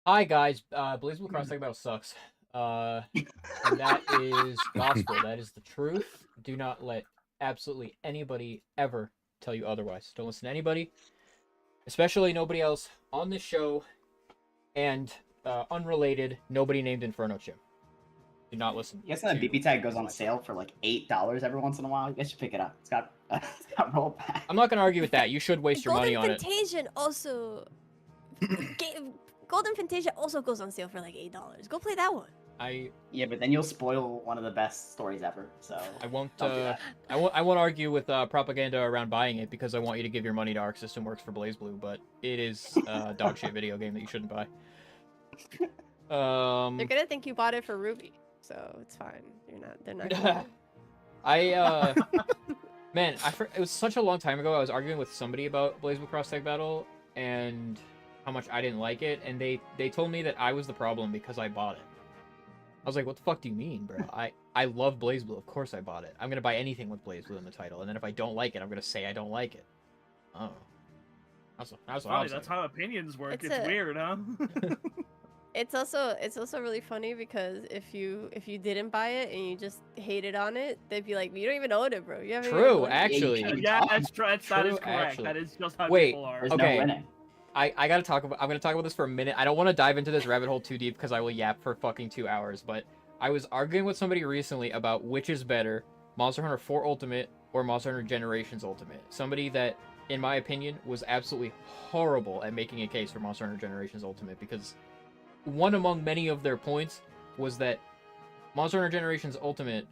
Hi guys, BlazBlue Cross Tag Battle sucks. And that is gospel. That is the truth. Do not let absolutely anybody ever tell you otherwise. Don't listen to anybody, especially nobody else on this show, and unrelated, nobody named Inferno Chim. Do not listen. You guys know that BP tag goes on sale for like $8 every once in a while? You guys should pick it up. It's got rollback. I'm not gonna argue with that. You should waste your money on it. Golden Fantasia also goes on sale for like $8. Go play that one. Yeah, but then you'll spoil one of the best stories ever. So I won't. don't do that. I won't argue with propaganda around buying it because I want you to give your money to Arc System Works for BlazBlue, but it is a dog shit video game that you shouldn't buy. They're gonna think you bought it for Ruby, so it's fine. They're not. Gonna... Man, it was such a long time ago. I was arguing with somebody about BlazBlue Cross Tag Battle and how much I didn't like it, and they told me that I was the problem because I bought it. I was like, what the fuck do you mean, bro? I love BlazBlue. Of course I bought it. I'm gonna buy anything with BlazBlue in the title, and then if I don't like it, I'm gonna say I don't like it. Oh. That's what That's how opinions work. It's weird, huh? It's also really funny because if you didn't buy it and you just hated on it, they'd be like, you don't even own it, bro. You haven't even True, owned it." actually. Yeah, that's true. That is correct. Actually. That is just how Wait, people are. There's okay. no winning. I gotta talk about. I'm gonna talk about this for a minute. I don't want to dive into this rabbit hole too deep because I will yap for fucking 2 hours. But I was arguing with somebody recently about which is better, Monster Hunter 4 Ultimate or Monster Hunter Generations Ultimate. Somebody that, in my opinion, was absolutely horrible at making a case for Monster Hunter Generations Ultimate because one among many of their points was that Monster Hunter Generations Ultimate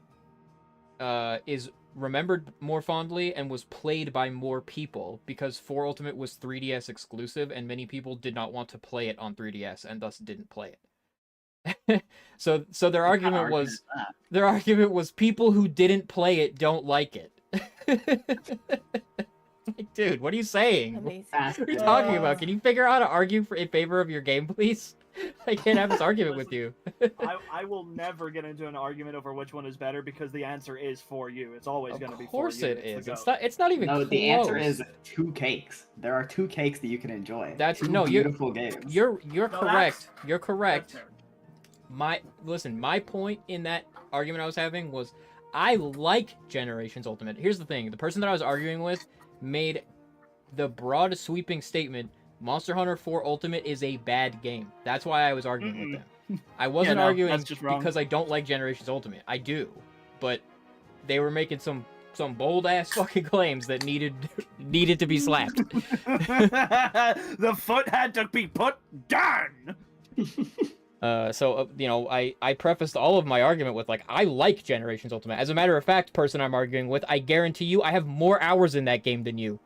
is remembered more fondly and was played by more people because 4 Ultimate was 3DS exclusive and many people did not want to play it on 3DS and thus didn't play it. so their argument was people who didn't play it don't like it. Like, dude, what are you saying? Amazing. What are you talking about? Can you figure out how to argue in favor of your game, please? I can't have this argument with you. I will never get into an argument over which one is better because the answer is for you. It's always going to be for you. Of course it is. It's the It's not even No, close. the answer is 2 cakes. There are 2 cakes that you can enjoy. That's Two no, beautiful games. You're No, correct. You're correct. That's fair. My point in that argument I was having was I like Generations Ultimate. Here's the thing. The person that I was arguing with made the broad sweeping statement Monster Hunter 4 Ultimate is a bad game. That's why I was arguing with them. I wasn't arguing that's just wrong. because I don't like Generations Ultimate. I do. But they were making some bold ass fucking claims that needed to be slapped. The foot had to be put down. I prefaced all of my argument with, like, I like Generations Ultimate. As a matter of fact, person I'm arguing with, I guarantee you I have more hours in that game than you.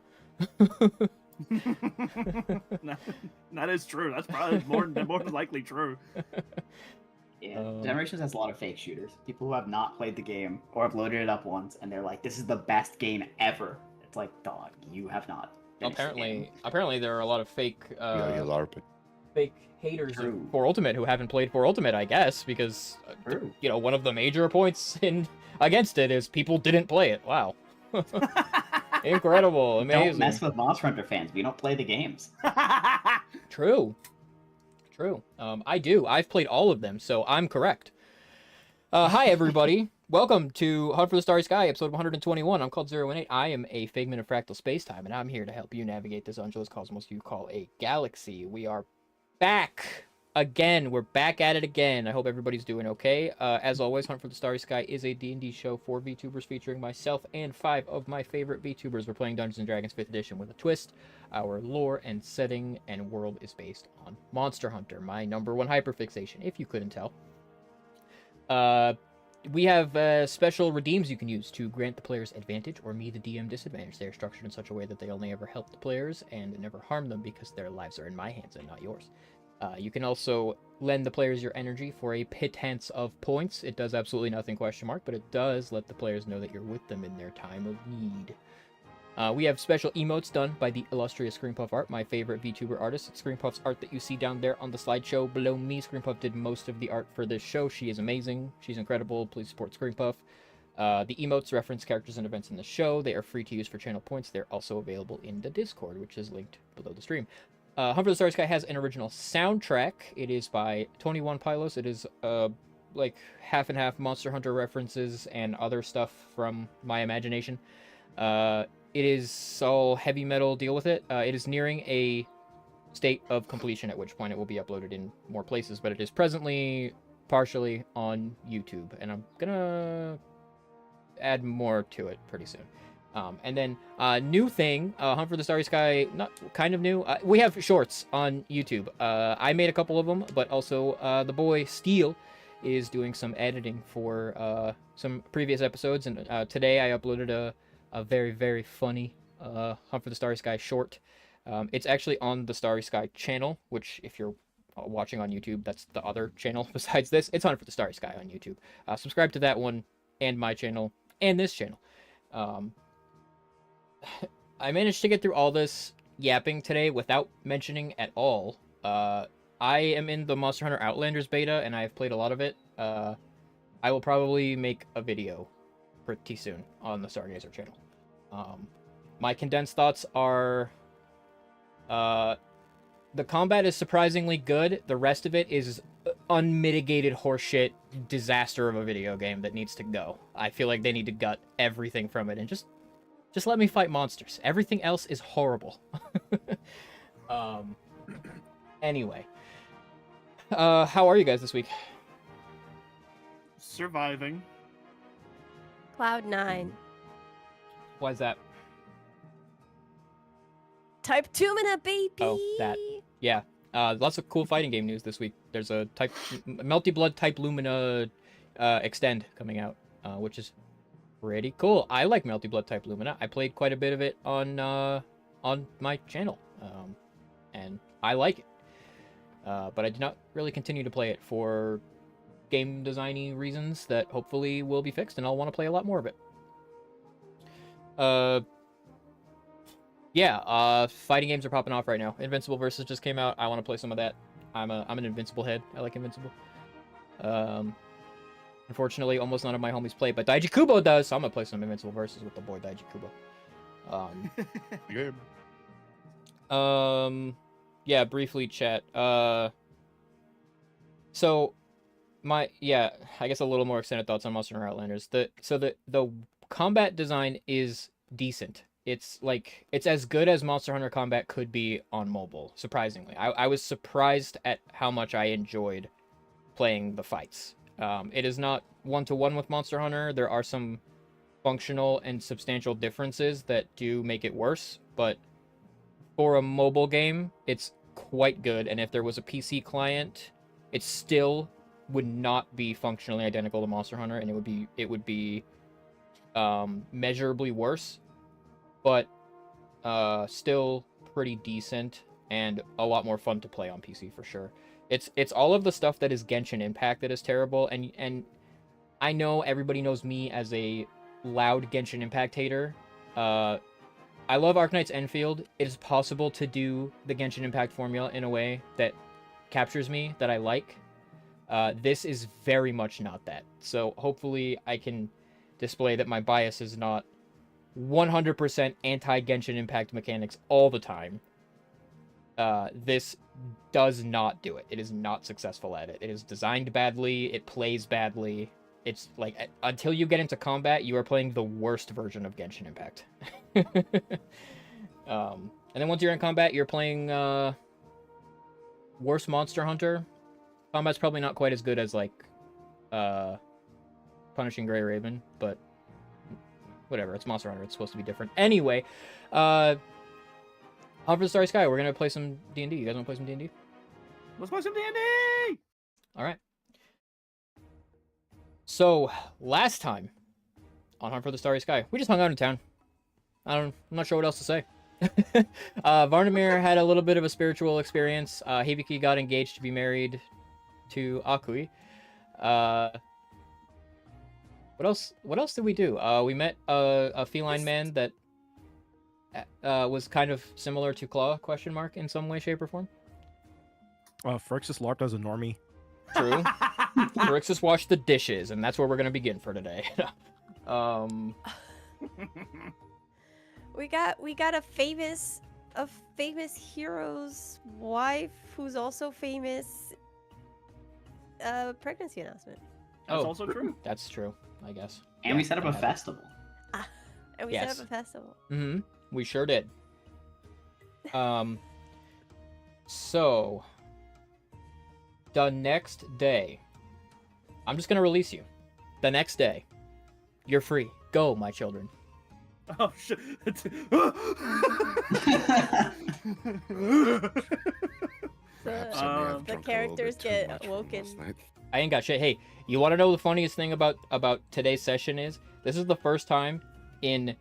That is true. That's probably more than likely true. Yeah, Generations has a lot of fake shooters. People who have not played the game or have loaded it up once and they're like, this is the best game ever. It's like, dog, you have not. Apparently there are a lot of fake fake haters True. of 4 Ultimate who haven't played 4 Ultimate, I guess, because one of the major points against it is people didn't play it. Wow. Incredible, amazing. Don't mess with Monster Hunter fans. We don't play the games. True. I do. I've played all of them, so I'm correct. Hi, everybody. Welcome to Hunt for the Starry Sky, episode 121. I'm called 018. I am a figment of fractal spacetime, and I'm here to help you navigate this undulous cosmos you call a galaxy. We are back again. We're back at it again. I hope everybody's doing okay. As always, Hunt for the Starry Sky is a D&D show for VTubers featuring myself and 5 of my favorite VTubers. We're playing Dungeons & Dragons 5th edition with a twist. Our lore and setting and world is based on Monster Hunter, my #1 hyperfixation, if you couldn't tell. We have special redeems you can use to grant the players advantage or me, the DM, disadvantage. They are structured in such a way that they only ever help the players and never harm them because their lives are in my hands and not yours. You can also lend the players your energy for a pittance of points. It does absolutely nothing, but it does let the players know that you're with them in their time of need. We have special emotes done by the illustrious Screenpuff Art, my favorite VTuber artist. Screenpuff's art that you see down there on the slideshow below me. Screenpuff did most of the art for this show. She is amazing. She's incredible. Please support Screenpuff. The emotes reference characters and events in the show. They are free to use for channel points. They're also available in the Discord, which is linked below the stream. Hunt for the Starry Sky has an original soundtrack. It is by 21 Pylos. It is like half and half Monster Hunter references and other stuff from my imagination. It is all heavy metal. Deal with it. It is nearing a state of completion, at which point it will be uploaded in more places, but it is presently partially on YouTube, and I'm gonna add more to it pretty soon. And then new thing, Hunt for the Starry Sky, not kind of new. We have shorts on YouTube. I made a couple of them, but also the boy Steel is doing some editing for some previous episodes, and today I uploaded a very, very funny Hunt for the Starry Sky short. It's actually on the Starry Sky channel, which if you're watching on YouTube, that's the other channel besides this. It's Hunt for the Starry Sky on YouTube. Subscribe to that one and my channel and this channel. I managed to get through all this yapping today without mentioning at all. I am in the Monster Hunter Outlanders beta, and I've played a lot of it. I will probably make a video pretty soon on the Stargazer channel. My condensed thoughts are... the combat is surprisingly good. The rest of it is unmitigated horseshit disaster of a video game that needs to go. I feel like they need to gut everything from it and just let me fight monsters. Everything else is horrible. Anyway. How are you guys this week? Surviving. Cloud 9. Why is that? Type 2 minute, baby! Oh, that. Yeah. Lots of cool fighting game news this week. There's a Melty Blood Type Lumina Extend coming out, which is pretty cool. I like Melty Blood Type Lumina. I played quite a bit of it on my channel, and I like it. But I did not really continue to play it for game designy reasons that hopefully will be fixed, and I'll want to play a lot more of it. Yeah, fighting games are popping off right now. Invincible Versus just came out. I want to play some of that. I'm an Invincible head. I like Invincible. Unfortunately, almost none of my homies play, but Daiji Kubo does, so I'm gonna play some Invincible Versus with the boy Daiji Kubo. Yeah, briefly chat. So I guess a little more extended thoughts on Monster Hunter Outlanders. The combat design is decent. It's as good as Monster Hunter combat could be on mobile, surprisingly. I was surprised at how much I enjoyed playing the fights. It is not one-to-one with Monster Hunter. There are some functional and substantial differences that do make it worse, but for a mobile game, it's quite good, and if there was a PC client, it still would not be functionally identical to Monster Hunter, and it would be measurably worse, but still pretty decent and a lot more fun to play on PC for sure. It's all of the stuff that is Genshin Impact that is terrible, and I know everybody knows me as a loud Genshin Impact hater. I love Arknight's Enfield. It is possible to do the Genshin Impact formula in a way that captures me, that I like. This is very much not that. So hopefully I can display that my bias is not 100% anti-Genshin Impact mechanics all the time. This does not do it. It is not successful at it. It is designed badly. It plays badly. It's like, until you get into combat, you are playing the worst version of Genshin Impact. And then once you're in combat, you're playing worse Monster Hunter. Combat's probably not quite as good as, like, Punishing Grey Raven, but whatever. It's Monster Hunter. It's supposed to be different. Anyway, Hunt for the Starry Sky. We're going to play some D&D. You guys want to play some D&D? Let's play some D&D! All right. So, last time on Hunt for the Starry Sky, we just hung out in town. I'm not sure what else to say. Varnamir had a little bit of a spiritual experience. Hibiki got engaged to be married to Akui. What else did we do? We met a feline man that was kind of similar to Claw, ? In some way, shape, or form. Phrixus LARPed as a normie. True. Phrixus washed the dishes, and that's where we're gonna begin for today. We got a famous a famous hero's wife who's also famous pregnancy announcement. That's Oh. also true. That's true, I guess. And we Yeah, set up that a happened. festival. And we Yes. set up a festival. Mm-hmm. We sure did. So the next day, I'm just gonna release you. The next day, you're free. Go, my children. Oh shit! Perhaps I may have The drunk a little characters bit too get much from woken. last night. I ain't got shit. Hey, you want to know the funniest thing about today's session is? This is the first time in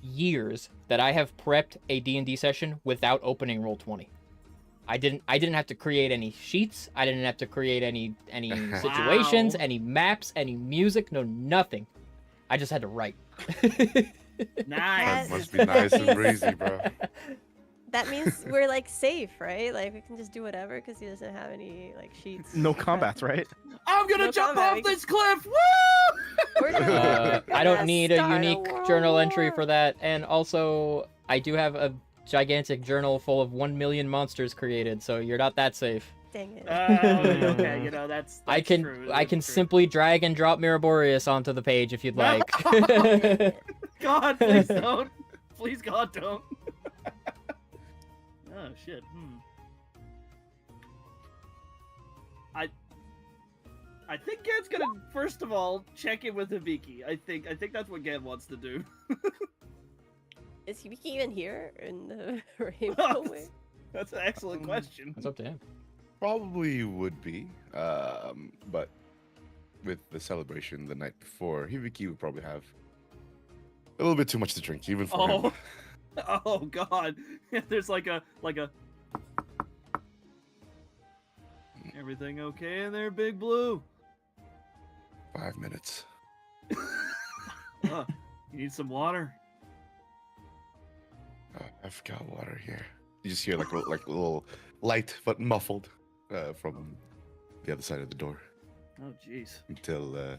years that I have prepped a D&D session without opening Roll20. I didn't have to create any sheets. I didn't have to create any situations, Wow. any maps, any music, no nothing. I just had to write. Nice. That must be nice and breezy, bro. That means we're like safe, right? Like we can just do whatever because he doesn't have any like sheets. No to prep. combats, right? I'm gonna No jump combat, off we can- this cliff! Woo! We're gonna- I don't gonna need a start unique world journal entry war. for that, and also I do have a gigantic journal full of 1 million monsters created, so you're not that safe. Dang it. Okay, you know that's I can true, I can that's true. simply drag and drop Miraborius onto the page if you'd No. like. God, please don't. Please, God, don't. Oh shit. I think Gan's gonna first of all check in with Hibiki. I think that's what Gan wants to do. Is Hibiki even here in the rainbow way? That's an excellent question. That's up to him. Probably would be, but with the celebration the night before, Hibiki would probably have a little bit too much to drink, even for him. Oh God. There's like a Everything okay in there, Big Blue? 5 minutes. You need some water? I've got water here. You just hear like a little light but muffled from the other side of the door Oh jeez. until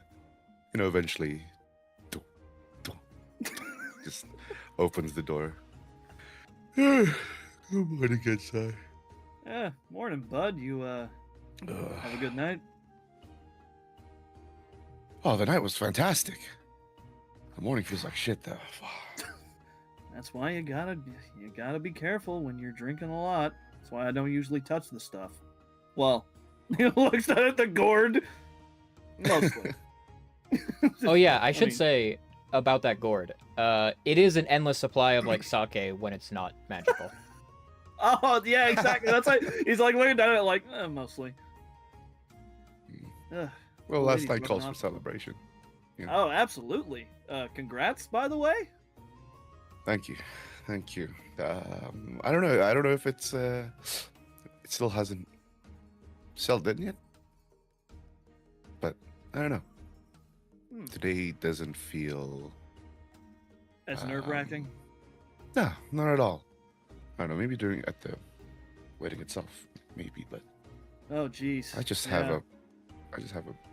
eventually just opens the door. Good morning, inside. Yeah, morning, bud. You have a good night? Oh, the night was fantastic. The morning feels like shit though. That's why you gotta be careful when you're drinking a lot. That's why I don't usually touch the stuff. Well, he looks at the gourd. Mostly. Oh yeah, I should mean- say about that gourd. It is an endless supply of like sake when it's not magical. Oh yeah, exactly. That's like he's like looking at it like mostly. Ugh. Well, Ladies last night rubbing calls for off. celebration. Oh, absolutely. Congrats, by the way. Thank you. I don't know if it's it still hasn't settled in yet, but I don't know. Today doesn't feel That's nerve-wracking. No, not at all. I don't know. Maybe at the wedding itself, maybe, but Oh, jeez. I just have a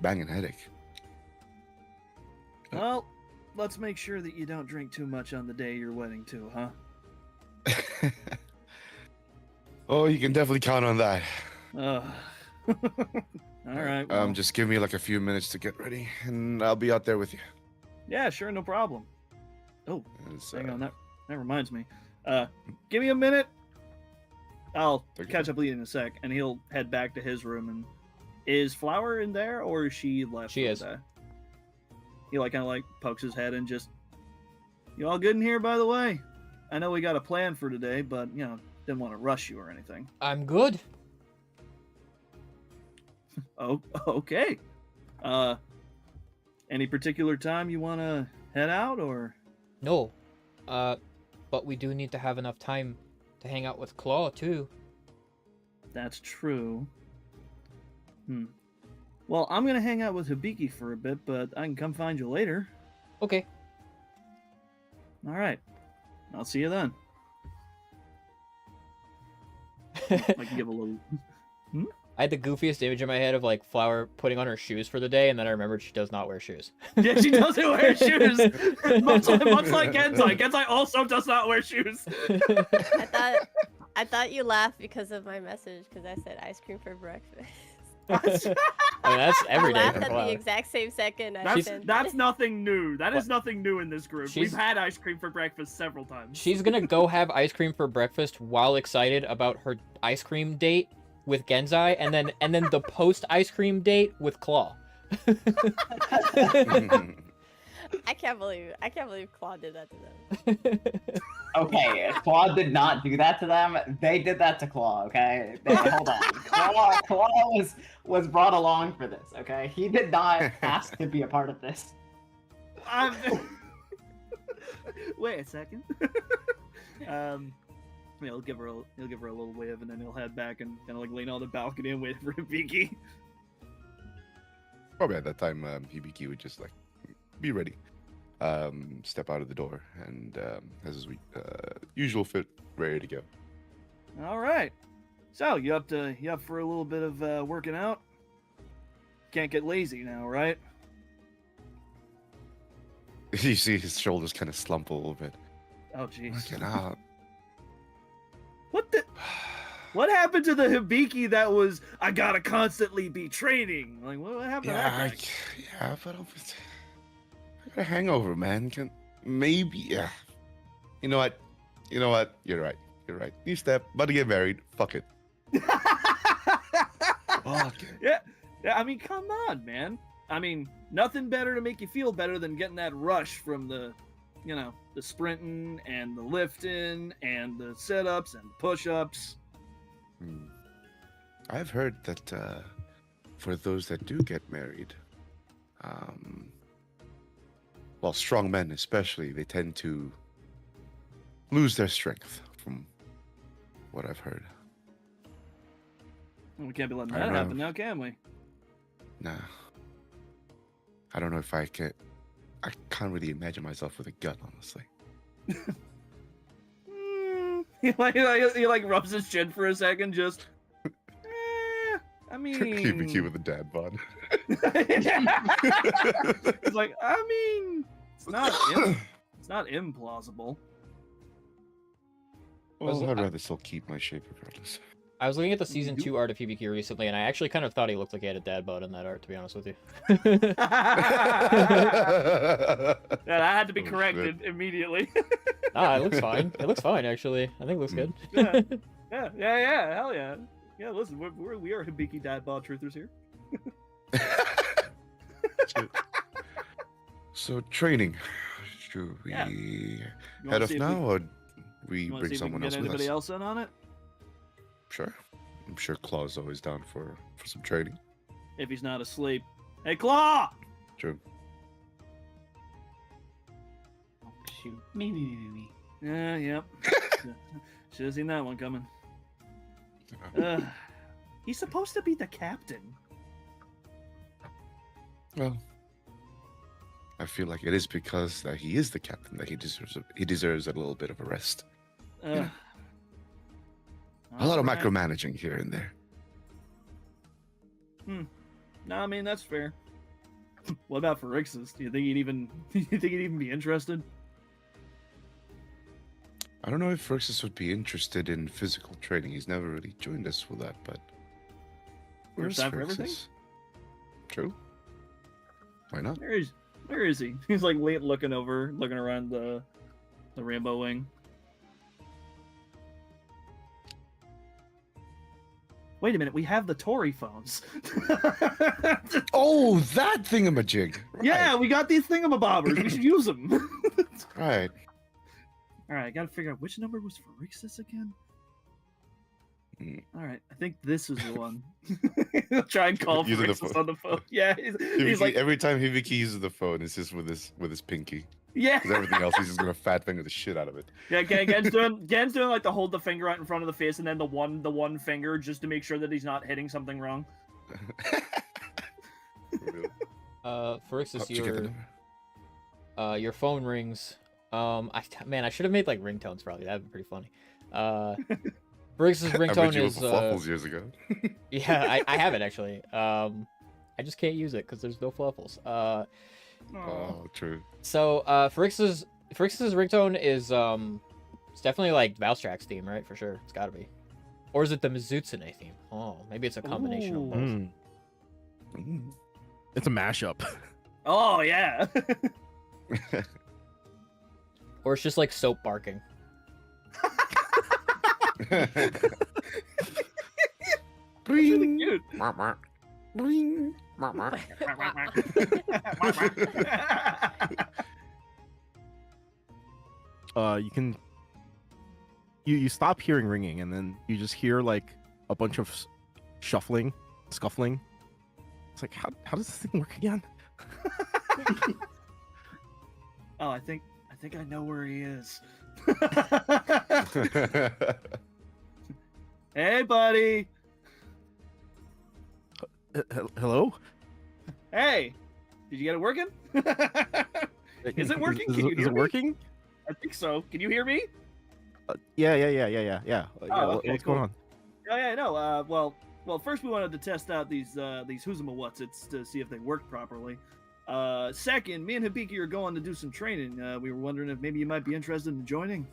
banging headache. Well, let's make sure that you don't drink too much on the day of your wedding, too, huh? Oh, you can definitely count on that. All right. Well, Just give me like a few minutes to get ready, and I'll be out there with you. yeah, sure, no problem. Oh, It's, hang on, that reminds me. Give me a minute. I'll Okay. catch up with you in a sec, and he'll head back to his room. And is Flower in there, or is she left? She for the is. day? He kind of pokes his head and just, you all good in here, by the way? I know we got a plan for today, but didn't want to rush you or anything. I'm good. Oh, okay. Any particular time you want to head out, or? No. But we do need to have enough time to hang out with Claw too. That's true. Well, I'm gonna hang out with Hibiki for a bit, but I can come find you later. Okay. All right. I'll see you then. I can give a little. I had the goofiest image in my head of like Flower putting on her shoes for the day, and then I remembered she does not wear shoes. Yeah, she doesn't wear shoes. much like Genzai. Genzai also does not wear shoes. I thought you laughed because of my message because I said ice cream for breakfast. I mean, that's every I day laughed for at the Flower. exact same second I sent That's it. nothing new. That is nothing new in this group. She's- We've had ice cream for breakfast several times. She's gonna go have ice cream for breakfast while excited about her ice cream date with Genzai, and then the post ice cream date with Claw. I can't believe Claude did that to them. Okay, Claw did not do that to them. They did that to Claw. Okay, hold on. Claw was brought along for this. Okay, he did not ask to be a part of this. Wait a second. He'll give her a little wave, and then he'll head back and kind of like lean on the balcony and wait for Hibiki. Probably at that time, Hibiki would just like be ready, step out of the door, and has his usual fit ready to go. All right. So you up for a little bit of working out? Can't get lazy now, right? You see his shoulders kind of slump a little bit. Oh jeez. Working out. What happened to the Hibiki that was I gotta constantly be training? Like what happened to that guy? Yeah, but I got a hangover, man. Maybe, yeah. You know what? You're right. New step, about to get married. Fuck it. Fuck it. Yeah, I mean, come on, man. I mean, nothing better to make you feel better than getting that rush from the sprinting and the lifting and the sit-ups and push-ups. I've heard that for those that do get married, well, strong men especially, they tend to lose their strength, from what I've heard. We can't be letting I that don't know. happen now, can we? Nah. I don't know if I can't really imagine myself with a gun, honestly. He like rubs his chin for a second, just. I mean. Hibiki with a dad bod. It's like, I mean, it's not implausible. Well, I'd rather still keep my shape regardless. I was looking at the season 2 art of Hibiki recently, and I actually kind of thought he looked like he had a dad bod in that art, to be honest with you. Yeah, that had to be Oh, corrected immediately. It looks fine. It looks fine, actually. I think it looks good. Yeah, hell yeah. Yeah, listen, we are Hibiki dad bod truthers here. So training. Should we Yeah. You wanna head off see if now, we- or we you wanna bring see if we can someone get else with anybody us? else in on it? Sure. I'm sure Claw's always down for some training. If he's not asleep. Hey, Claw! True. Oh, shoot. Me. Yeah, yep. Should have seen that one coming. He's supposed to be the captain. Well, I feel like it is because that he is the captain that he deserves a little bit of a rest. A lot of Alright. micromanaging here and there. No, I mean that's fair. What about Pharixus? Do you think he'd even be interested? I don't know if Pharixus would be interested in physical training. He's never really joined us for that, but where's First time for everything? Pharixus? True. Why not? Where is he? He's like looking around the rainbow wing. Wait a minute, we have the Tory phones. Oh, that thingamajig! Right. Yeah, we got these thingamabobbers. We should use them. Right. All right, I gotta figure out which number was Pharixus again. Mm. All right, I think this is the one. He'll try and call Using the Pharixus phone. on the phone. Yeah, he's Hibiki, like, every time Hibiki uses the phone, it's just with his pinky. yeah. Because everything else, he's just gonna fat finger the shit out of it. Yeah, Gen's doing like the hold the finger out in front of the face and then the one finger just to make sure that he's not hitting something wrong. For real. Pharixus, How'd you get the number? your phone rings. I should have made like ringtones probably. That'd be pretty funny. Farix's I bet ringtone you is with Fluffles years ago. yeah, I have it actually. I just can't use it because there's no Fluffles. Oh, true. So Farix's ringtone is it's definitely like Valstrax's theme, right? For sure, it's gotta be. Or is it the Mizutsune theme? Oh, maybe it's a combination of both. Mm. Mm. It's a mashup. Oh yeah. Or it's just like soap barking. Bring. Cute. Mark, mark. Bring. Mark, mark. You can you stop hearing ringing, and then you just hear like a bunch of shuffling, scuffling. It's like, how does this thing work again? Oh, I think I know where he is. Hey, buddy. Hello? Hey, did you get it working? Is it working? Can you Is hear it me? working? I think so. Can you hear me? Yeah. Oh, okay, What's cool. going on? Oh yeah, no. Well, first we wanted to test out these Huzuma-Wutsits to see if they work properly. Second, me and Hibiki are going to do some training. We were wondering if maybe you might be interested in joining.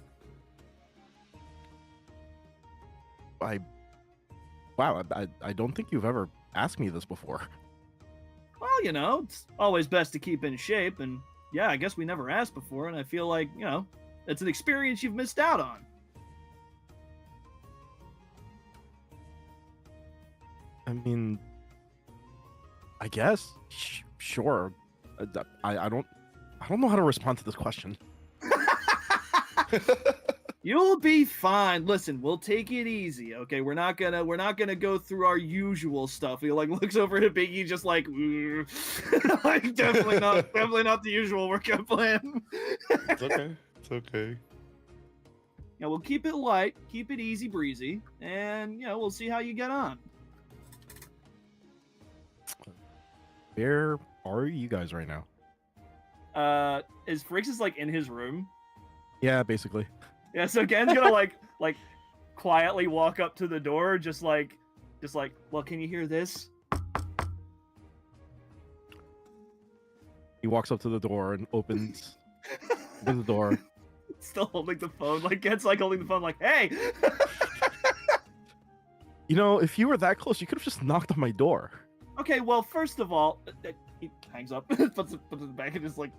Wow, I don't think you've ever asked me this before. Well, you know, it's always best to keep in shape, and yeah, I guess we never asked before, and I feel like, you know, it's an experience you've missed out on. I mean, I guess. Sure. I don't know how to respond to this question. You'll be fine. Listen, we'll take it easy, okay? We're not gonna go through our usual stuff. He like looks over at Biggie, just like, like definitely not the usual workout plan. It's okay. It's okay. Yeah, we'll keep it light, keep it easy breezy, and you know we'll see how you get on. Where are you guys right now? Is Frix is like in his room? Yeah, basically. Yeah, so Gen's gonna like quietly walk up to the door, just like, well, can you hear this? He walks up to the door and opens the door. Still holding the phone, like Gen's like holding the phone, like, hey. You know, if you were that close, you could have just knocked on my door. Okay, well, first of all, he hangs up, puts it back in his like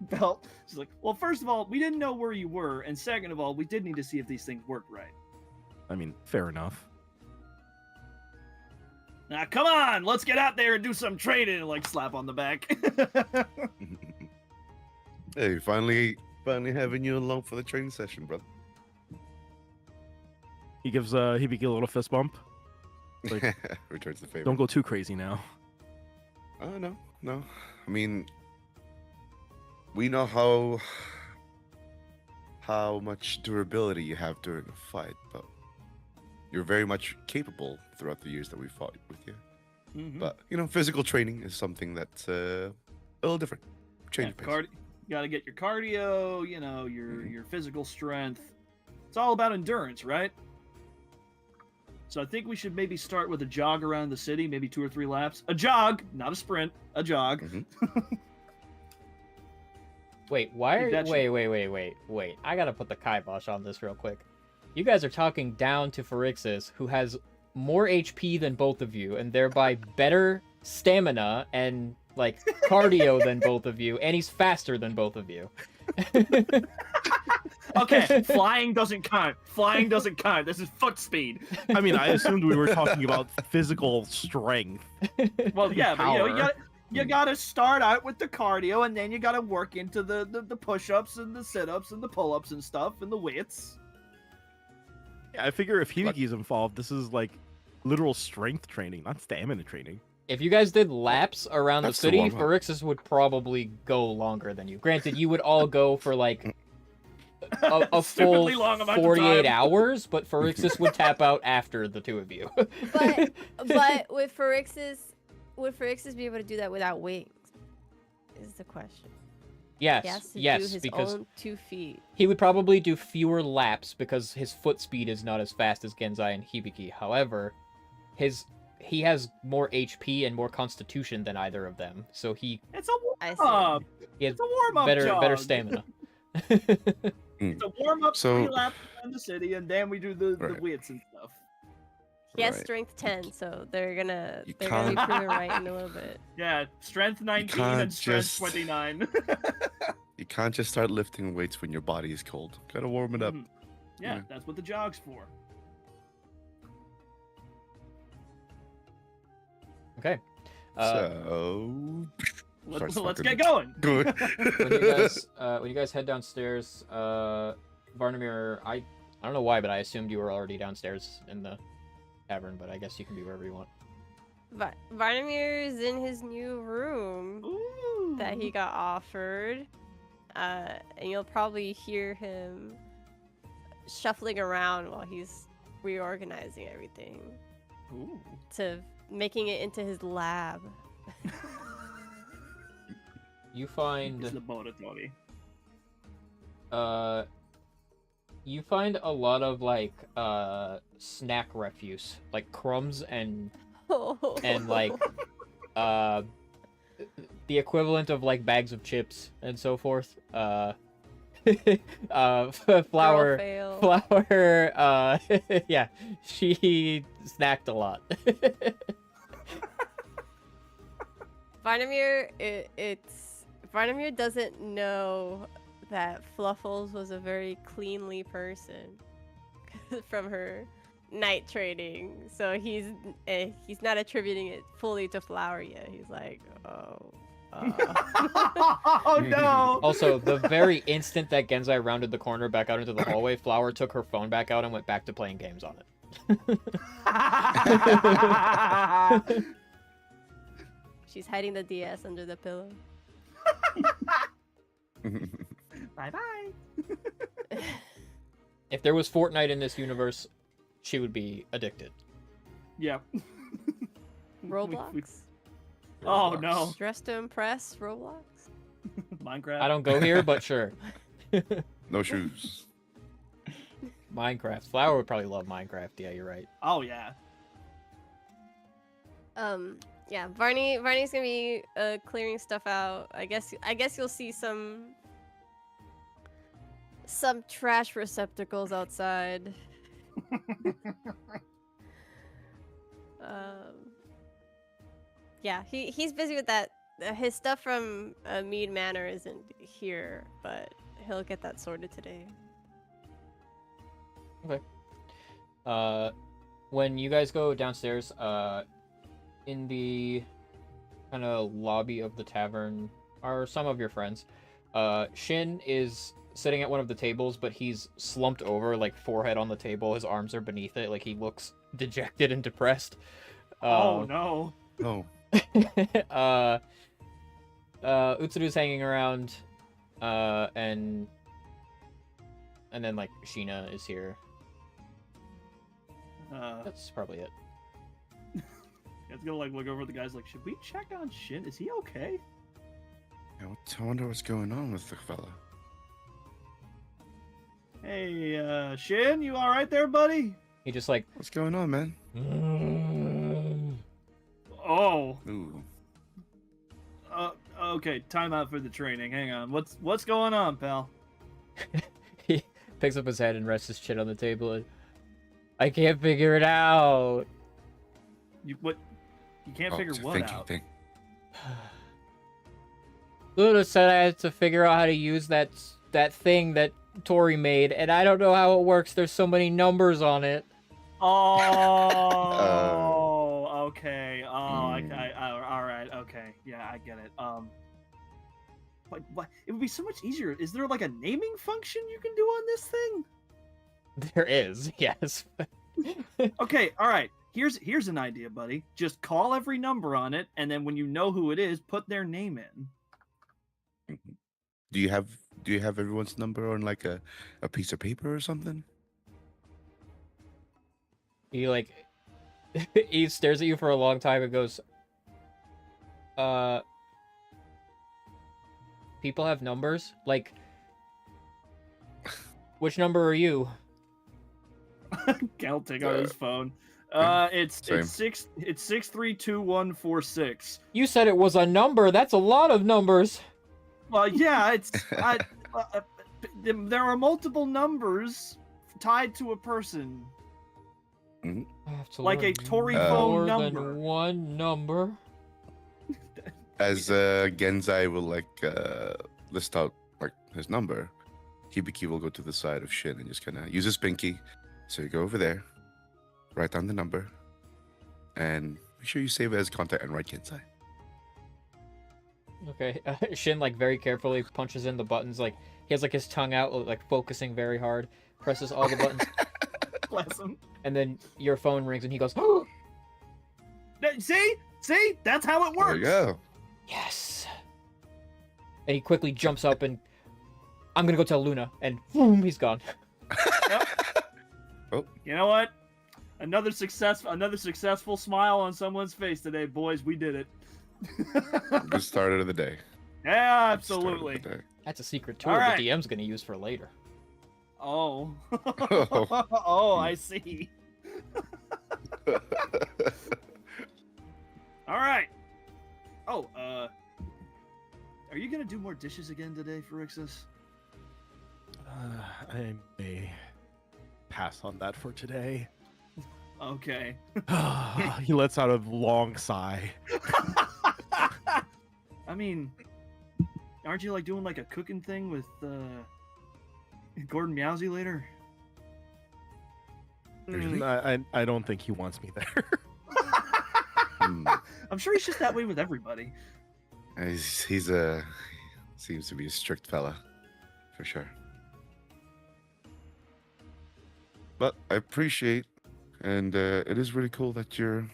belt. She's like, well, first of all, we didn't know where you were, and second of all, we did need to see if these things worked right. I mean, fair enough. Now, come on, let's get out there and do some training, and like slap on the back. Hey, finally having you along for the training session, brother. He gives Hibiki a little fist bump. Like, Returns the favor. don't go too crazy now. Oh, no. I mean, we know how much durability you have during a fight, but you're very much capable throughout the years that we fought with you. Mhm. But, you know, physical training is something that's a little different. Change of pace. You gotta get your cardio, you know, your physical strength. It's all about endurance, right? So I think we should maybe start with a jog around the city, maybe 2 or 3 laps. A jog, not a sprint, a jog. Mhm. Wait, why are That wait. I gotta put the kibosh on this real quick. You guys are talking down to Pharixis, who has more HP than both of you, and thereby better stamina and like cardio than both of you, and he's faster than both of you. Okay, flying doesn't count. Flying doesn't count. This is foot speed. I mean, I assumed we were talking about physical strength. Well, yeah, but you know, Power. you gotta start out with the cardio, and then you gotta work into the push-ups and the sit-ups and the pull-ups and stuff and the weights. Yeah, I figure if Hibiki's involved, this is like literal strength training, not stamina training. If you guys did laps around the That's the city, warm-up. Pharixis would probably go longer than you. Granted, you would all go for like a full Stupidly long amount of 48 time. hours, but Pharixis would tap out after the two of you. But with Pharixis, would Pharixis be able to do that without wings? Is the question. He has Yes, to yes, do his because own 2 feet. he would probably do fewer laps because his foot speed is not as fast as Genzai and Hibiki. However, he has more HP and more constitution than either of them, so he It's a I warm see. up. has It's a warm up better jog. stamina. It's a warm up So- 3 laps around the city, and then we do the Right. wits and stuff. He has Right. strength 10, so they're gonna You be can't- proven right in a little bit. Yeah, strength 19 can't and strength just- 29. You can't just start lifting weights when your body is cold. Gotta warm it up. Mhm. Yeah, Yeah. that's what the jog's for. Okay. So Let's Starts get fucking- going. good. When you guys head downstairs, Varnamir, I don't know why, but I assumed you were already downstairs in the tavern, but I guess you can be wherever you want. Varnamir is in his new room Ooh. that he got offered. And you'll probably hear him shuffling around while he's reorganizing everything Ooh. to making it into his lab. You It's find laboratory. you find a lot of like snack refuse, like crumbs and like the equivalent of like bags of chips and so forth. Flour. fail. Flower, yeah, she snacked a lot. Varnamir, Varnamir doesn't know that Fluffles was a very cleanly person from her night training, so he's not attributing it fully to Flower yet. He's like, oh. Oh no! Also, the very instant that Genzai rounded the corner back out into the hallway, Flower took her phone back out and went back to playing games on it. She's hiding the DS under the pillow. Bye bye. If there was Fortnite in this universe, she would be addicted. Yeah. Roblox? Oh no. Dress to impress? Roblox? Minecraft. I don't go here, but sure. No shoes. Minecraft. Flower would probably love Minecraft. Yeah, you're right. Oh yeah. Yeah, Varney's gonna be clearing stuff out. I guess you'll see some trash receptacles outside. Yeah, he's busy with that. His stuff from Mead Manor isn't here, but he'll get that sorted today. When you guys go downstairs, in the kind of lobby of the tavern are some of your friends. Shin is sitting at one of the tables, but he's slumped over, like forehead on the table. His arms are beneath it, like he looks dejected and depressed. Oh no. Oh. Utsuru's hanging around, and then like Sheena is here. That's probably it. It's gonna like look over at the guys like, should we check on Shin? Is he okay? I wonder what's going on with the fella. Hey, Shin, you all right there, buddy? He just like, What's going on, man? Oh. Ooh. Okay. Time out for the training. Hang on. What's going on, pal? he picks up his head and rests his chin on the table. And, I can't figure it out. You can't Oh, figure it's a what thinking out? thing. Luna said I had to figure out how to use that thing that Tori made, and I don't know how it works. There's so many numbers on it. Oh. Okay. Oh. Hmm. All right. Okay. Yeah, I get it. What? It would be so much easier. Is there like a naming function you can do on this thing? There is, yes. Okay. All right. Here's an idea, buddy. Just call every number on it, and then when you know who it is, put their name in. Do you have everyone's number on like a piece of paper or something? He like he stares at you for a long time and goes, people have numbers. Like, which number are you? Cal take out his phone. It's 632146. You said it was a number. That's a lot of numbers. Well, yeah, there are multiple numbers tied to a person, I have to like learn a Tory more phone than number. one number. As Genzai will list out like his number, Hibiki will go to the side of Shin and just kind of use his pinky. So you go over there, write down the number, and make sure you save it as contact and write Genzai. Okay, Shin like very carefully punches in the buttons. Like he has like his tongue out, like focusing very hard. Presses all the buttons, Bless him. and then your phone rings, and he goes, See, that's how it works. There you go. "Yes!" And he quickly jumps up and, "I'm gonna go tell Luna," and boom, he's gone. You know what? Another successful smile on someone's face today, boys. We did it. Good start of the day. Yeah, Good start of absolutely. the day. That's a secret tool Alright. the DM's gonna use for later. Oh. Oh, I see. All right. Oh, are you gonna do more dishes again today, Pharixus? I may pass on that for today. Okay. He lets out a long sigh. I mean, aren't you like doing like a cooking thing with Gordon Meowsy later? Really? I don't think he wants me there. Hmm. I'm sure he's just that way with everybody. He's seems to be a strict fella, for sure. But I appreciate, and it is really cool that you're,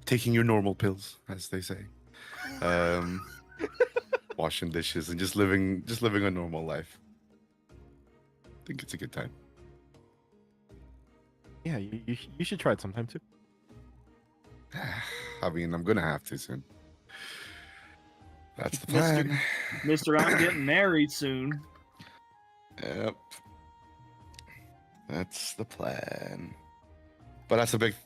taking your normal pills, as they say, washing dishes and just living a normal life. I think it's a good time. Yeah, you should try it sometime too. I mean, I'm gonna have to soon. That's the Mister- plan. Mister, I'm getting married soon. Yep. That's the plan. But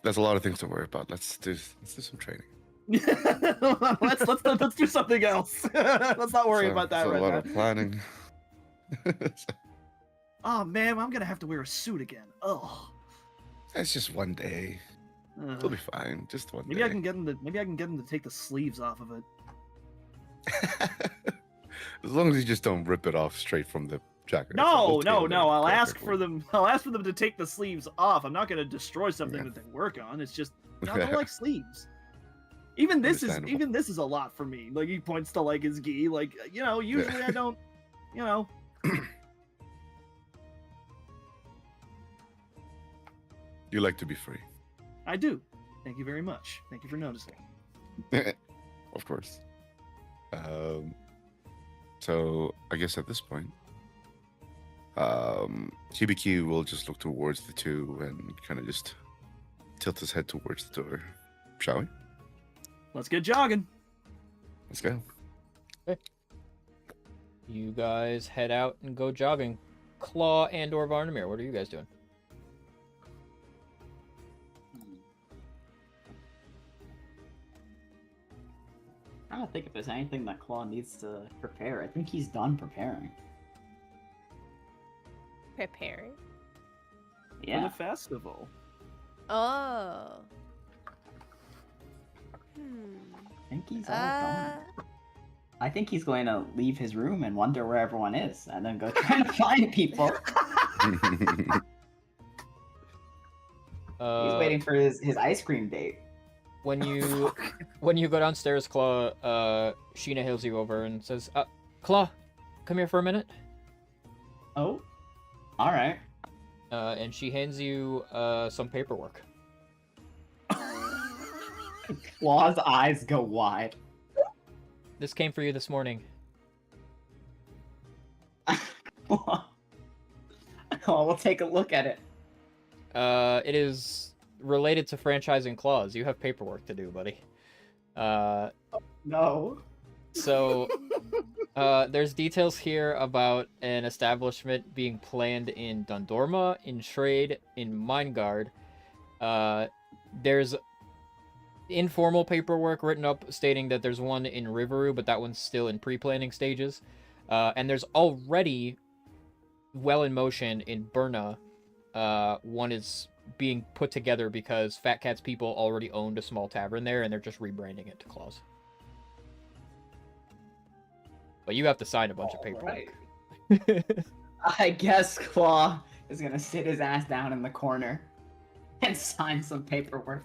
that's a lot of things to worry about. Let's do some training. let's do something else. Let's not worry So, about that it's right a lot now. of planning. Oh man, I'm gonna have to wear a suit again. Oh. It's just one day. It'll be fine. Just one Maybe day. I can get him to take the sleeves off of it. As long as you just don't rip it off straight from the jacket. No, We'll tailor it I'll ask perfectly. for them. I'll ask for them to take the sleeves off. I'm not gonna destroy something Yeah. that they work on. It's just I don't like sleeves. Even this Understandable. is a lot for me. Like he points to like his gi. Like usually I don't. You like to be free. I do. Thank you very much. Thank you for noticing. Of course. So I guess at this point, TBQ will just look towards the two and kind of just tilt his head towards the door. Shall we? Let's get jogging. Let's go. You guys head out and go jogging. Claw and/or Varnamir, what are you guys doing? I don't think if there's anything that Claw needs to prepare. I think he's done preparing. Preparing. For Yeah. the festival. Oh. I think he's all done. I think he's going to leave his room and wonder where everyone is, and then go try to find people. He's waiting for his ice cream date. When you go downstairs, Claw, Sheena hails you over and says, Claw, come here for a minute. Oh, all right. And she hands you some paperwork. Claw's eyes go wide. This came for you this morning. Oh, we'll take a look at it. It is related to franchising Claws. You have paperwork to do, buddy. No. So There's details here about an establishment being planned in Dundorma, in Trade, in Minegard. There's informal paperwork written up stating that there's one in Riveroo, but that one's still in pre-planning stages. And there's already well in motion in Burna. One is being put together because Fat Cat's people already owned a small tavern there, and they're just rebranding it to Claws. But you have to sign a bunch of paperwork. Alright. I guess Claw is gonna sit his ass down in the corner and sign some paperwork.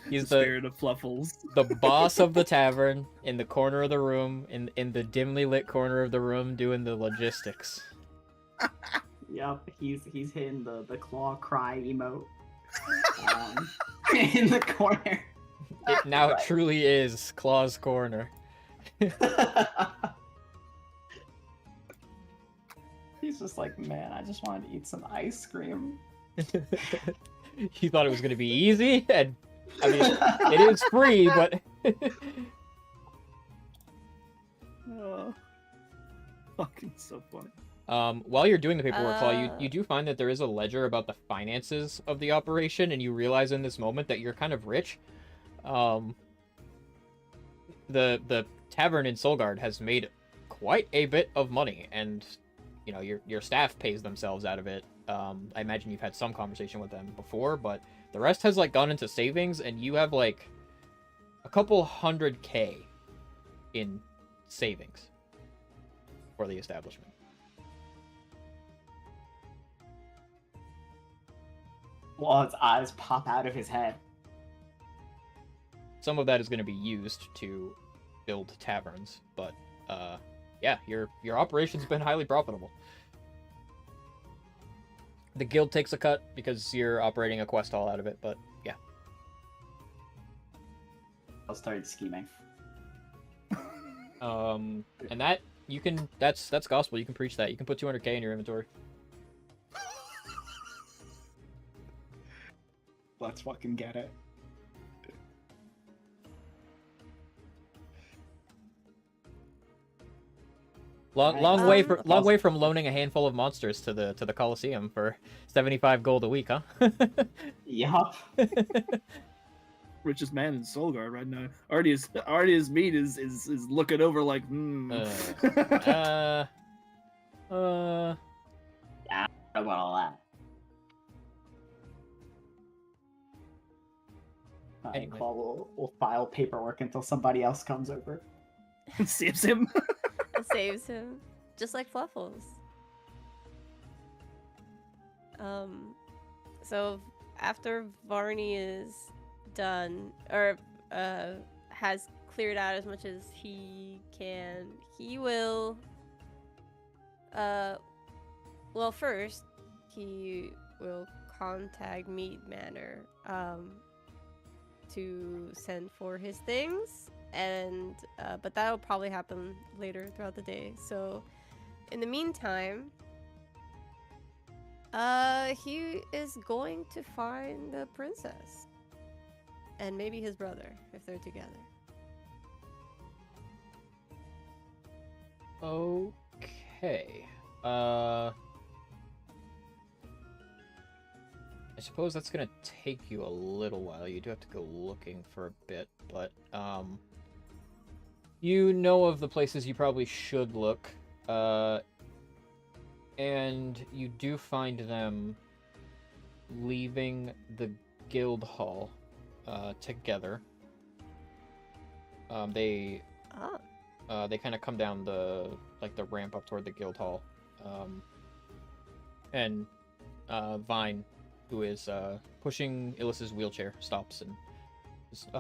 He's the the spirit of Fluffles. the boss of the tavern in the corner of the room, in the dimly lit corner of the room, doing the logistics. Yep, he's hitting the claw cry emote in the corner. It now Right. truly is Claw's corner. He's just like, man, I just wanted to eat some ice cream. You thought it was gonna be easy, and I mean, it is free, but Oh, fucking so funny. while you're doing the paperwork, Claw, you Uh. do find that there is a ledger about the finances of the operation, and you realize in this moment that you're kind of rich. The tavern in Solgard has made quite a bit of money, and you know your staff pays themselves out of it. I imagine you've had some conversation with them before, but the rest has like gone into savings, and you have like a couple $100K in savings for the establishment. Claw's eyes pop out of his head. Some of that is going to be used to build taverns, but yeah, your operation's been highly profitable. The guild takes a cut because you're operating a quest hall out of it, but yeah. I'll start scheming. And that you can that's gospel. You can preach that. You can put 200K in your inventory. Let's fucking get it. Long Um, way from loaning a handful of monsters to the Coliseum for 75 gold a week, huh? Yup. Richest man in Solgard right now. Artie's meat is looking over like, Uh, I don't want all that. Anyway. Claw will file paperwork until somebody else comes over. saves him. Saves him, just like Fluffles. So after Varney is done, or has cleared out as much as he can, he will. Well, first he will contact Meat Manor, to send for his things. And but that'll probably happen later throughout the day. So in the meantime, he is going to find the princess and maybe his brother if they're together. okay. I suppose that's gonna take you a little while. You do have to go looking for a bit, but you know of the places you probably should look, and you do find them leaving the guild hall together. They kind of come down the ramp up toward the guild hall, and Vine, who is pushing Illis's wheelchair, stops and says,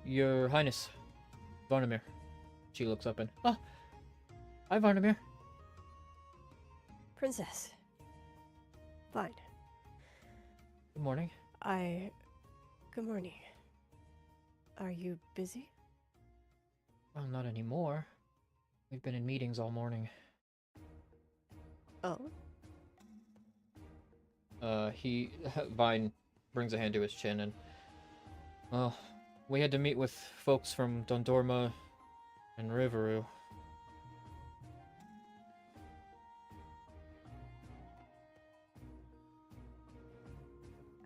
Your Highness, Varnamir. She looks up and, hi, Varnamir. Princess. Fine. Good morning. Good morning. Are you busy? Well, not anymore. We've been in meetings all morning. Oh. Vine brings a hand to his chin and, well, we had to meet with folks from Dondorma and Riveroo.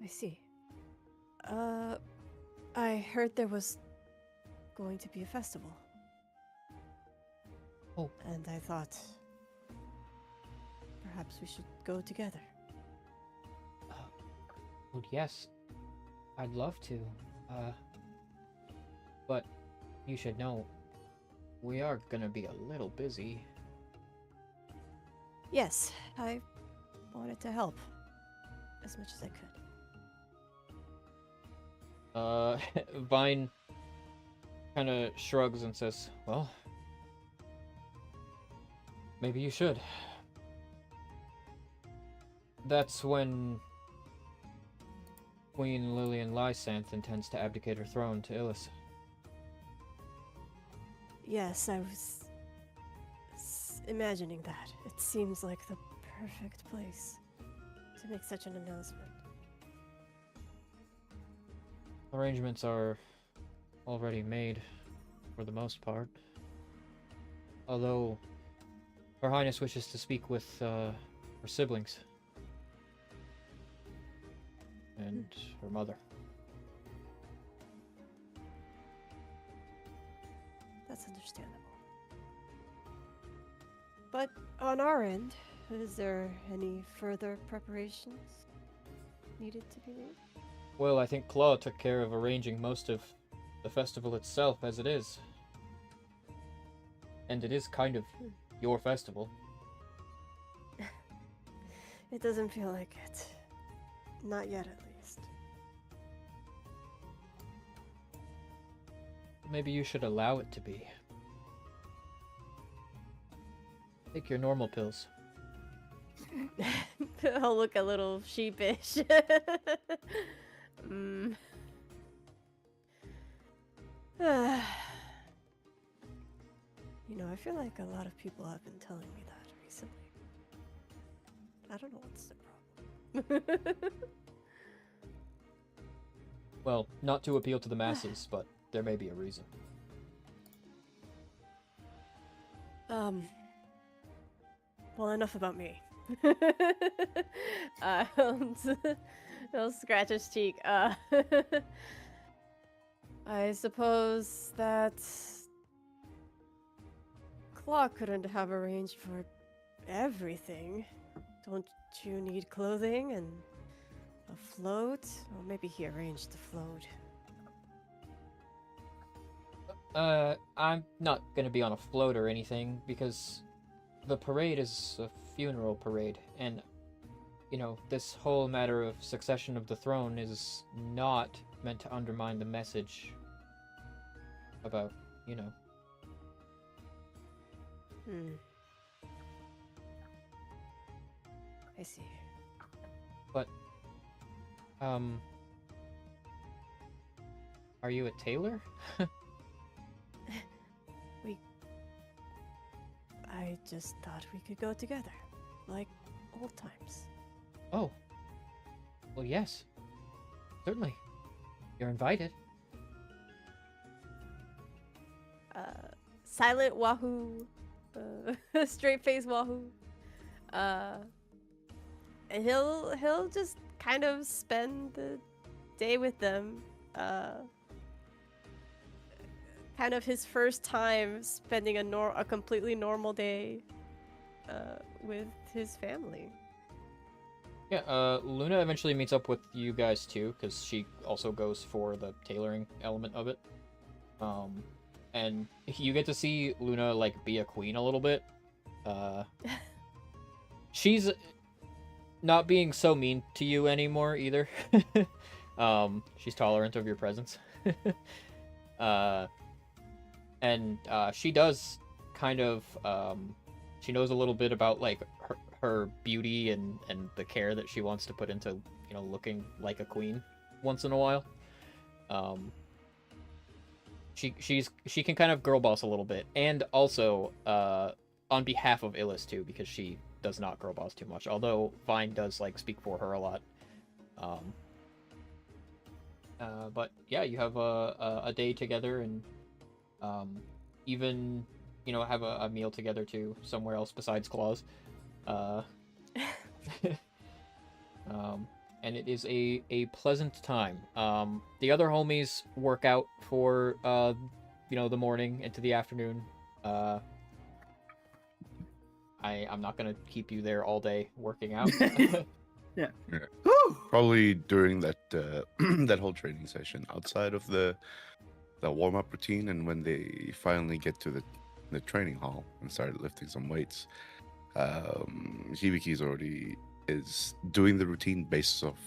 see. I heard there was going to be a festival. Oh. And I thought perhaps we should go together. Well, yes, I'd love to. But you should know, we are gonna be a little busy. Yes, I wanted to help as much as I could. Vine kind of shrugs and says, well, maybe you should. That's when Queen Lillian Lysanth intends to abdicate her throne to Illis. Yes, I was imagining that. It seems like the perfect place to make such an announcement. Arrangements are already made, for the most part. Although, Her Highness wishes to speak with her siblings. And her mother. That's understandable. But on our end, is there any further preparations needed to be made? Well, I think Claw took care of arranging most of the festival itself as it is. And it is kind of your festival. It doesn't feel like it. Not yet, at least. Maybe you should allow it to be. Take your normal pills. I'll look a little sheepish. mm. You know, I feel like a lot of people have been telling me that recently. I don't know what's the problem. Well, not to appeal to the masses, but there may be a reason. Well, enough about me. He'll scratch his cheek. I suppose that Claw couldn't have arranged for everything. Don't you need clothing and a float? Or maybe he arranged the float. I'm not gonna be on a float or anything, because the parade is a funeral parade, and, you know, this whole matter of succession of the throne is not meant to undermine the message about, you know. I see. But, are you a tailor? I just thought we could go together, like old times. Oh. Well, yes. Certainly. You're invited. Silent Wahoo. Straight face Wahoo. And he'll just kind of spend the day with them. Kind of his first time spending a completely normal day with his family. Yeah, Luna eventually meets up with you guys too, because she also goes for the tailoring element of it. And you get to see Luna, like, be a queen a little bit. She's not being so mean to you anymore, either. She's tolerant of your presence. And she does kind of, she knows a little bit about, like, her beauty and the care that she wants to put into, you know, looking like a queen once in a while. She can kind of girl boss a little bit, and also on behalf of Illis too, because she does not girl boss too much, although Vine does, like, speak for her a lot. But yeah, you have a day together, and even, you know, have a meal together too, somewhere else besides Claws. and it is a pleasant time. The other homies work out for the morning into the afternoon. I'm not gonna keep you there all day working out. Whew. Probably during that that whole training session, outside of the warm up routine, and when they finally get to the training hall and start lifting some weights, Hibiki's already is doing the routine based off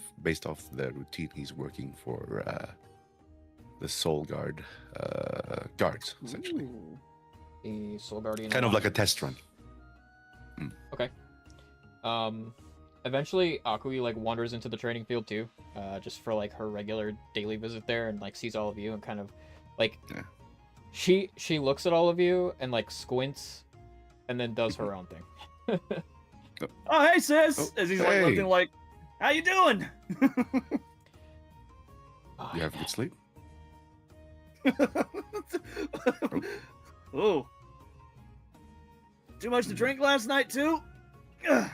the routine he's working for the Soul Guard guards, essentially. Ooh. The Soul Guardian. Kind of like a Alliance. test run. Okay. Eventually, Akui like wanders into the training field too, just for like her regular daily visit there, and like sees all of you and kind of like Yeah. she looks at all of you and like squints, and then does her own thing. Oh, hey, sis! Oh, As he's like hey. looking like, how you doing? You have good sleep? Oh. Too much to drink last night, too? Ugh.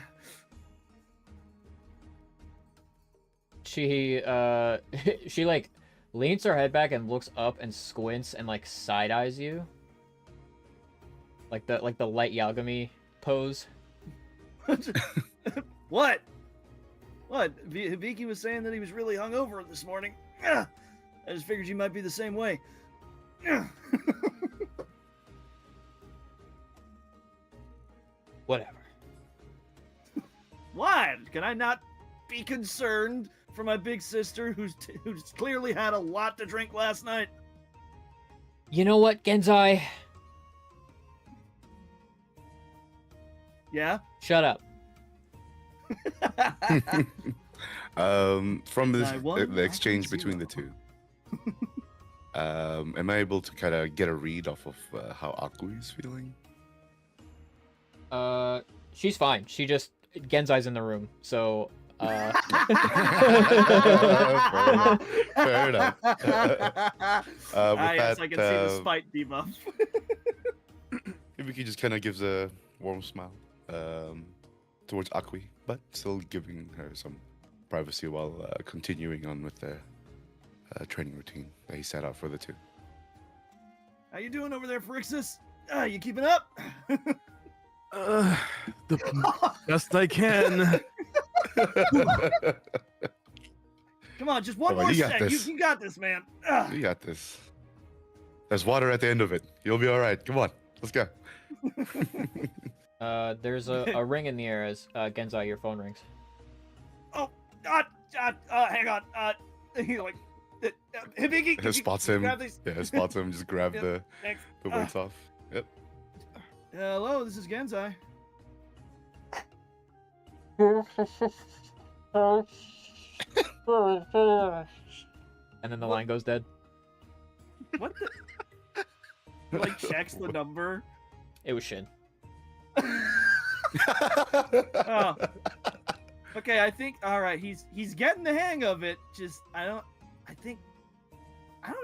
She she like leans her head back and looks up and squints and like side eyes you, like the light Yagami pose. What? What? Hibiki was saying that he was really hungover this morning. Ugh. I just figured you might be the same way. Ugh. Whatever. What? Can I not be concerned for my big sister who's clearly had a lot to drink last night? You know what, Genzai? Yeah? Shut up. From this, I won, the I exchange can between the zero. two, am I able to kind of get a read off of how Akui is feeling? She's fine. She just Genzai's in the room, so Fair enough. With yes, I that, can see the spite debuff. Hibiki just kind of gives a warm smile towards Akui, but still giving her some privacy while continuing on with the training routine that he set out for the two. How you doing over there, Phrixus? You keeping up? The best I can. Come on, just one Come on, more you got set. this. You got this, man. You got this. There's water at the end of it. You'll be all right. Come on, let's go. there's a ring in the air as Genzai, your phone rings. Hang on. He like, Hibiki, can you Spots him. grab these? Yeah, spots him. Just grab Yep, the thanks. weights off. Yep. Hello, this is Genzai. And then the line goes dead. What the? He, like checks the number. It was Shin. Oh. Okay, I think all right. He's getting the hang of it. Just I don't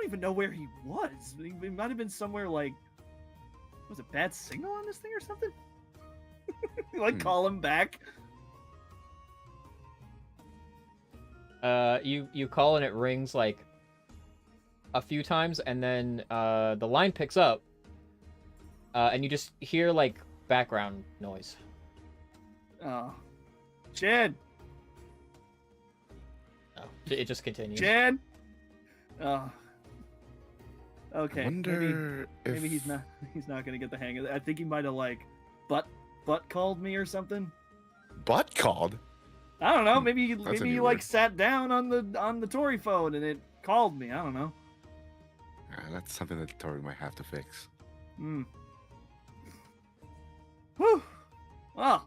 even know where he was. He might have been somewhere like. Was a bad signal on this thing or something? Like call him back. You call and it rings like a few times, and then the line picks up, and you just hear like background noise. Oh, Chad. No, it just continues. Chad. Oh. Okay. I wonder Maybe he's not gonna get the hang of it. I think he might have like butt called me or something. Butt called. I don't know. Maybe That's a maybe he new like word. sat down on the Tory phone and it called me. I don't know. That's something that Tori might have to fix. Hmm. Whew. Well,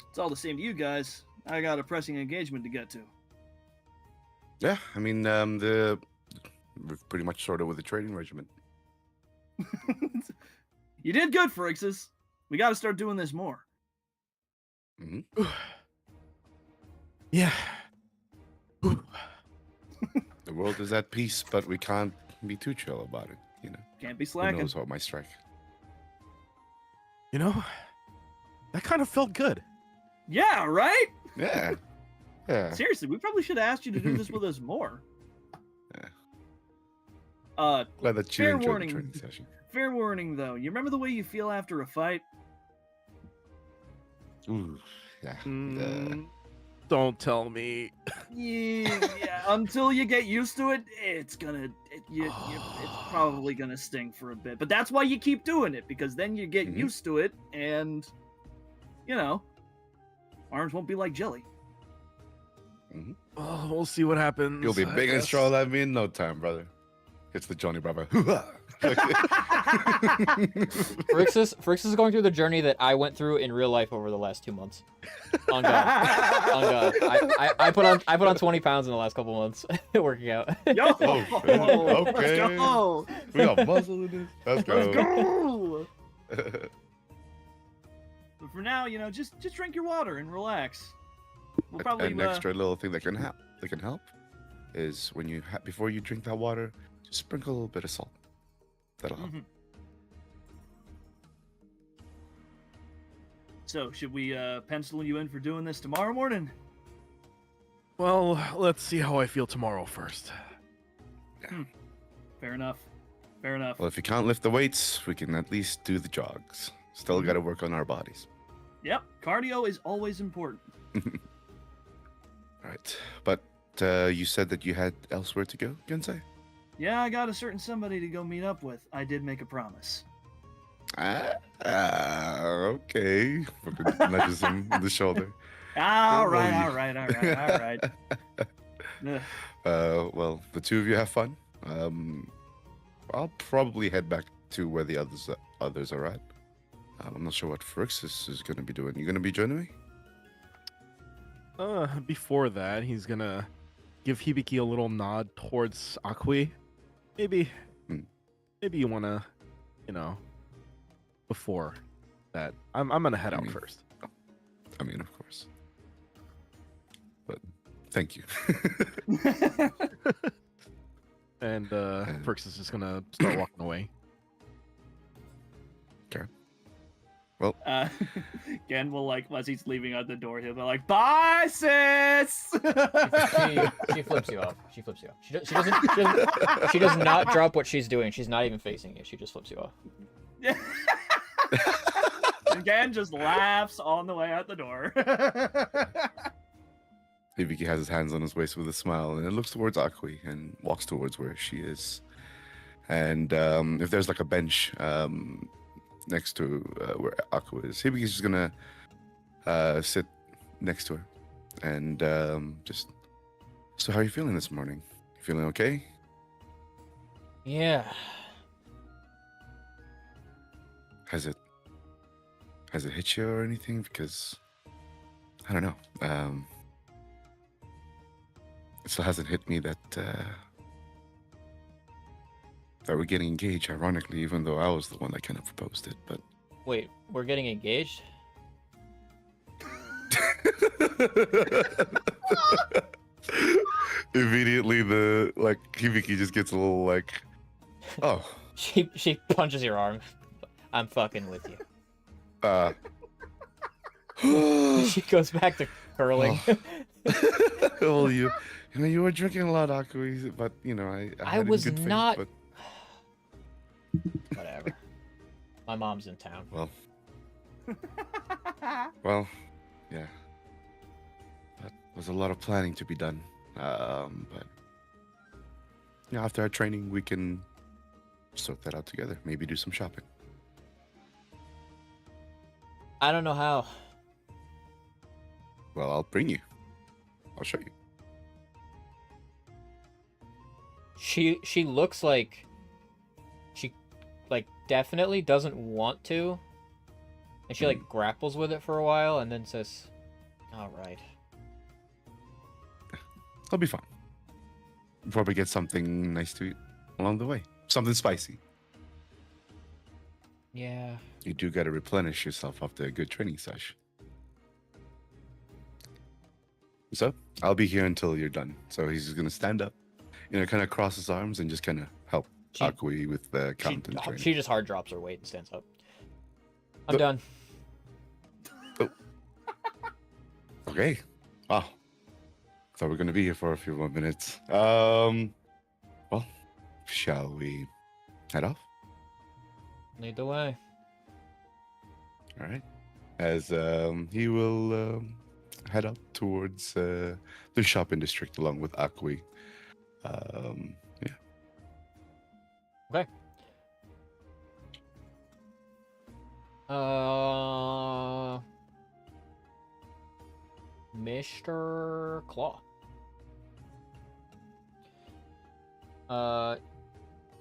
it's all the same to you guys. I got a pressing engagement to get to. Yeah, I mean, we've pretty much started with the training regimen. You did good, Phrixus. We got to start doing this more. Hmm. Yeah. The world is at peace, but we can't be too chill about it. You know, Can't be who slacking. knows what might strike? You know, that kind of felt good. Yeah, right? Yeah, Yeah. Seriously, we probably should have asked you to do this with us more. Glad that you Fair enjoyed warning. the training session. Fair warning, though. You remember the way you feel after a fight? Ooh, yeah. Don't tell me. Yeah. Until you get used to it, it's probably gonna sting for a bit. But that's why you keep doing it, because then you get Mhm. used to it, and arms won't be like jelly. Oh, we'll see what happens. You'll be I big and guess. strong like me in no time, brother. It's the Johnny Bravo. Frix is going through the journey that I went through in real life over the last 2 months. On God. On God. I put on 20 pounds in the last couple months working out. Yo! Oh, shit. Okay. Let's go! We got muscle in this. Let's Let's go. go! But for now, just drink your water and relax. We'll probably An extra little thing that can help is when you before you drink that water, just sprinkle a little bit of salt. That'll help. Mhm. So, should we pencil you in for doing this tomorrow morning? Well, let's see how I feel tomorrow first. Fair enough. Fair enough. Well, if you can't lift the weights, we can at least do the jogs. Still got to work on our bodies. Yep, cardio is always important. Right. But you said that you had elsewhere to go, Gensei? Yeah, I got a certain somebody to go meet up with. I did make a promise. Okay. Fucking nudges him in the shoulder. All Oh, right, you- all right, all right, all right. Ugh. Well, the two of you have fun. I'll probably head back to where the others are at. I'm not sure what Frixis is going to be doing. You going to be joining me? Before that, he's gonna give Hibiki a little nod towards Akui. Maybe you wanna, before that. I'm gonna head out first. I mean, of course. But thank you. And Frix is just gonna start walking away. Gen will as he's leaving out the door, he'll be like, "Bye, sis." She flips you off. She flips you off. She does not drop what she's doing. She's not even facing you. She just flips you off. And Gen just laughs on the way out the door. Hibiki has his hands on his waist with a smile and then looks towards Akui and walks towards where she is. And if there's like a bench next to where Akui is, Hibiki's just gonna sit next to her and just. So, how are you feeling this morning? You feeling okay? Yeah. Has it hit you or anything? Because I don't know. It still hasn't hit me that we're getting engaged. Ironically, even though I was the one that kind of proposed it, but Wait, we're getting engaged? immediately the Hibiki just gets a little oh. She punches your arm. I'm fucking with you. She goes back to curling. Well, you were drinking a lot, Akui, but I had it in was good faith, not- but- Whatever. My mom's in town. Well, yeah. That was a lot of planning to be done. But after our training, we can sort that out together. Maybe do some shopping. I don't know how. Well, I'll bring you. I'll show you. She looks like she definitely doesn't want to. And she grapples with it for a while and then says, "All right." I'll be fine. We'll probably get something nice to eat along the way. Something spicy. Yeah. You do got to replenish yourself after a good training session. So, I'll be here until you're done. So he's just going to stand up, kind of cross his arms and just kind of help She- Akui with the count and training. She just hard drops her weight and stands up. I'm done. Okay. Wow. Thought we are gonna be here for a few more minutes. Well, shall we head off? Lead the way. All right. As he will head up towards the shopping district along with Akwi. Yeah. Okay. Mr. Claw.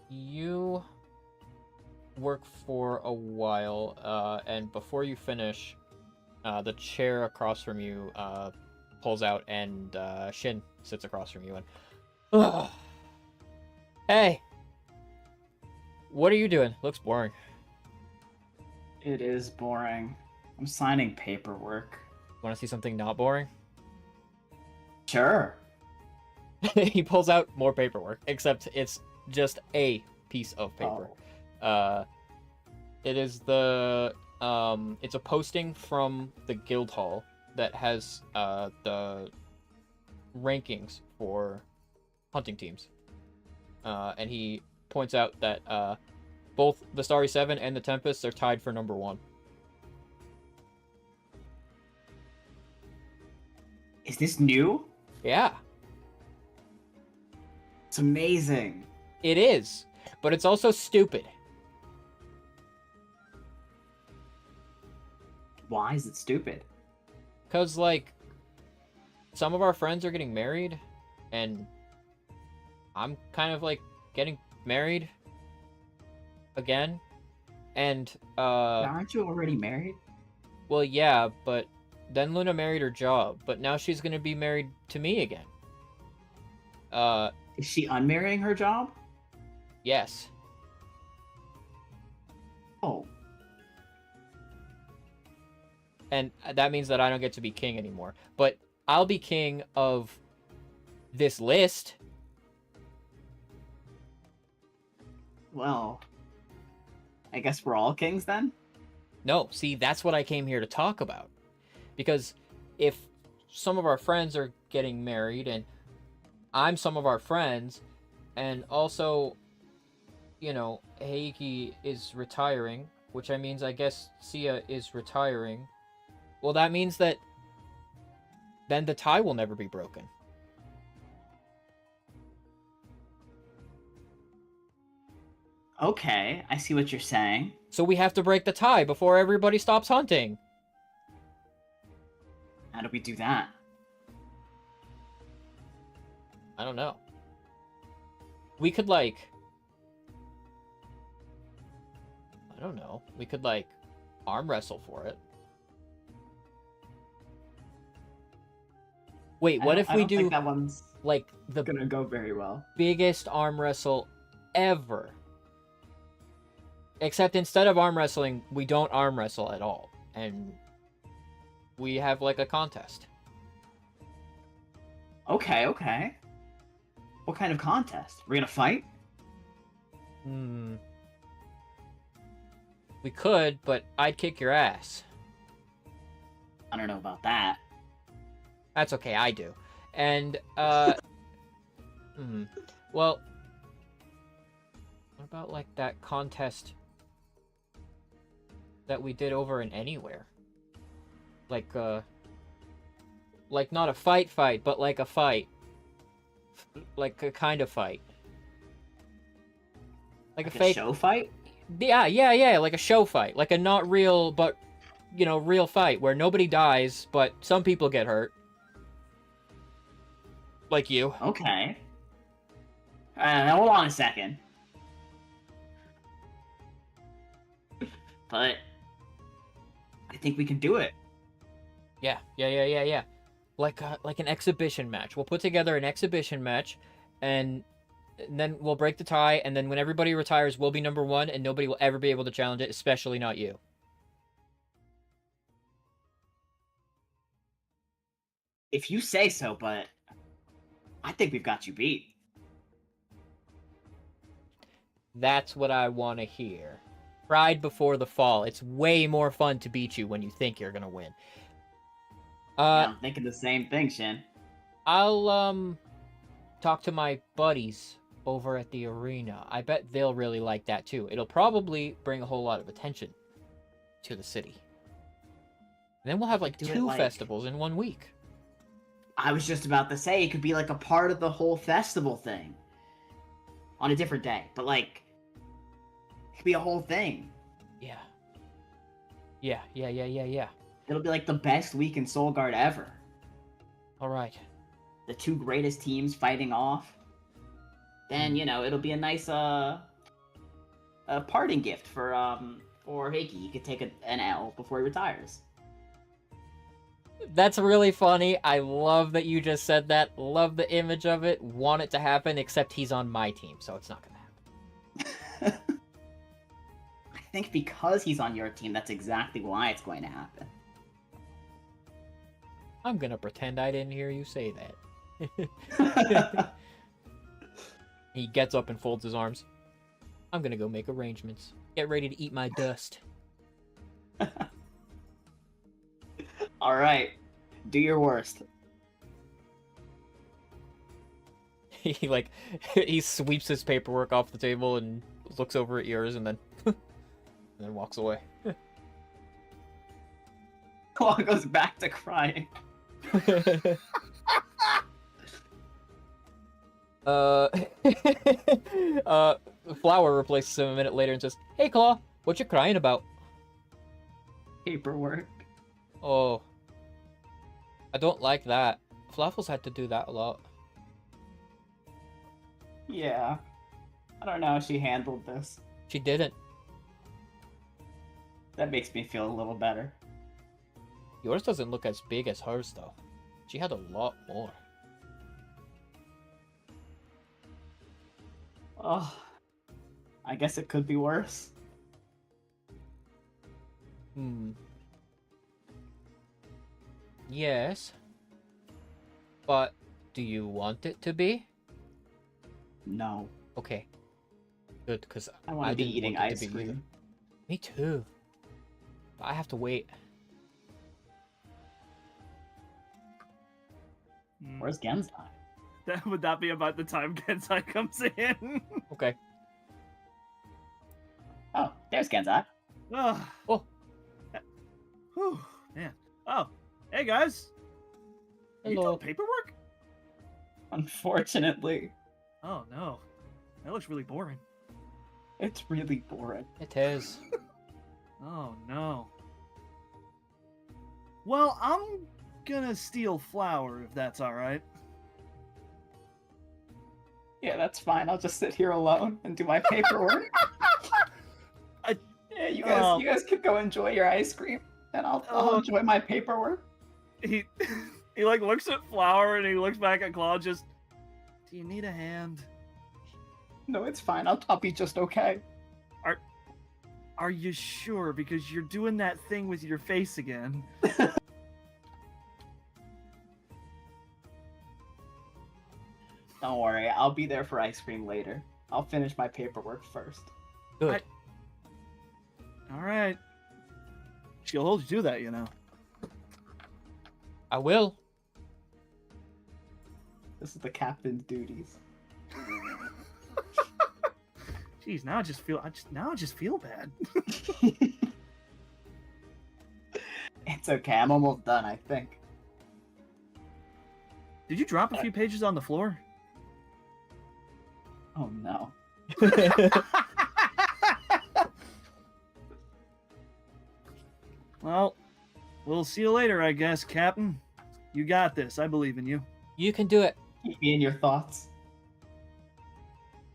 You work for a while, and before you finish, the chair across from you pulls out, and Shin sits across from you. And ugh. Hey, what are you doing? Looks boring. It is boring. I'm signing paperwork. Want to see something not boring? Sure. He pulls out more paperwork, except it's just a piece of paper. Oh. It is the it's a posting from the guild hall that has the rankings for hunting teams. And he points out that both the Starry 7 and the Tempests are tied for number 1. Is this new? Yeah, It's amazing. it is, but it's also stupid. Why is it stupid? Cause like some of our friends are getting married, and I'm kind of like getting married again, and Aren't you already married? well, yeah, but then Luna married her job, but now she's gonna be married to me again. Is she unmarrying her job? Yes. Oh. And that means that I don't get to be king anymore. But I'll be king of this list. Well, I guess we're all kings then? No, see, that's what I came here to talk about. Because if some of our friends are getting married, and I'm some of our friends, and also, you know, Heiki is retiring, which I means I guess Sia is retiring, well, that means that then the tie will never be broken. Okay, I see what you're saying. So we have to break the tie before everybody stops hunting. How do we do that? I don't know. We could like... I don't know. We could like arm wrestle for it. Wait, what if I we don't do think that one's like the gonna go very well. biggest arm wrestle ever? Except instead of arm wrestling, we don't arm wrestle at all. And we have like a contest. Okay, okay. What kind of contest? We're gonna fight? We could, but I'd kick your ass. I don't know about that. That's okay, I do. And, well, what about, like, that contest that we did over in Anywhere? Like not a fight, but like a fight. Like a kind of fight. Like a fake... show fight? Yeah, like a show fight. Like a not real, but, you know, real fight where nobody dies, but some people get hurt. Like you. Okay. Hold on a second. But I think we can do it. Yeah. Like an exhibition match. We'll put together an exhibition match, and then we'll break the tie, and then when everybody retires, we'll be number 1, and nobody will ever be able to challenge it, especially not you. If you say so, but I think we've got you beat. That's what I want to hear. Pride before the fall. It's way more fun to beat you when you think you're gonna win. I'm thinking the same thing, Shin. I'll talk to my buddies over at the arena. I bet they'll really like that too. It'll probably bring a whole lot of attention to the city. And then we'll have like Do it, 2 like- festivals in 1 week. I was just about to say it could be like a part of the whole festival thing. On a different day. But like it could be a whole thing. Yeah. Yeah. It'll be like the best week in Soul Guard ever. All right. The 2 greatest teams fighting off. Then, you know, it'll be a nice a parting gift for Hickey. He could take an L before he retires. That's really funny. I love that you just said that. Love the image of it. Want it to happen, except he's on my team, so it's not gonna happen. I think because he's on your team, that's exactly why it's going to happen. I'm gonna pretend I didn't hear you say that. He gets up and folds his arms. I'm gonna go make arrangements. Get ready to eat my dust. All right, do your worst. He sweeps his paperwork off the table and looks over at yours and then and then walks away. Claw goes back to crying. Flower replaces him a minute later and says, "Hey Claw, what you crying about?" Paperwork. Oh, I don't like that. Fluffles had to do that a lot. Yeah. I don't know how she handled this. She didn't. That makes me feel a little better. Yours doesn't look as big as hers, though. She had a lot more. Oh, I guess it could be worse. Yes. But do you want it to be? No. Okay. Good, because I want to be didn't eating want it ice to be either. cream. Me too. But I have to wait. Where's Gensai? That would that be about the time Gensai comes in? Okay. Oh, there's Gensai. Oh. Oh. Whew, man. Oh, hey guys. You Hello. done paperwork? Unfortunately, Oh no, that looks really boring. it's really boring. It is. Oh no. Well, I'm gonna steal Flower if that's all right. Yeah, that's fine. I'll just sit here alone and do my paperwork. Yeah, you guys can go enjoy your ice cream, and I'll enjoy my paperwork. He he like looks at Flower and he looks back at Claw. Just, do you need a hand? No, it's fine. I'll be just okay. Are you sure? Because you're doing that thing with your face again. Don't worry, I'll be there for ice cream later. I'll finish my paperwork first. Good. All right. She'll hold you to that, you know. I will. This is the captain's duties. Jeez, now I just feel bad. It's okay. I'm almost done, I think. Did you drop a few pages on the floor? Oh no. Well, we'll see you later, I guess, Captain. You got this. I believe in you. You can do it. Keep me in your thoughts.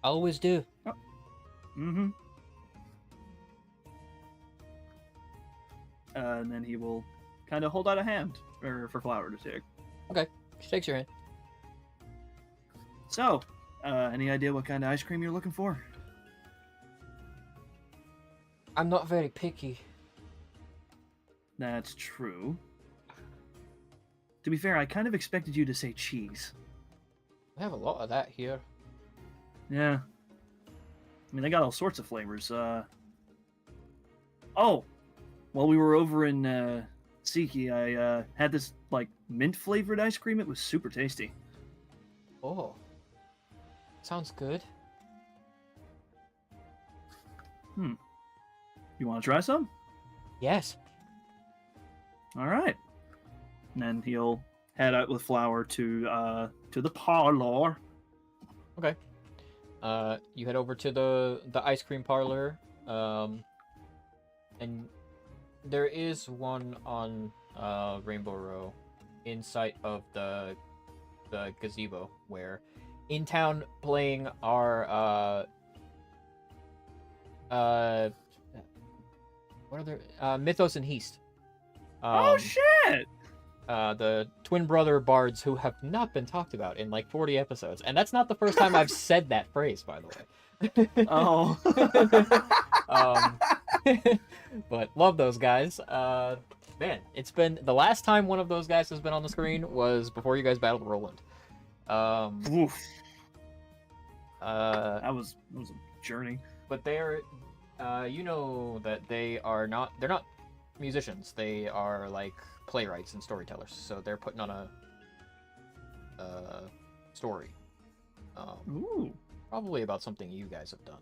I always do. Mm-hmm. And then he will kind of hold out a hand for Flower to take. She takes your hand. So, any idea what kind of ice cream you're looking for? I'm not very picky. That's true. To be fair, I kind of expected you to say cheese. We have a lot of that here. Yeah. I mean, they got all sorts of flavors. Oh, while we were over in Siki, I had this like mint flavored ice cream. It was super tasty. Oh, sounds good. You want to try some? Yes. All right. And then he'll head out with Flower to the parlor. Okay. You head over to the ice cream parlor, and there is one on Rainbow Row, in sight of the gazebo, where in town playing are what are there? Mythos and Heast. Oh shit! The twin brother bards who have not been talked about in like 40 episodes, and that's not the first time I've said that phrase, by the way. Oh. But love those guys. Man, it's been the last time one of those guys has been on the screen was before you guys battled Roland. Oof. Uh, That was a journey. but they're, you know that they're not musicians. They are like playwrights and storytellers. So they're putting on a story. Ooh. Probably about something you guys have done.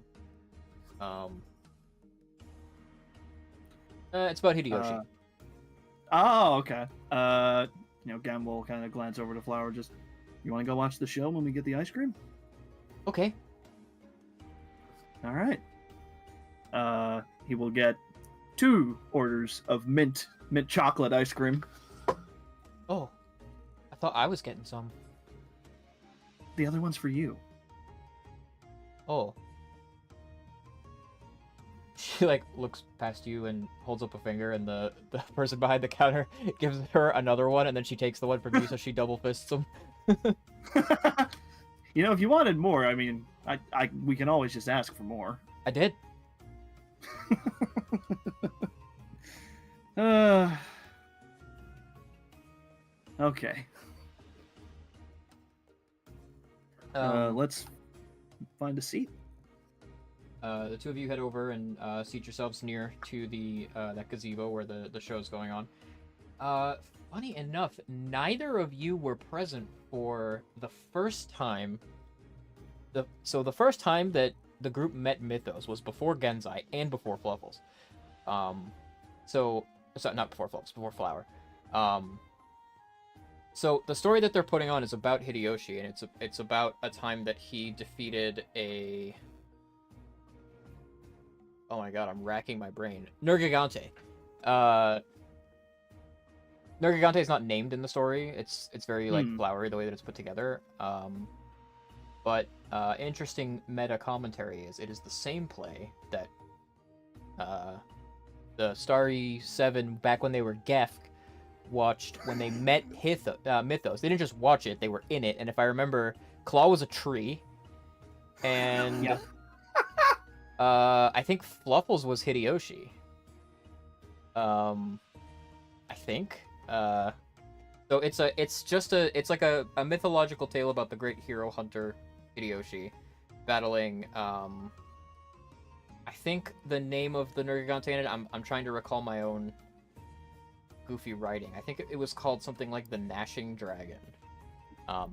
It's about Hideyoshi. Oh, okay. Gam will kind of glance over to Flower. Just, you want to go watch the show when we get the ice cream? Okay. All right. He will get 2 orders of mint chocolate ice cream. Oh, I thought I was getting some. The other one's for you. Oh. She like looks past you and holds up a finger, and the person behind the counter gives her another one, and then she takes the one from you, so she double fists them. If you wanted more, I mean, we can always just ask for more. I did. Okay. Let's find a seat. The two of you head over and seat yourselves near to the that gazebo where the show's going on. Funny enough, neither of you were present for the first time. The first time that the group met Mythos was before Genzai and before Fluffles. Not before Fluffles, before Flower. So the story that they're putting on is about Hideyoshi, and it's about a time that he defeated a. Oh my god, I'm racking my brain. Nergigante. Nergigante is not named in the story. It's very like flowery the way that it's put together. But interesting meta commentary is it is the same play that the Starry 7 back when they were Gefk watched when they met Mythos. They didn't just watch it; they were in it. And if I remember, Claw was a tree, and Yeah. I think Fluffles was Hideyoshi. I think. So it's like a mythological tale about the great hero hunter Hideyoshi battling. I think the name of the Nergigante in it. I'm trying to recall my own goofy writing. I think it was called something like the Gnashing Dragon.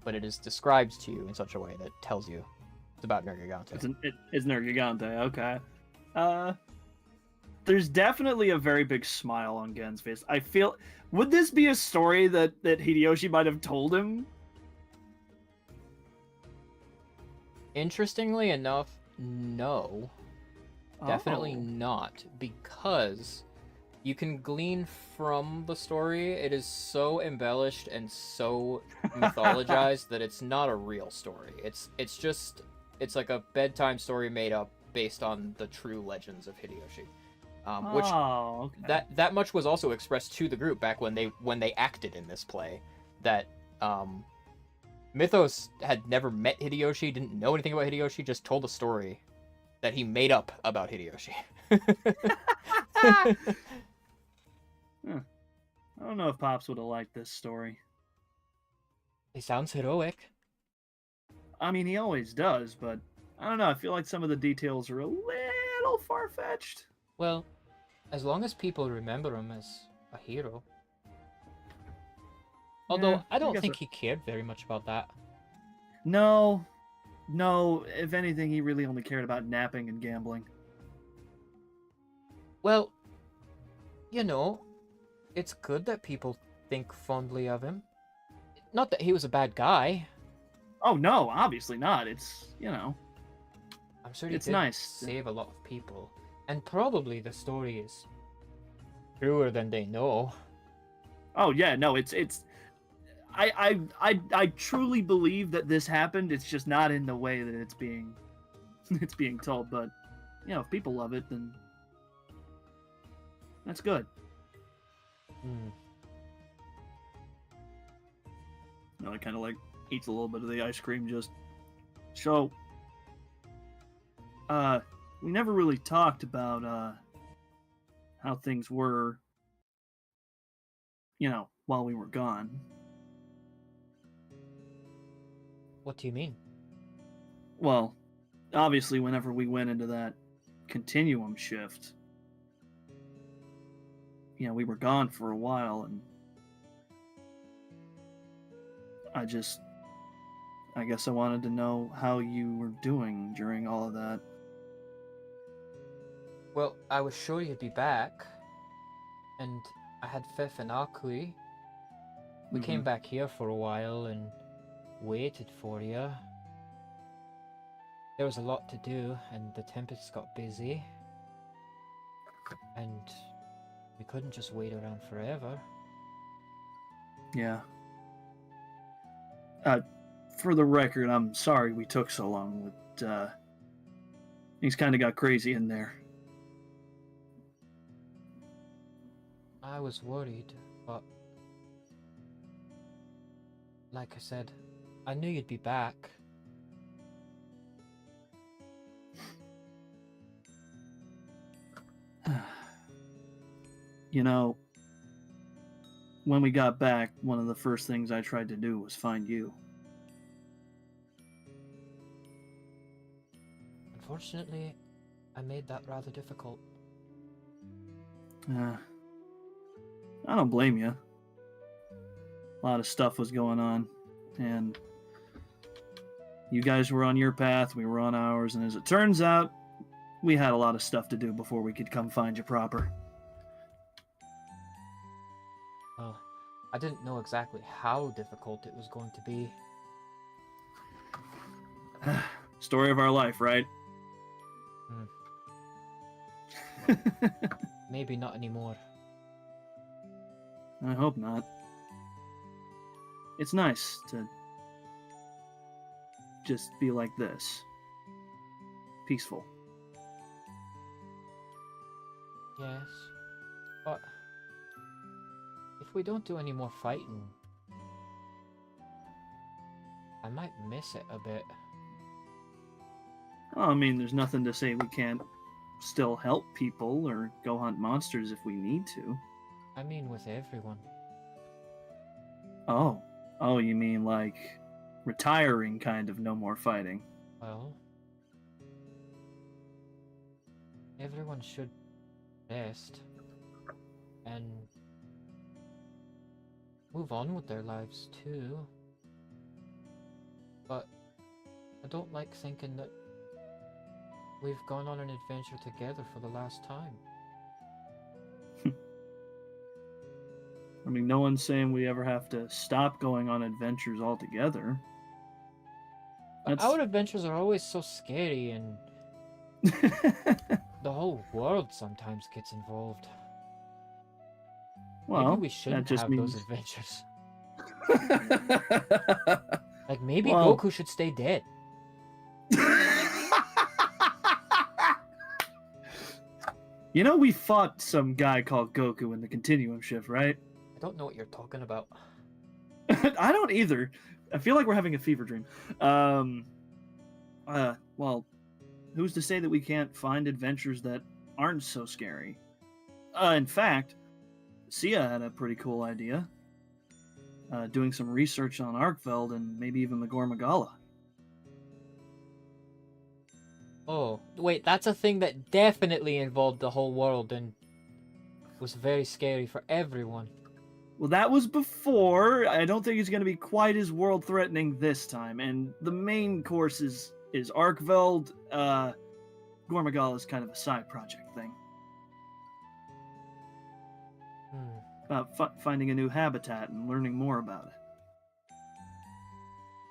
But it is described to you in such a way that tells you it's about Nergigante. It's Nergigante, okay. There's definitely a very big smile on Gen's face. I feel... Would this be a story that Hideyoshi might have told him? Interestingly enough, no. Definitely Oh. not. Because you can glean from the story, it is so embellished and so mythologized that it's not a real story. It's like a bedtime story made up based on the true legends of Hideyoshi. Which Okay. that much was also expressed to the group back when they acted in this play. That Mythos had never met Hideyoshi, didn't know anything about Hideyoshi, just told a story that he made up about Hideyoshi. I don't know if Pops would have liked this story. He sounds heroic. I mean, he always does, but I don't know. I feel like some of the details are a little far-fetched. Well, as long as people remember him as a hero. Although Yeah, I don't guess think so. he cared very much about that. No, no. If anything, he really only cared about napping and gambling. Well, you know, it's good that people think fondly of him. Not that he was a bad guy. Oh no, obviously not. It's I'm sure he It's did nice to- save a lot of people. And probably the story is truer than they know. Oh yeah, no, it's. I truly believe that this happened. It's just not in the way that it's being, it's being told. But if people love it, then that's good. Hmm. It kind of like eats a little bit of the ice cream. Just so, we never really talked about how things were, while we were gone. What do you mean? Well, obviously, whenever we went into that continuum shift, we were gone for a while, and I guess I wanted to know how you were doing during all of that. Well, I was sure you'd be back. And I had Fif and Akui. We came back here for a while and waited for you. There was a lot to do, and the Tempest got busy. And we couldn't just wait around forever. Yeah. For the record, I'm sorry we took so long. Things kind of got crazy in there. I was worried, but like I said, I knew you'd be back. When we got back, one of the first things I tried to do was find you. Unfortunately, I made that rather difficult. I don't blame you. A lot of stuff was going on, and you guys were on your path, we were on ours, and as it turns out, we had a lot of stuff to do before we could come find you proper. Well, I didn't know exactly how difficult it was going to be. Story of our life, right? Maybe not anymore. I hope not. It's nice to just be like this. Peaceful. Yes, but if we don't do any more fighting, I might miss it a bit. Well, I mean, there's nothing to say we can't still help people or go hunt monsters if we need to. I mean with everyone. Oh, you mean like retiring kind of no more fighting? Well, everyone should rest and move on with their lives too. But I don't like thinking that we've gone on an adventure together for the last time. I mean, no one's saying we ever have to stop going on adventures altogether. Our adventures are always so scary, and the whole world sometimes gets involved. Well, Maybe we shouldn't that just have means... those adventures. Like, maybe Well- Goku should stay dead. We fought some guy called Goku in the Continuum Shift, right? I don't know what you're talking about. I don't either. I feel like we're having a fever dream. Well, who's to say that we can't find adventures that aren't so scary? In fact, Sia had a pretty cool idea. Doing some research on Arkveld and maybe even the Gormagala. Oh, wait, that's a thing that definitely involved the whole world and was very scary for everyone. Well, that was before. I don't think it's going to be quite as world-threatening this time. And the main course is Arkveld. Gormagal is kind of a side project thing. Hmm. About finding a new habitat and learning more about it.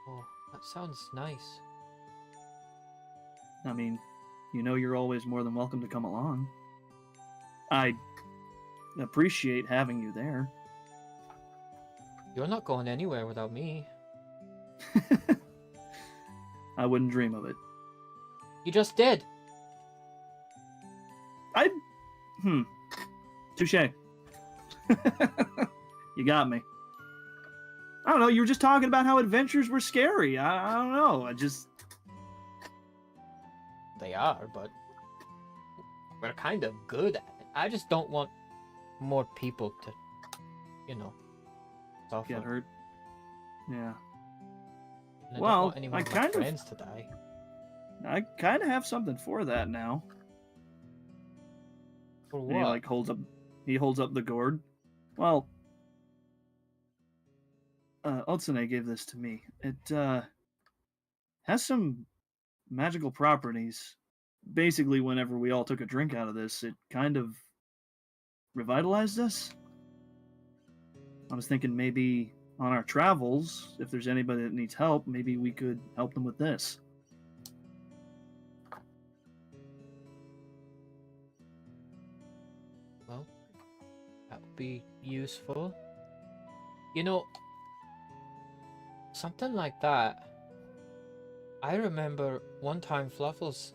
Oh, that sounds nice. I mean, you know you're always more than welcome to come along. I appreciate having you there. You're not going anywhere without me. I wouldn't dream of it. You just did. Touche. You got me. I don't know, you were just talking about how adventures were scary. I don't know, They are, but we're kind of good at it. I just don't want more people to, suffer. get hurt. Yeah. And I Well, don't want any I one of my kind of- friends to die. I kind of have something for that now. For And what? he holds up the gourd. Well, Otsune gave this to me. It has some magical properties. Basically, whenever we all took a drink out of this, it kind of revitalized us. I was thinking maybe on our travels, if there's anybody that needs help, maybe we could help them with this. Well, that would be useful. You know, something like that. I remember one time Fluffles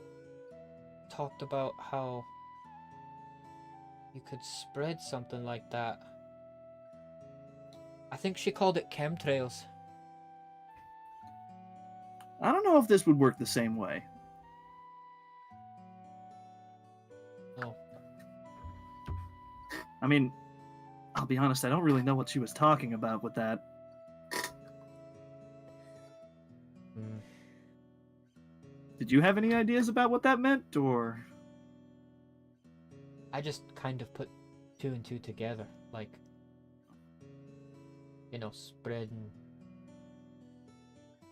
talked about how you could spread something like that. I think she called it chemtrails. I don't know if this would work the same way. No. I mean, I'll be honest, I don't really know what she was talking about with that. Hmm. Did you have any ideas about what that meant, or? I just kind of put two and two together, like, spreading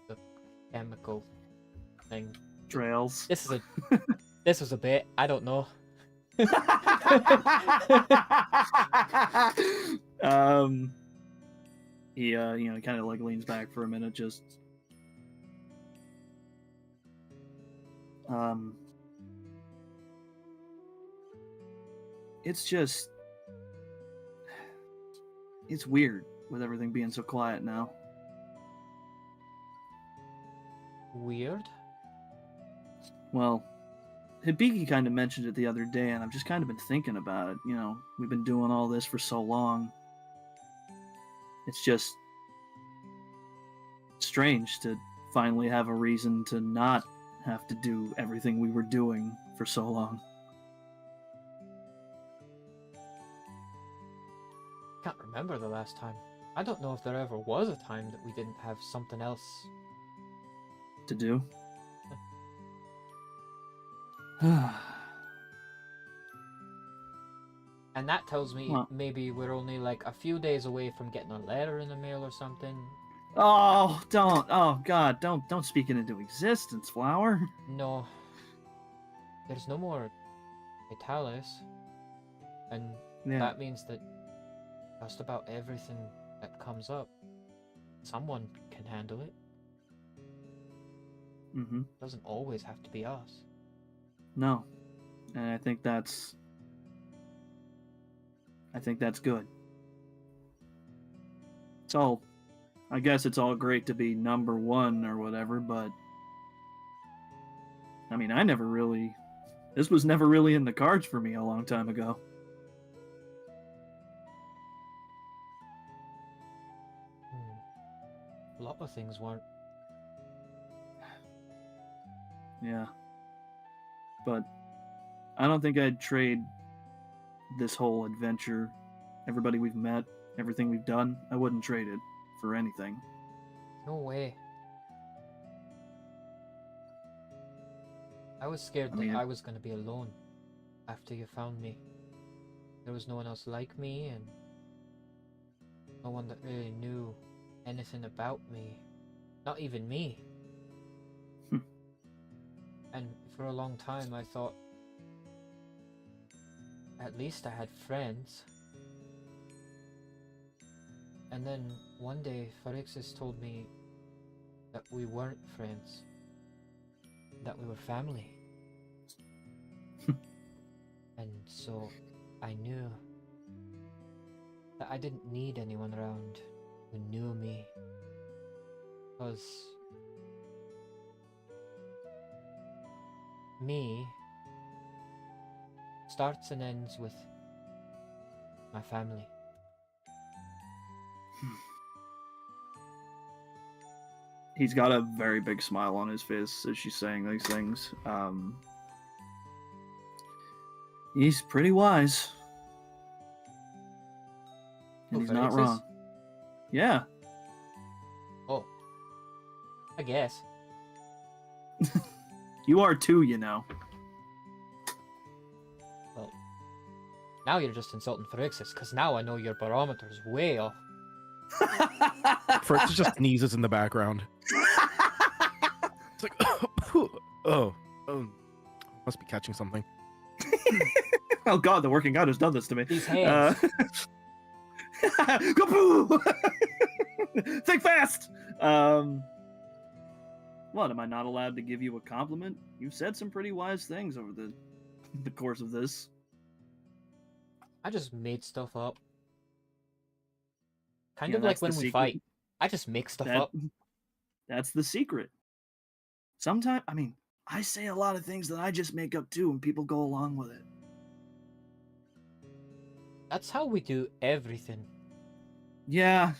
the chemical thing. Trails. This was a bit. I don't know. He kind of like leans back for a minute, just it's weird with everything being so quiet now. Weird. Well, Hibiki kind of mentioned it the other day, and I've just kind of been thinking about it. We've been doing all this for so long. It's just strange to finally have a reason to not have to do everything we were doing for so long. Can't remember the last time. I don't know if there ever was a time that we didn't have something else. To do. And that tells me Well- maybe we're only like a few days away from getting a letter in the mail or something. Oh, don't! Oh God, don't speak it into existence, Flower. No. There's no more Vitalis. And Yeah. that means that just about everything that comes up, someone can handle it. Mm-hmm. It doesn't always have to be us. No, and I think that's good. I guess it's all great to be number one or whatever, but I mean, this was never really in the cards for me a long time ago. A lot of things weren't. Yeah. But I don't think I'd trade this whole adventure, everybody we've met, everything we've done, I wouldn't trade it for anything. No way. I was scared I mean, that I was going to be alone after you found me. There was no one else like me, and no one that really knew anything about me. Not even me. And for a long time I thought at least I had friends. And then one day Pharixis told me that we weren't friends. That we were family. And so I knew that I didn't need anyone around who knew me. Because me starts and ends with my family. He's got a very big smile on his face as she's saying these things. He's pretty wise. And Oh, he's not Pharixis? wrong. Yeah. Oh. I guess. You are too, you know. Well, now you're just insulting Pharixis, because now I know your barometer's way off. Fritz just sneezes in the background. It's like, oh, must be catching something. Oh god, the working god has done this to me. These hands. Kapoo! Think fast! What, am I not allowed to give you a compliment? You've said some pretty wise things over the course of this. I just made stuff up. Kind Yeah, of like that's the when we secret. fight. I just make stuff up. That's the secret. Sometimes, I mean, I say a lot of things that I just make up too, and people go along with it. That's how we do everything. Yeah,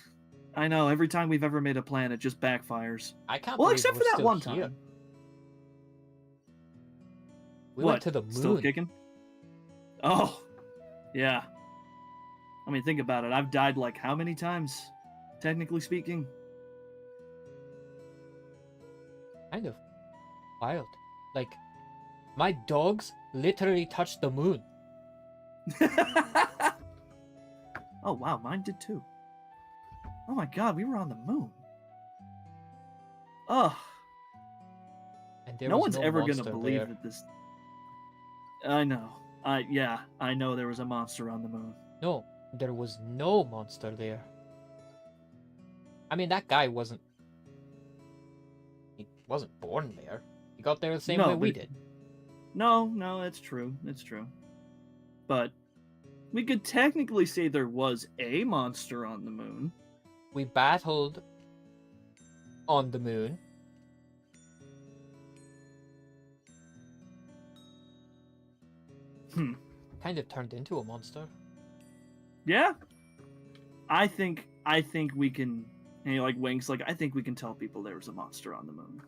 I know. Every time we've ever made a plan, it just backfires. I can't Well, believe except we're for that still one here. time. We What? went to the moon. Still kicking? Oh, yeah. I mean, think about it. I've died like how many times, technically speaking? Kind of wild. Like, my dogs literally touched the moon. Oh, wow. Mine did too. Oh my god, we were on the moon. Ugh. And there No was one's no ever gonna monster believe there. that this. I know. Yeah, I know there was a monster on the moon. No, there was no monster there. I mean, that guy wasn't. He wasn't born there. He got there the same No, way we but- did. No, it's true. It's true. But we could technically say there was a monster on the moon. We battled on the moon. Kind of turned into a monster. Yeah. I think we can. And he like winks like I think we can tell people there was a monster on the moon.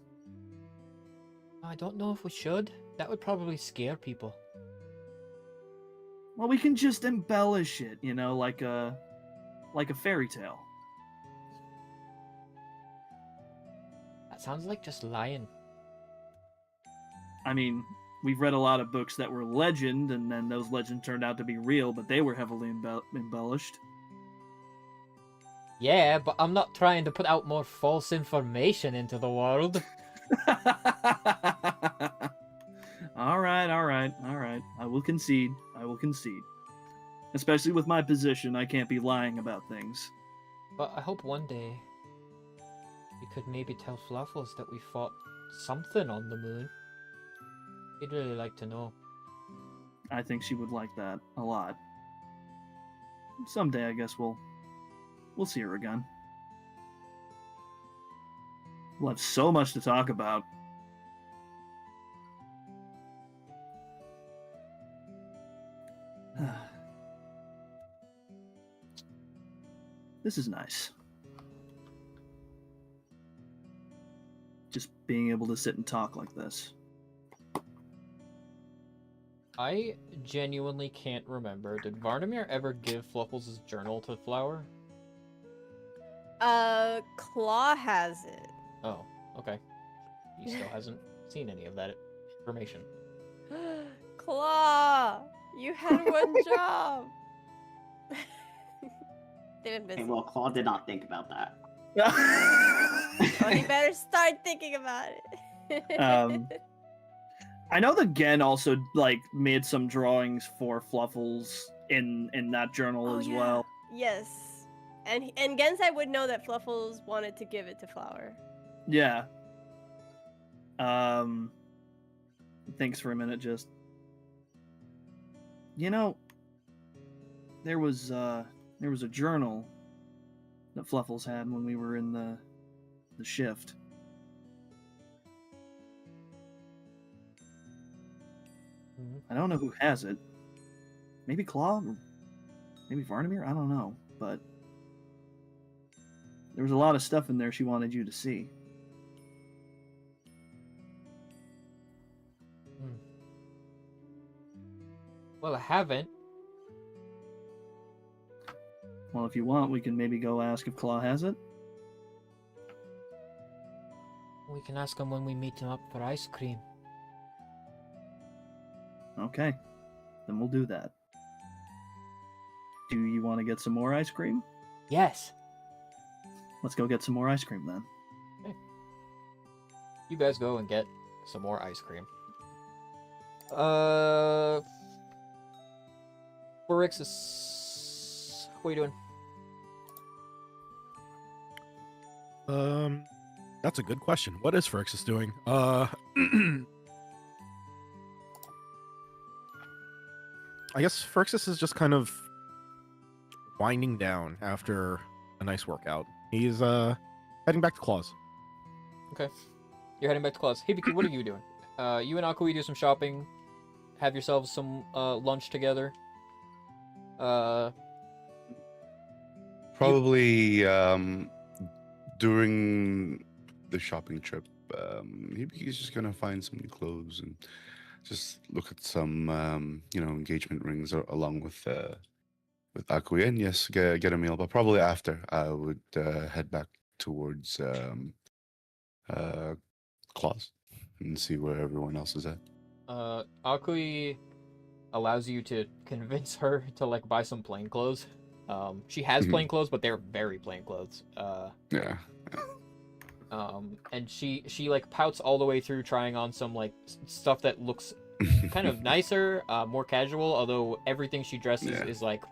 I don't know if we should. That would probably scare people. Well, we can just embellish it, you know, like a fairy tale. That sounds like just lying. I mean, we've read a lot of books that were legend, and then those legends turned out to be real, but they were heavily embellished. Yeah, but I'm not trying to put out more false information into the world. All right. I will concede. Especially with my position, I can't be lying about things. But I hope one day we could maybe tell Fluffles that we fought something on the moon. He'd really like to know. I think she would like that a lot. Someday, I guess we'll see her again. We'll have so much to talk about. This is nice. Just being able to sit and talk like this. I genuinely can't remember. Did Varnamir ever give Fluffles' journal to Flower? Claw has it. Oh, okay. He still hasn't seen any of that information. Claw, you had one job. They've been Okay, busy. well, Claw did not think about that. Oh, he better start thinking about it. I know that Gen also like made some drawings for Fluffles in that journal Oh, as yeah. well. Yes. And Gensai would know that Fluffles wanted to give it to Flower. Yeah. Thanks for a minute, just. You know, there was a journal that Fluffles had when we were in the shift. I don't know who has it. Maybe Claw, or maybe Varnamir. I don't know, but there was a lot of stuff in there she wanted you to see. Well, I haven't. Well, if you want, we can maybe go ask if Claw has it. We can ask him when we meet him up for ice cream. Okay, then we'll do that. Do you want to get some more ice cream? Yes. Let's go get some more ice cream then. You guys go and get some more ice cream. Phyrexius, what are you doing? That's a good question. What is Phyrexius doing? I guess Phyrexius is just kind of winding down after a nice workout. He's heading back to Claws. Okay. You're heading back to Claws. Hibiki, what are you doing? You and Akui do some shopping. Have yourselves some lunch together. Probably during the shopping trip, he's just gonna find some new clothes and just look at some engagement rings along with Akui, and yes, get a meal. But probably after, I would head back towards Claus and see where everyone else is at. Akui allows you to convince her to like buy some plain clothes. She has plain clothes, but they're very plain clothes. Yeah. And she like pouts all the way through trying on some like stuff that looks kind of nicer, more casual, although everything she dresses is like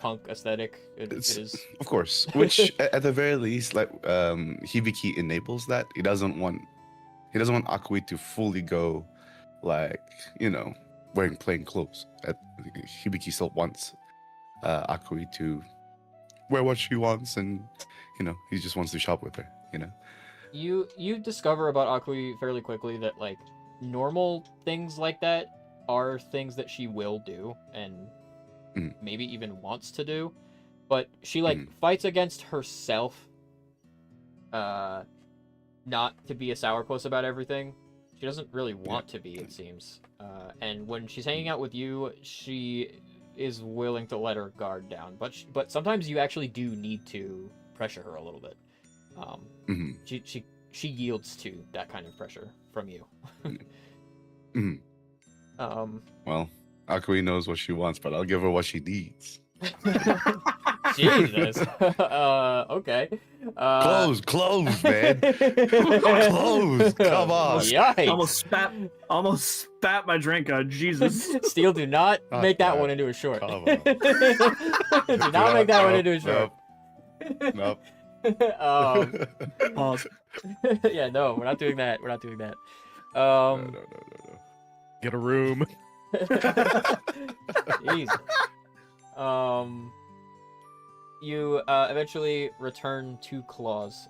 punk aesthetic. It is, of course, which at the very least, like Hibiki enables that. He doesn't want Akui to fully go like, wearing plain clothes. Hibiki still wants Akui to wear what she wants, and he just wants to shop with her. You discover about Akui fairly quickly that like normal things like that are things that she will do and maybe even wants to do, but she like fights against herself not to be a sourpuss about everything. She doesn't really want to be, it seems. And when she's hanging out with you, she is willing to let her guard down, but sometimes you actually do need to pressure her a little bit. She yields to that kind of pressure from you. Well, Akui knows what she wants, but I'll give her what she needs. Jesus. Okay. Clothes, man. Clothes. Come on. Yikes. Almost spat my drink out. Jesus. Steel, do not make that one into a short. Do not make that one into a short. Nope. Pause. Yeah, no, we're not doing that. We're not doing that. No. Get a room. Jeez. You eventually return to Claws,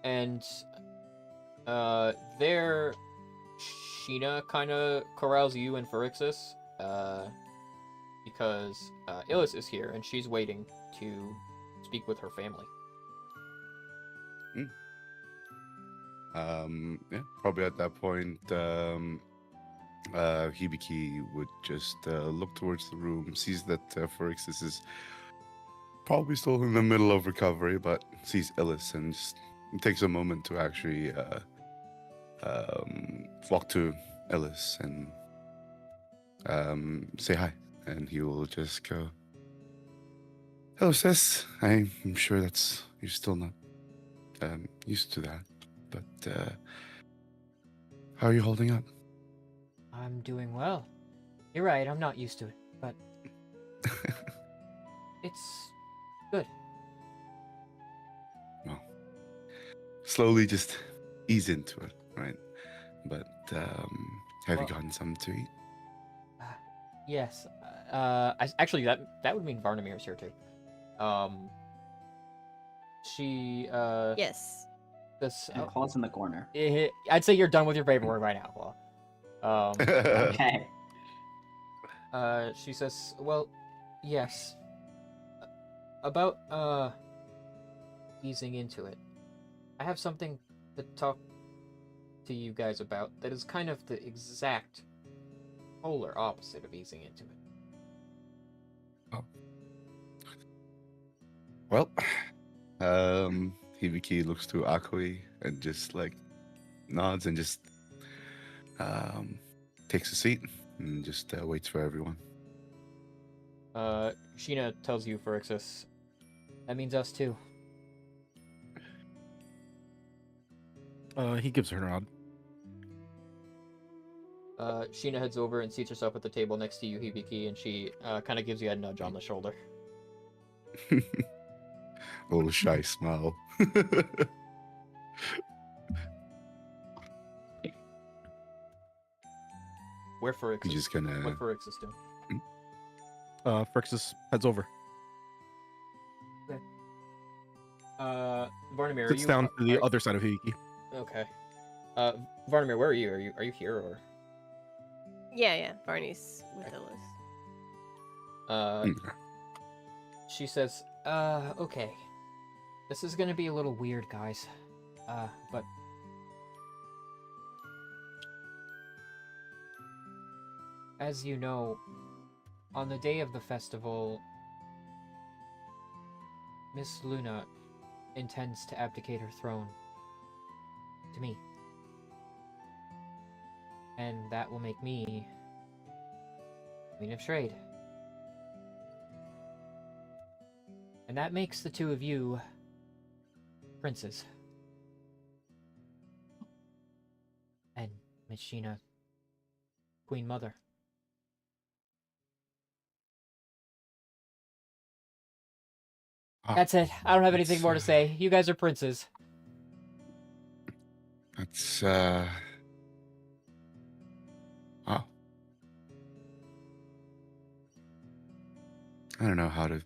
and there, Sheena kind of corrals you and Phyrexius, because Illis is here and she's waiting to speak with her family. Yeah, probably at that point, Hibiki would just look towards the room, sees that Phyrexius is probably still in the middle of recovery, but sees Illis and just takes a moment to actually walk to Illis and say hi, and he will just go, Hello, sis. I'm sure you're still not used to that, but how are you holding up? I'm doing well. You're right, I'm not used to it, but it's good. Well, slowly just ease into it, right? But have you Well- gotten something to eat? Yes. Actually, that would mean Varnamir's here too. She Yes. this. And Claw's in the corner. I'd say you're done with your paperwork right now, Claw. Okay. She says, well, yes. About easing into it. I have something to talk to you guys about that is kind of the exact polar opposite of easing into it. Well, Hibiki looks to Akoi and just like nods and just takes a seat and just waits for everyone. Sheena tells you, Phyrexius, that means us too. He gives her a nod. Sheena heads over and seats herself at the table next to you, Hibiki, and she kind of gives you a nudge on the shoulder. A little shy smile. Where Phyrexius? He's just gonna. What Phyrexius doing? Phyrexius heads over. Varnamir, Sits down to the other side of Hibiki. Okay. Varnamir, where are you? Are you here or? Yeah. Barney's with Illis. Mm. She says, okay. This is gonna be a little weird, guys. But as you know, on the day of the festival, Miss Luna intends to abdicate her throne to me. And that will make me Queen of Trade. And that makes the two of you princes. And Miss Sheena, Queen Mother. Ah, That's it. I don't have anything that's, more to say. You guys are princes. That's wow. I don't know how to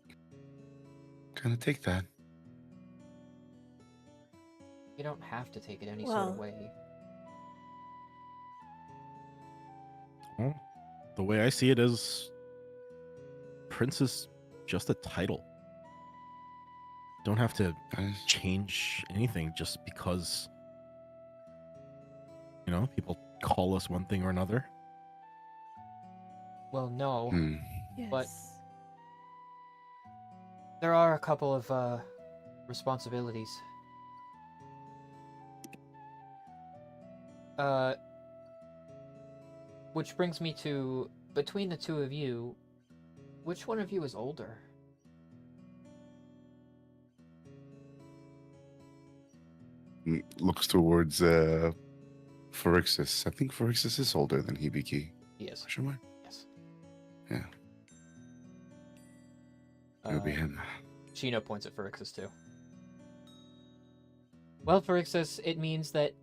kind of take that. You don't have to take it any sort Well- of way. Well, the way I see it is, Prince is just a title. Don't have to That is- change anything just because, people call us one thing or another. Well, no. Hmm. Yes. But- There are a couple of responsibilities. Which brings me to, between the two of you, which one of you is older? Looks towards Phyrexius. I think Phyrexius is older than Hibiki. Yes. Question mark? Yes. Yeah. It'll be him. Sheena points at Phyrexius too. Well, Phyrexius, it means that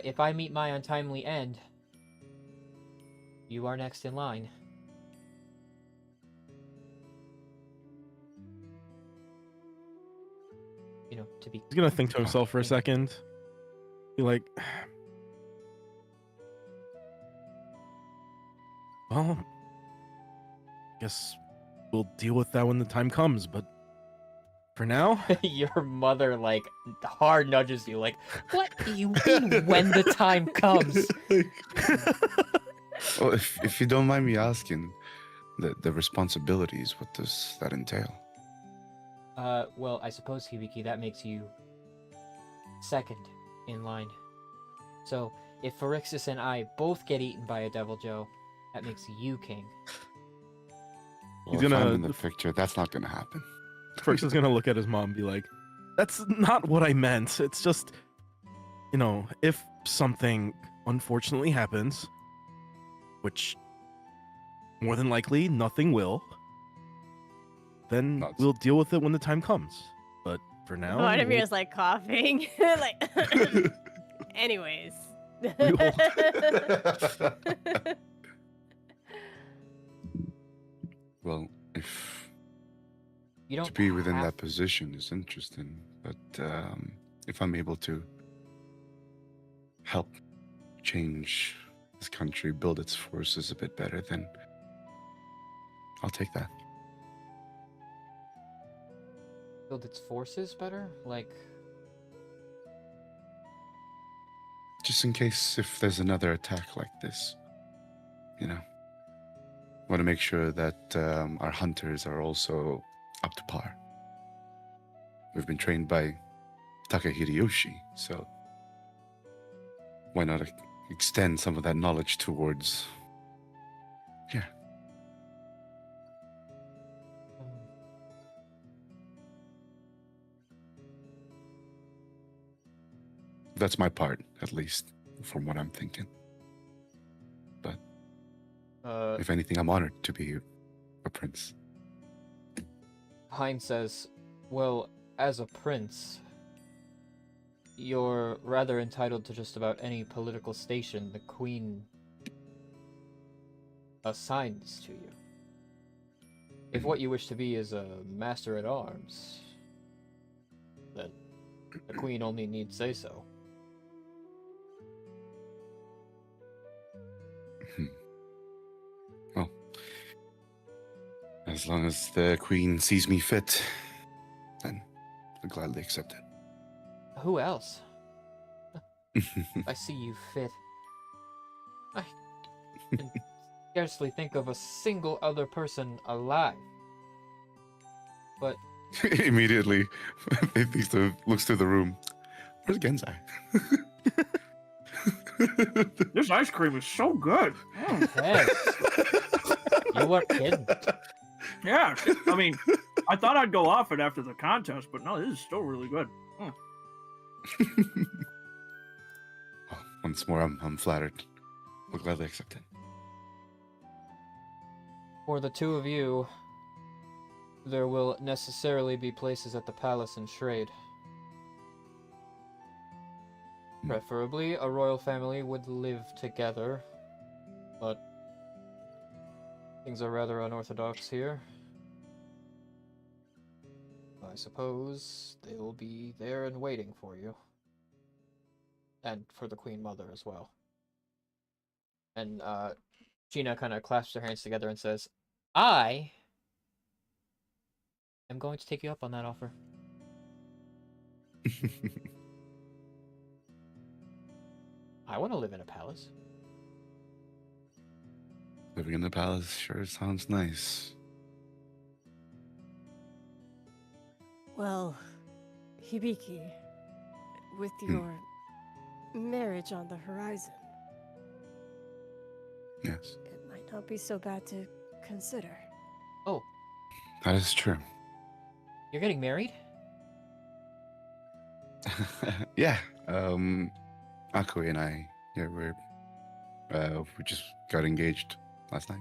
if I meet my untimely end, you are next in line. To be. He's gonna think to himself for a second. Be like, well, guess we'll deal with that when the time comes. But for now, Your mother, like, hard nudges you, like, what do you mean when the time comes? Well, if you don't mind me asking, the responsibilities, what does that entail? Well, I suppose, Hibiki, that makes you second in line. So, if Phyrexius and I both get eaten by a Devil Joe, that makes you king. Well, He's if I'm gonna- in the picture, that's not gonna happen. Perks is gonna look at his mom and be like, "That's not what I meant. It's just, if something unfortunately happens, which more than likely nothing will, then Nuts. we'll deal with it when the time comes. But for now, Vardamir's like coughing. Like, anyways. Well, if You don't to be within have that position is interesting, but if I'm able to help change this country, build its forces a bit better, then I'll take that. build its forces better. Like, Just in case if there's another attack like this, want to make sure that our hunters are also up to par. We've been trained by Taka Hideyoshi, so why not extend some of that knowledge towards um, that's my part, at least, from what I'm thinking. If anything, I'm honored to be a prince. Hein says, "Well, as a prince, you're rather entitled to just about any political station the queen assigns to you. If what you wish to be is a master at arms, then the queen only need say so." Well, as long as the queen sees me fit, then I'll gladly accept Who else? it. I see you fit. I can scarcely think of a single other person alive. But Immediately, looks through the room. Where's Genzai? This ice cream is so good. Ted, you weren't kidding. Yeah, I mean, I thought I'd go off it after the contest, but no, this is still really good. Well, once more, I'm flattered. I'll gladly accept it. For the two of you, there will necessarily be places at the palace in Shrade. Preferably, a royal family would live together, but things are rather unorthodox here. I suppose they will be there and waiting for you. And for the Queen Mother as well. And Gina kind of clasps her hands together and says, "I am going to take you up on that offer." I want to live in a palace. Living in the palace sure sounds nice. Well, Hibiki, with your marriage on the horizon, Yes, it might not be so bad to consider. Oh, that is true. you're getting married? Yeah, Akui and I, we just got engaged last night.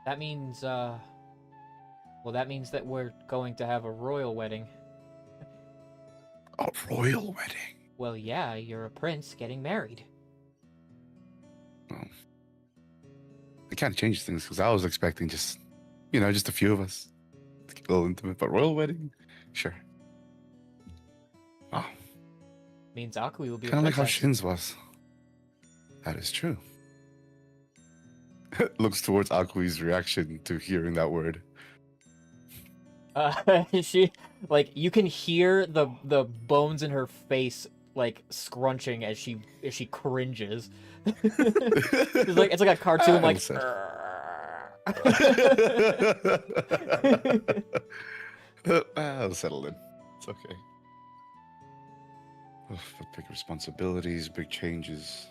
That means, well, that means that we're going to have a royal wedding. A royal wedding. Well, yeah, you're a prince getting married. Well, it kind of changes things because I was expecting just a few of us. To get a little intimate, but royal wedding? Sure. Wow. Means Akui will be Kind a of like how princess. Shin's was. That is true. Looks towards Akui's reaction to hearing that word. She, like, you can hear the bones in her face, like, scrunching as she cringes. It's like a cartoon, like. I'll settle in. It's okay. But big responsibilities, big changes.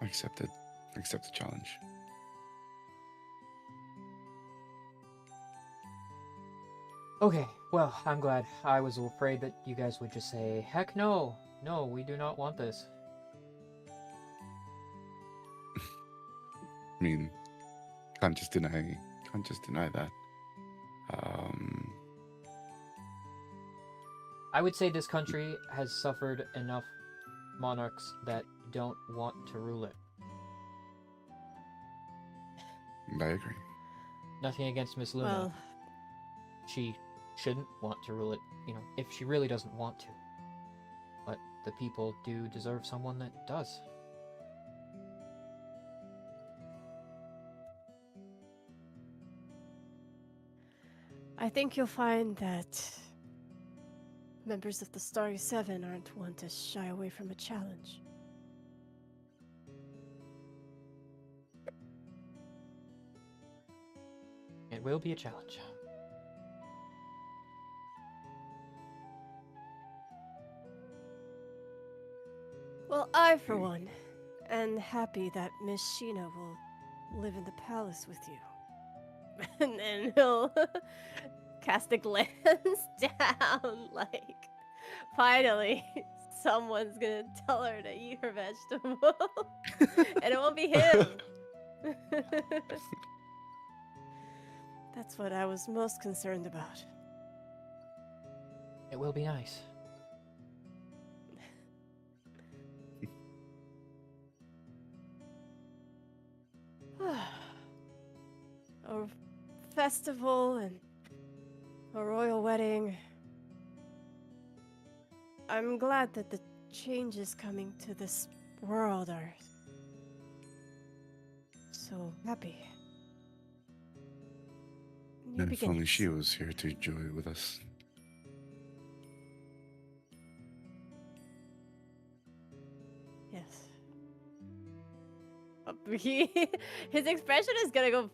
I accept it. I accept the challenge. Okay, well, I'm glad. I was afraid that you guys would just say, heck no! No, we do not want this. I mean, can't just deny that. Um, I would say this country has suffered enough monarchs that don't want to rule it. I agree. Nothing against Miss Luna. Well, She shouldn't want to rule it, you know, if she really doesn't want to. But the people do deserve someone that does. I think you'll find that members of the Starry Seven aren't one to shy away from a challenge. It will be a challenge. Well, I, for one, am happy that Miss Sheena will live in the palace with you. And then he'll cast a glance down, like, finally, someone's gonna tell her to eat her vegetable. And it won't be him. That's what I was most concerned about. It will be nice. A festival and a royal wedding. I'm glad that the changes coming to this world are so happy. New If only beginnings. she was here to enjoy it with us. Yes. His expression is gonna go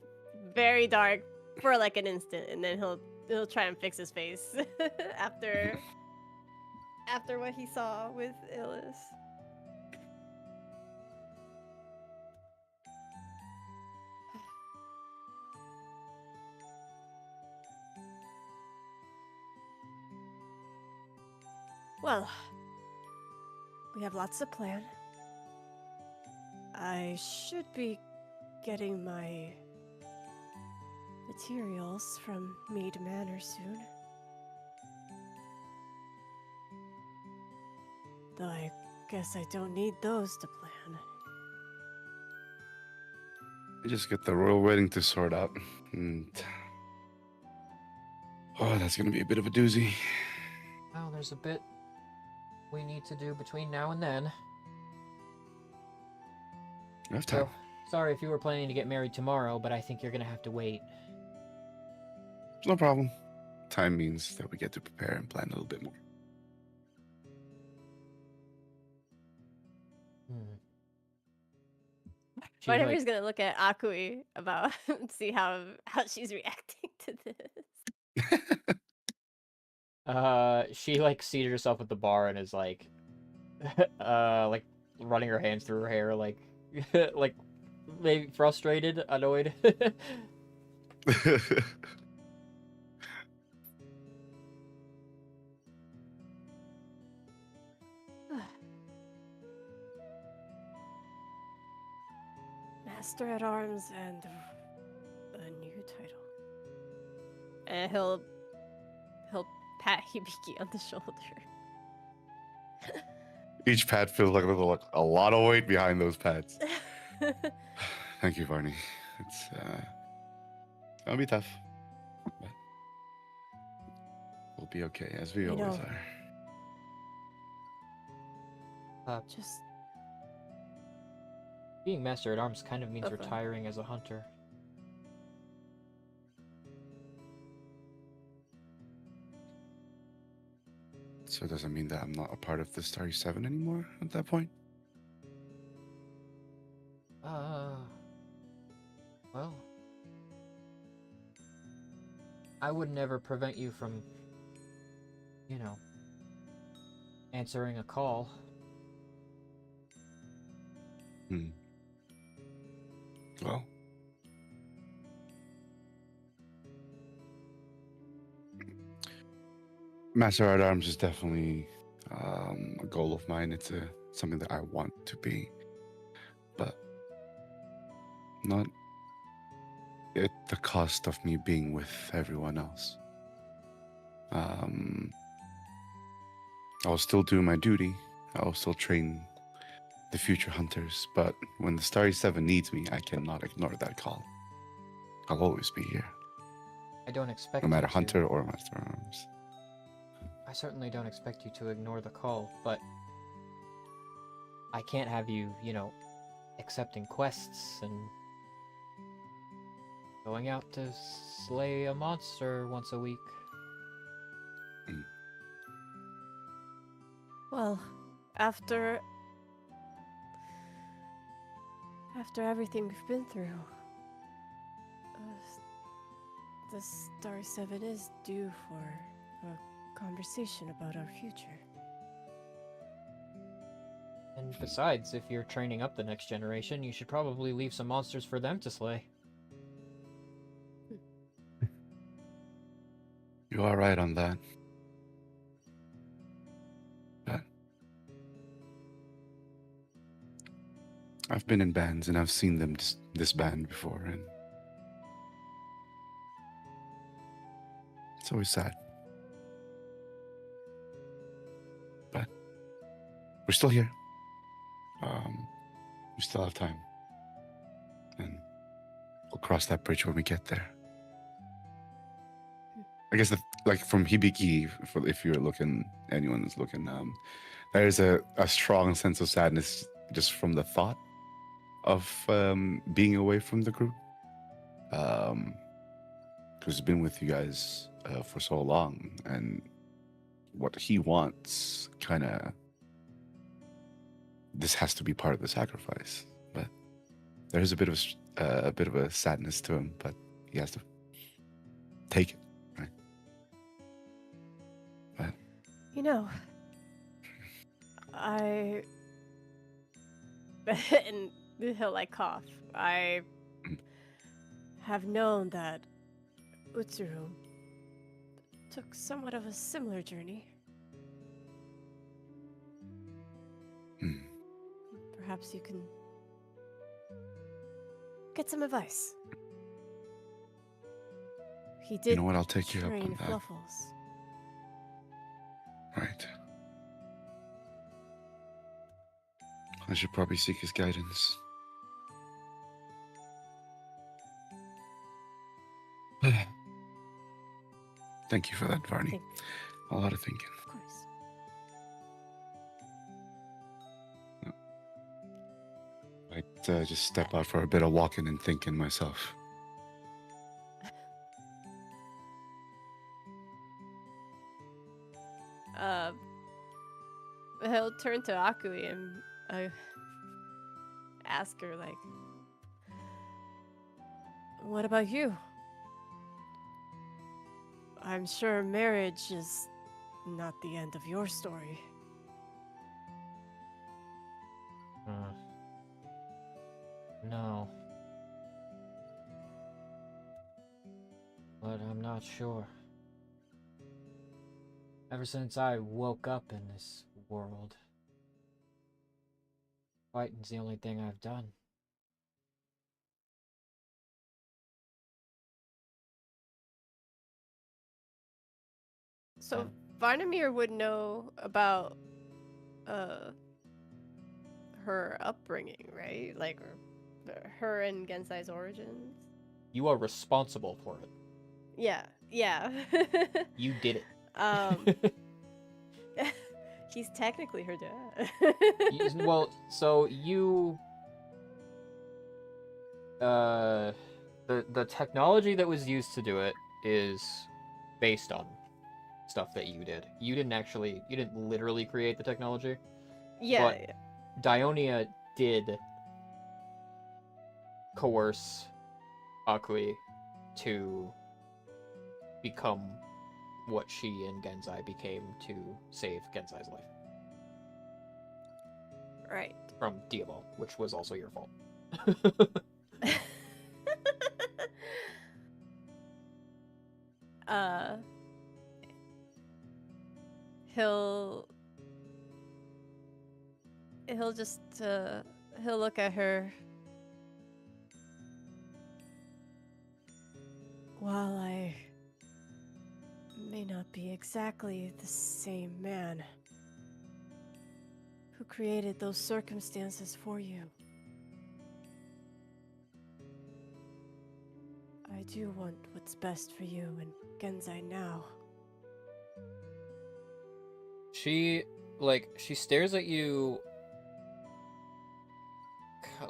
very dark for like an instant, and then he'll try and fix his face after what he saw with Illis. Well, we have lots to plan. I should be getting my materials from Mead Manor soon. Though I guess I don't need those to plan. We just get the royal wedding to sort out. And... oh, that's gonna be a bit of a doozy. Well, there's a bit we need to do between now and then. I have time. So, sorry if you were planning to get married tomorrow, but I think you're gonna have to wait. No problem. Time means that we get to prepare and plan a little bit more. She, Whatever's gonna look at Akui about see how she's reacting to this. She like seated herself at the bar and is like, like running her hands through her hair, like, like maybe frustrated, annoyed. Master at Arms and a new title. And he'll pat Hibiki on the shoulder. Each pad feels like a lot of weight behind those pads. Thank you, Varney. It's gonna be tough, but we'll be okay, as we You always know- are. Just Being Master at Arms kind of means Okay. retiring as a hunter. So it doesn't mean that I'm not a part of the Starry Seven anymore at that point. Well, I would never prevent you from, you know, answering a call. Master at Arms is definitely a goal of mine. It's something that I want to be, but not at the cost of me being with everyone else. I'll still do my duty. I'll still train the future hunters, but when the Starry Seven needs me, I cannot ignore that call. I'll always be here, I don't expect no matter you to. Hunter or Master at Arms. I certainly don't expect you to ignore the call, but I can't have you, accepting quests and going out to slay a monster once a week. Well, after everything we've been through, the Star 7 is due for a conversation about our future. And besides, if you're training up the next generation, you should probably leave some monsters for them to slay. You are right on that. But I've been in bands and I've seen them disband before, and it's always sad. But we're still here. We still have time, and we'll cross that bridge when we get there. I guess like from Hibiki, if you're looking, anyone is looking, there's a strong sense of sadness just from the thought of being away from the group, because he's been with you guys for so long, and what he wants kind of, this has to be part of the sacrifice. But there's a bit of a sadness to him, but he has to take it, right? But I and he'll like cough. I have known that Utsuru took somewhat of a similar journey. Perhaps you can get some advice. He did You know what? I'll take you up train on that. Fluffles. Right. I should probably seek his guidance. Thank you for that, Varney. Thank- A lot of thinking. Of course. I'd just step out for a bit of walking and thinking myself. He'll turn to Akui and ask her, like, what about you? I'm sure marriage is not the end of your story. No. But I'm not sure. Ever since I woke up in this world, fighting's the only thing I've done. So Varnamir would know about her upbringing, right? Like her and Gensai's origins. You are responsible for it. Yeah. You did it. He's technically her dad. Well, so you... The technology that was used to do it is based on stuff that you did. You didn't literally create the technology. Yeah. But Dionia did coerce Akui to become what she and Genzai became to save Genzai's life. Right. From Diabol, which was also your fault. he'll just he'll look at her. While I may not be exactly the same man who created those circumstances for you, I do want what's best for you and Genzai now. She stares at you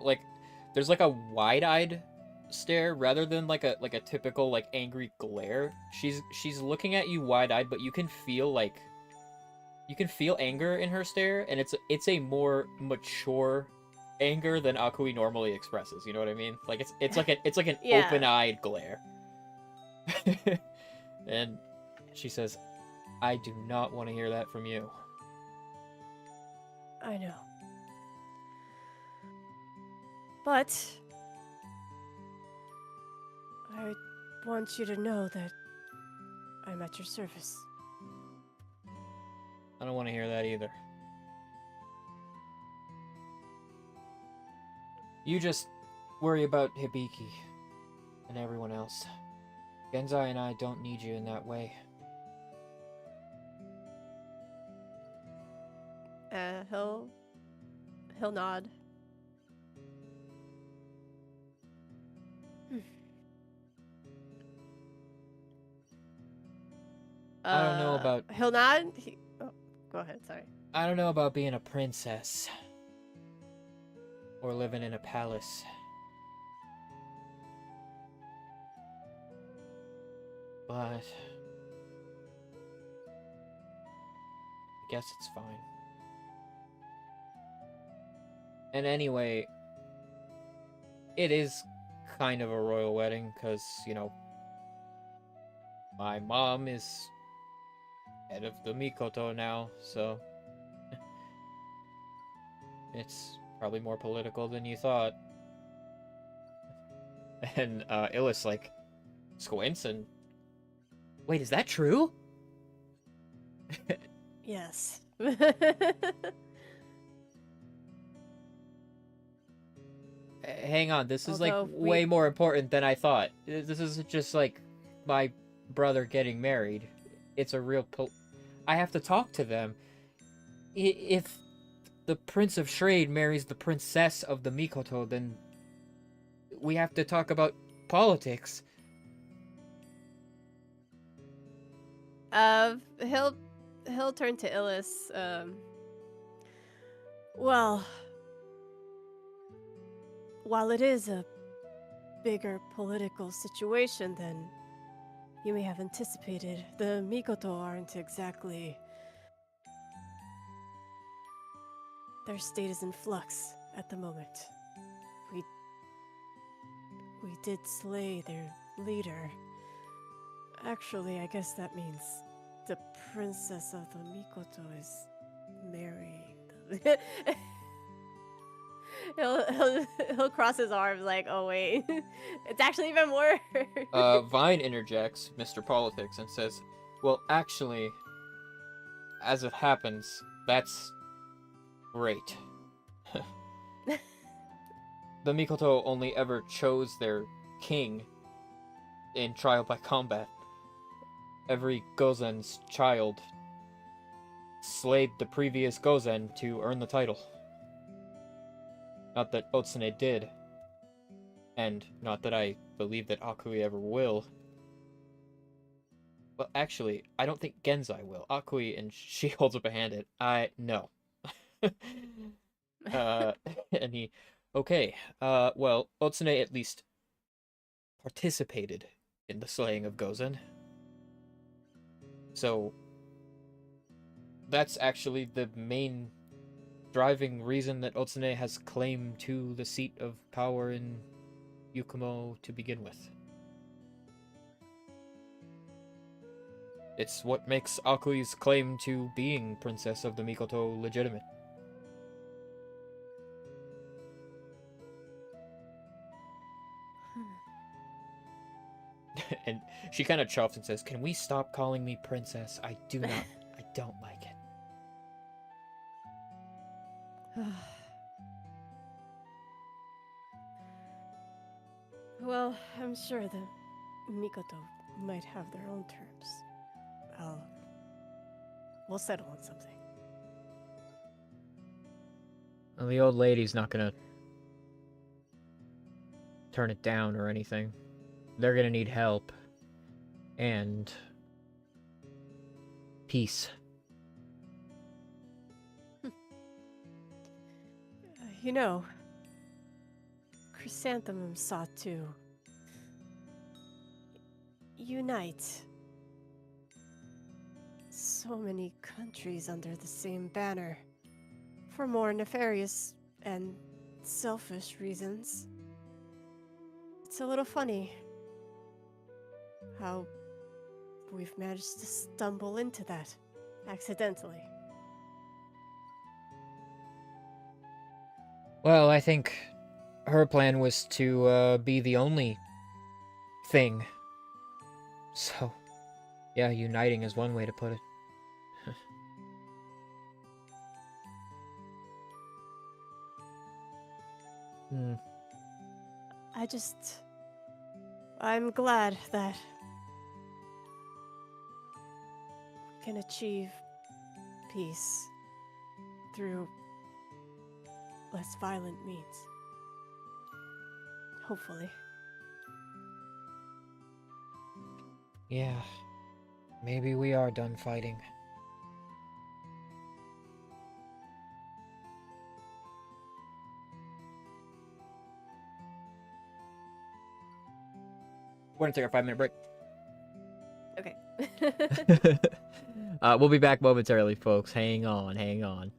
like there's like a wide-eyed stare rather than like a typical like angry glare. She's looking at you wide-eyed, but you can feel anger in her stare, and it's a more mature anger than Akui normally expresses. You know what I mean? Like it's like an Yeah. open-eyed glare. And she says, "I do not want to hear that from you." I know. But I want you to know that I'm at your service. I don't want to hear that either. You just worry about Hibiki and everyone else. Genzai and I don't need you in that way. He'll nod. I don't know about- He'll nod. Oh, go ahead. Sorry. I don't know about being a princess. Or living in a palace. But I guess it's fine. And anyway, it is kind of a royal wedding because, you know, my mom is head of the Mikoto now, so it's probably more political than you thought. And Illis like squints and, wait, is that true? Yes. Hang on, this is like Although way more important than I thought. This is just like my brother getting married. It's a real I have to talk to them. If the Prince of Schrade marries the Princess of the Mikoto, then we have to talk about politics. He'll turn to Illis. Well, while it is a bigger political situation than you may have anticipated, the Mikoto aren't exactly. Their state is in flux at the moment. We did slay their leader. Actually, I guess that means the princess of the Mikoto is marrying them. he'll cross his arms like, oh wait, it's actually even more. Vine interjects, Mr. Politics, and says, well, actually, as it happens, that's great. The Mikoto only ever chose their king in trial by combat. Every Gozen's child slayed the previous Gozen to earn the title. Not that Otsune did, and not that I believe that Akui ever will. Well, actually, I don't think Genzai will. Akui, and she holds up a hand at, no. And he, okay, well, Otsune at least participated in the slaying of Gozen. So, that's actually the main driving reason that Otsune has claim to the seat of power in Yukumo to begin with. It's what makes Akui's claim to being Princess of the Mikoto legitimate. And she kind of chuffs and says, can we stop calling me princess? I don't like it. Well, I'm sure the Mikoto might have their own terms. We'll settle on something. Well, the old lady's not gonna turn it down or anything. They're gonna need help. And peace. You know, Chrysanthemum sought to unite so many countries under the same banner for more nefarious and selfish reasons. It's a little funny how we've managed to stumble into that accidentally. Well, I think her plan was to be the only thing. So, yeah, uniting is one way to put it. Hmm. I'm glad that we can achieve peace through less violent means. Hopefully. Yeah. Maybe we are done fighting. We're gonna take our 5-minute break. Okay. We'll be back momentarily, folks. Hang on, hang on.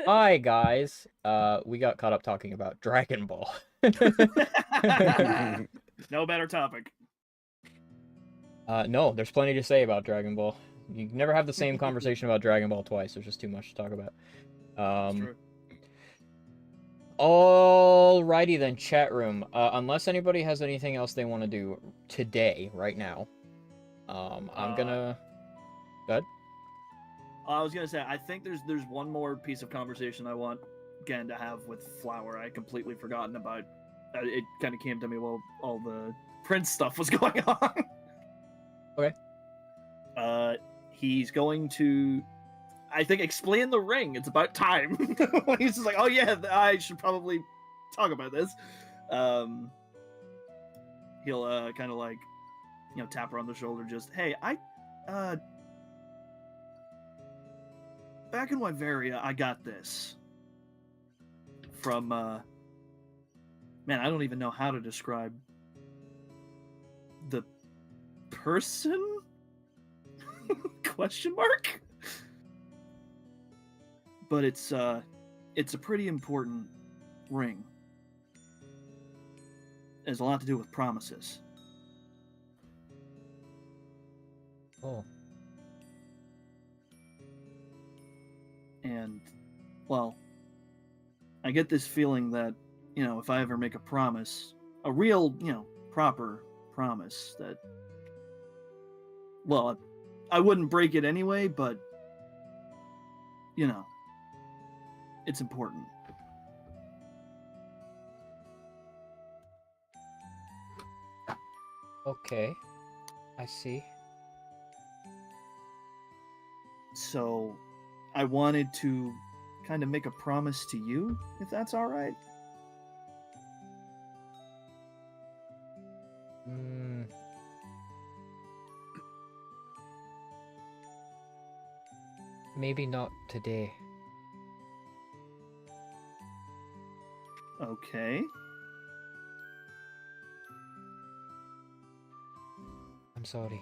Hi guys. We got caught up talking about Dragon Ball. No better topic. No, there's plenty to say about Dragon Ball. You can never have the same conversation about Dragon Ball twice. There's just too much to talk about. It's true. Alrighty then, chat room. Unless anybody has anything else they want to do today, right now, I'm gonna. Go ahead. I was gonna say, I think there's one more piece of conversation I want Gen to have with Flower. I completely forgotten about. It kind of came to me while all the Prince stuff was going on. Okay. He's going to, I think, explain the ring. It's about time. He's just like, oh yeah, I should probably talk about this. He'll kind of like, tap her on the shoulder. Just, hey, back in Wyveria, I got this from, man, I don't even know how to describe the person? Question mark? But it's a pretty important ring. It has a lot to do with promises. Oh. And, well, I get this feeling that, if I ever make a promise, a real, proper promise, that, well, I wouldn't break it anyway, but, it's important. Okay. I see. So, I wanted to kind of make a promise to you, if that's all right. Maybe not today. Okay. I'm sorry.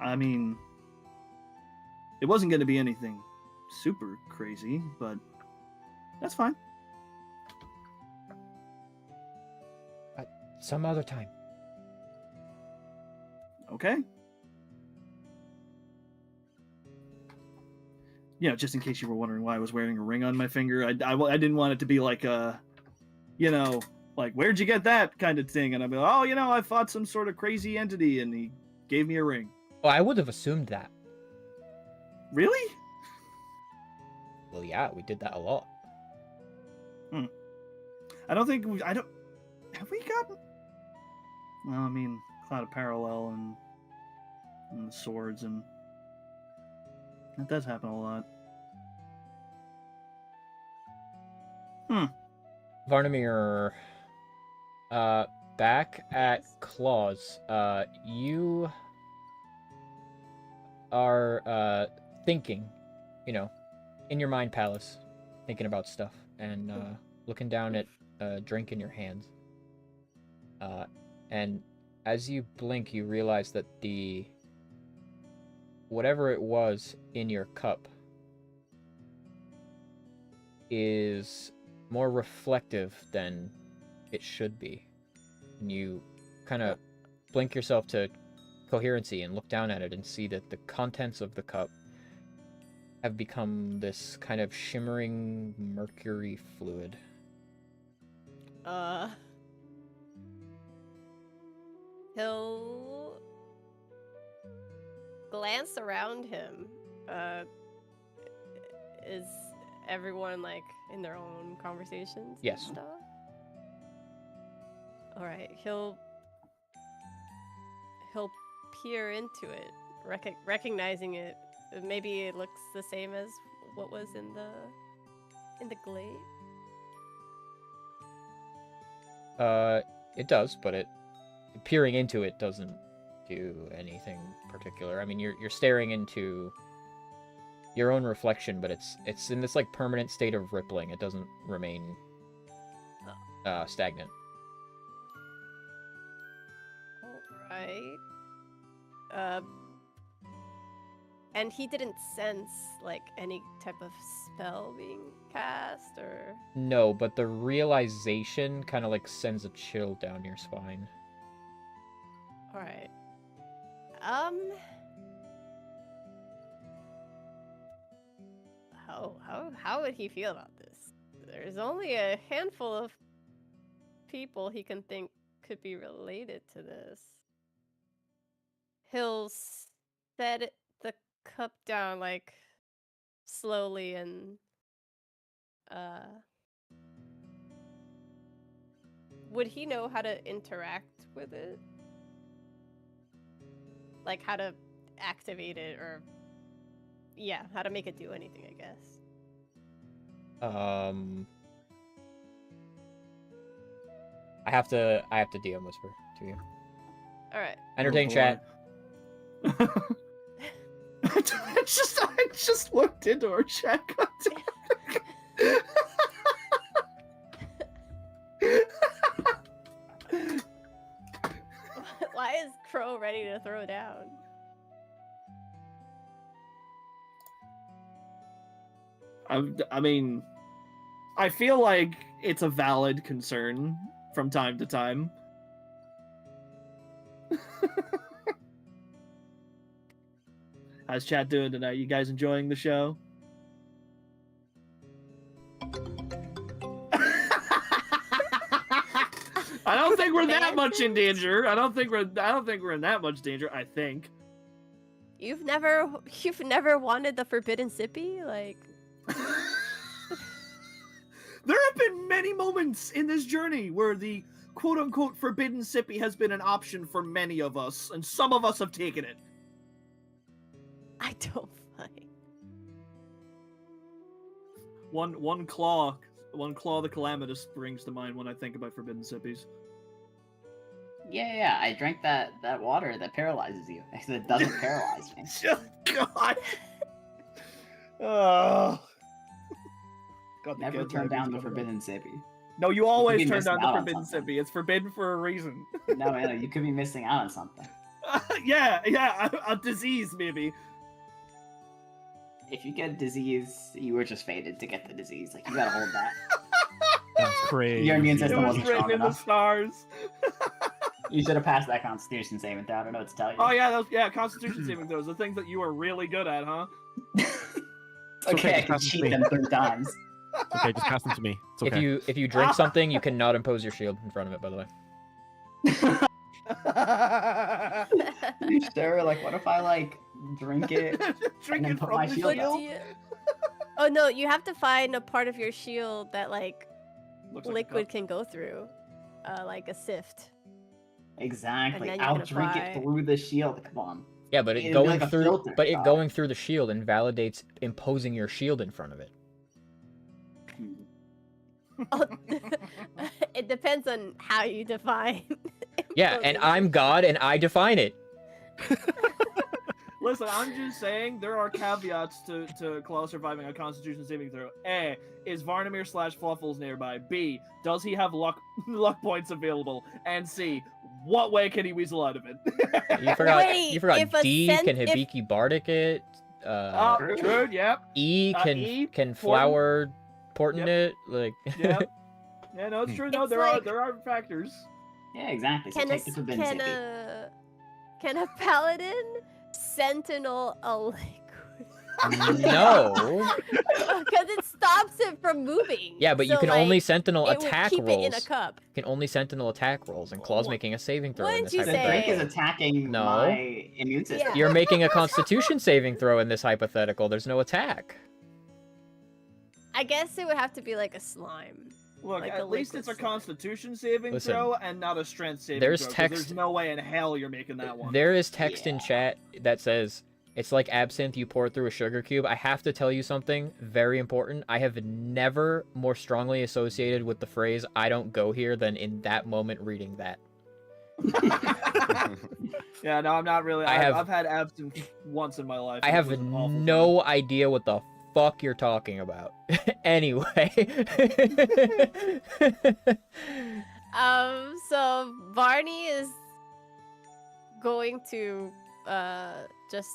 I mean, it wasn't going to be anything super crazy, but that's fine. Some other time. Okay. Just in case you were wondering why I was wearing a ring on my finger, I didn't want it to be like a, like, where'd you get that kind of thing? And I'd be like, oh, I fought some sort of crazy entity and he gave me a ring. Oh, I would have assumed that. Really? Well, yeah, we did that a lot. I don't think have we gotten? Well, I mean, Cloud of Parallel and the swords, and that does happen a lot. Varnamir, back at Claws, you are, thinking, in your mind palace, thinking about stuff, and, looking down at a drink in your hands. And as you blink, you realize that whatever it was in your cup is more reflective than it should be. And you kind of blink yourself to coherency and look down at it and see that the contents of the cup have become this kind of shimmering mercury fluid. He'll glance around him. Is everyone like in their own conversations? Yes. And stuff? All right. He'll peer into it, recognizing it. Maybe it looks the same as what was in the glade. It does, but peering into it doesn't do anything particular. I mean, you're staring into your own reflection, but it's in this like permanent state of rippling. It doesn't remain stagnant. All right. And he didn't sense like any type of spell being cast, or No, but the realization kind of like sends a chill down your spine. all right. How would he feel about this? There's only a handful of people he can think could be related to this. He'll set the cup down like slowly and would he know how to interact with it? Like how to activate it, or yeah, how to make it do anything, I guess. I have to DM whisper to you. All right. Entertain Oh, chat. I just looked into our chat. Why is Crow ready to throw down? I mean, I feel like it's a valid concern from time to time. How's chat doing tonight? You guys enjoying the show? I don't think we're that much in danger. I don't think we're in that much danger. I think. You've never wanted the forbidden sippy? Like, there have been many moments in this journey where the quote-unquote forbidden sippy has been an option for many of us, and some of us have taken it. I don't find. One claw the calamitous brings to mind when I think about forbidden sippies. Yeah, I drank that water that paralyzes you. It doesn't paralyze me. God. Oh. God, the Never kids turn are down the coming forbidden sippy. No, you always be turn missing down the out on forbidden something. sippy. It's forbidden for a reason. No, you could be missing out on something. Yeah, a disease maybe. If you get a disease, you were just fated to get the disease. Like, you gotta hold that. That's crazy. Your immune It system was wasn't written strong in the enough. stars. You should have passed that Constitution saving throw. I don't know what to tell you. Oh yeah, Constitution saving throws, the things that you are really good at, huh? Okay, I just can pass them to cheat me. them 3 times. It's okay, just pass them to me. It's okay. If you drink something, you cannot impose your shield in front of it. By the way. You sure? Like, what if I, like, drink it? Drink then it put from my the shield But up. do you... Oh no, you have to find a part of your shield that like Looks like a liquid cup. can go through, like a sift. Exactly. And then you I'll can drink apply- it through the shield. Come on. Yeah, but it It'd be going like a through, filter, but it dog. going through the shield invalidates imposing your shield in front of it. Oh, it depends on how you define. Yeah, and imposing. I'm God, and I define it. Listen, I'm just saying there are caveats to Claw surviving a Constitution saving throw. A, is Varnamir / Fluffles nearby? B, does he have luck points available? And C, what way can he weasel out of it? You forgot. Wait, you forgot. if a D cent- can if- Hibiki Bardic it. True, yep, E can E, can Portent. flower portent Yep. it like. yep. Yeah, no, it's true. No, It's there like- are factors. Yeah, exactly. So Can a, take the forbidden can sippy. a can a paladin sentinel a liquid? No. Because it stops it from moving. Yeah, but you So, can like, only sentinel it will attack keep rolls. it in a cup. You can only sentinel attack rolls, and Claw's making a saving throw in Wouldn't this you The say- drink is hypothetical. attacking No. my immune system. Yeah. You're making a Constitution saving throw in this hypothetical. There's no attack. I guess it would have to be like a slime. Look, Like a at least it's a liquid slime. Constitution saving Listen, throw and not a Strength saving there's throw. 'Cause text- There's no way in hell you're making that one. There is text in Yeah. chat that says it's like absinthe you pour through a sugar cube. I have to tell you something very important. I have never more strongly associated with the phrase "I don't go here" than in that moment reading that. Yeah, no, I'm not really. I have- I've had absinthe once in my life. I and it have was an awful no idea what the fuck you're talking about. Anyway. So Barney is going to just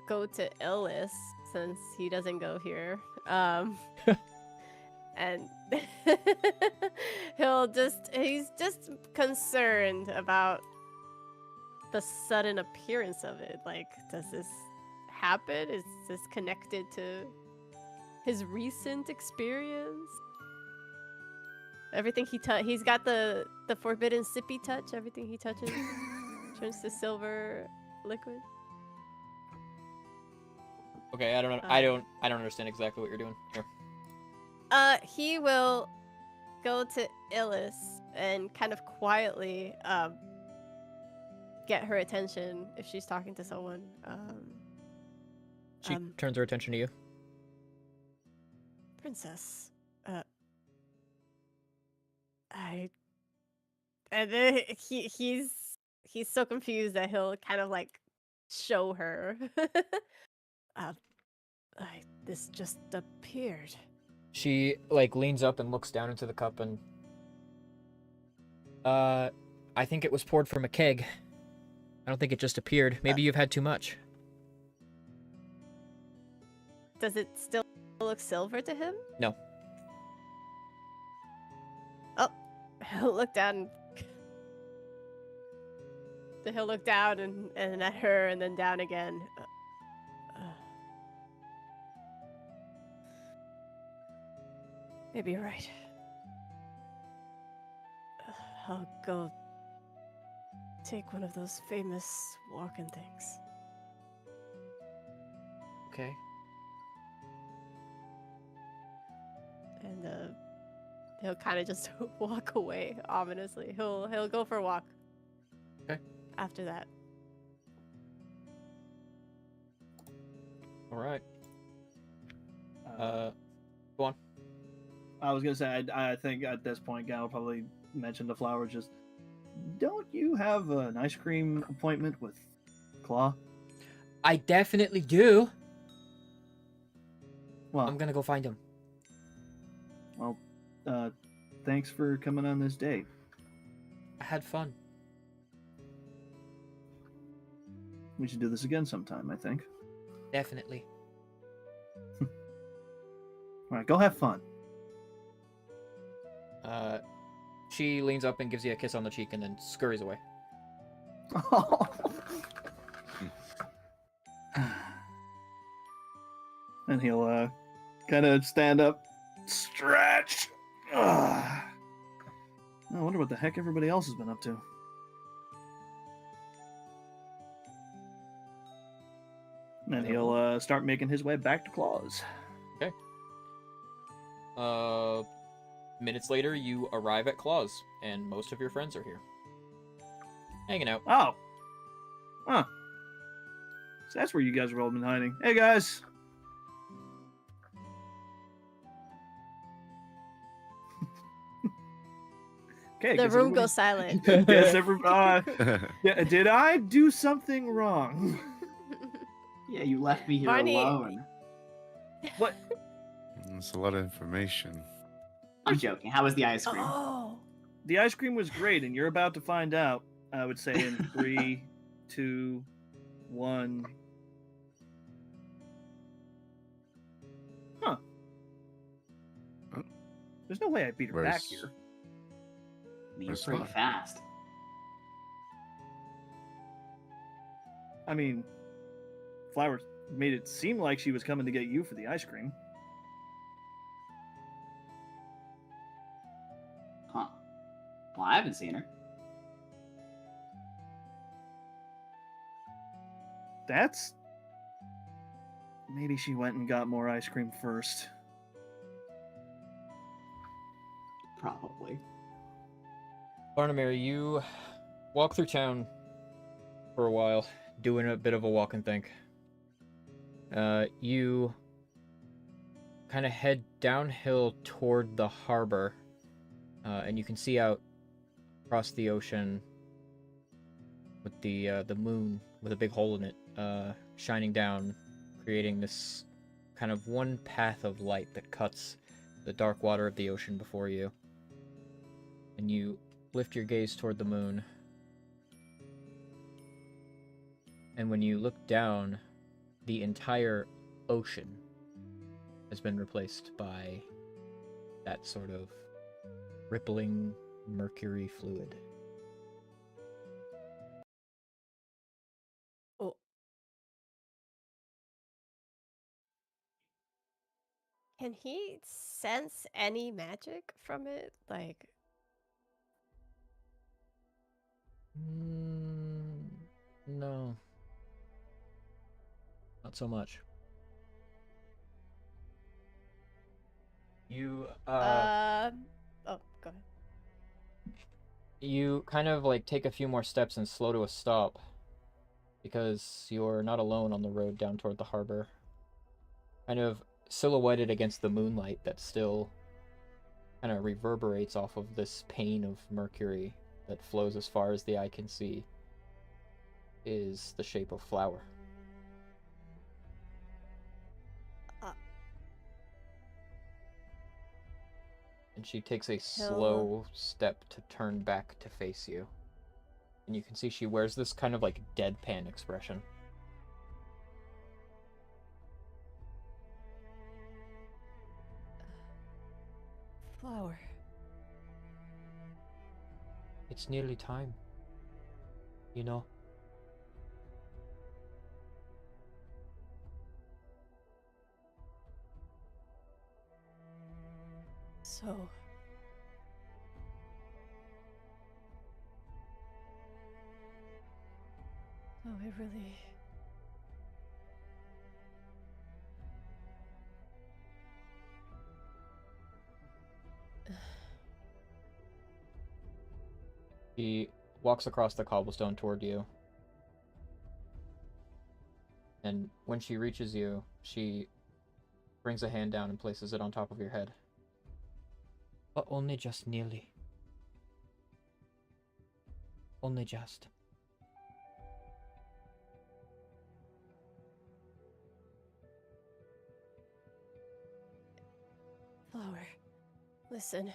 go to Illis since he doesn't go here. And he's just concerned about the sudden appearance of it. Like, does this happen? Is this connected to his recent experience? Everything he's got the forbidden sippy touch. Everything he touches turns to silver liquid. Okay, I don't understand exactly what you're doing here. He will go to Illis and kind of quietly get her attention if she's talking to someone. She turns her attention to you. Princess, and then he's so confused that he'll kind of like show her. This just appeared. She like leans up and looks down into the cup and I think it was poured from a keg. I don't think it just appeared. Maybe you've had too much. Does it still look silver to him? No. Oh, he'll look down. He'll look down and at her and then down again. Maybe you're right. I'll go take one of those famous walking things. Okay. And he'll kind of just walk away ominously. He'll go for a walk. Okay. After that. All right. Go on. I was gonna say, I think at this point, Gal will probably mention the flowers. Just, don't you have an ice cream appointment with Claw? I definitely do. Well, I'm gonna go find him. well, thanks for coming on this date. I had fun. We should do this again sometime, I think. Definitely. All right, go have fun. She leans up and gives you a kiss on the cheek and then scurries away. And he'll kind of stand up, stretch. I wonder what the heck everybody else has been up to. And he'll start making his way back to Claws. Minutes later, you arrive at Claws, and most of your friends are here. Hanging out. Oh. Huh. So that's where you guys have all been hiding. Hey, guys. Okay. The room goes silent. Yeah, did I do something wrong? Yeah, you left me here Barney- alone. What? That's a lot of information. I'm joking. How was the ice cream? Oh. The ice cream was great, and you're about to find out. I would say in 3, 2, 1. Huh. Huh? There's no way I beat her back Where's- here. You're Where's pretty Fine? fast. I mean, Flower made it seem like she was coming to get you for the ice cream. Huh. Well, I haven't seen her. That's... Maybe she went and got more ice cream first. Probably. Barnamere, you walk through town for a while, doing a bit of a walk and think. You kind of head downhill toward the harbor, and you can see out across the ocean with the moon with a big hole in it shining down, creating this kind of one path of light that cuts the dark water of the ocean before you. And you lift your gaze toward the moon. And when you look down, the entire ocean has been replaced by that sort of rippling mercury fluid. Oh. Can he sense any magic from it? Like, No, not so much. You oh, go ahead. you kind of like take a few more steps and slow to a stop because you're not alone on the road down toward the harbor. Kind of silhouetted against the moonlight that still kind of reverberates off of this pane of mercury that flows as far as the eye can see is the shape of Flower. Uh. And she takes a slow step to turn back to face you. And you can see she wears this kind of like deadpan expression. Flower. It's nearly time. You know? So. Oh, I really. She walks across the cobblestone toward you. And when she reaches you, she brings a hand down and places it on top of your head. But only just nearly. Only just. Flower. Listen.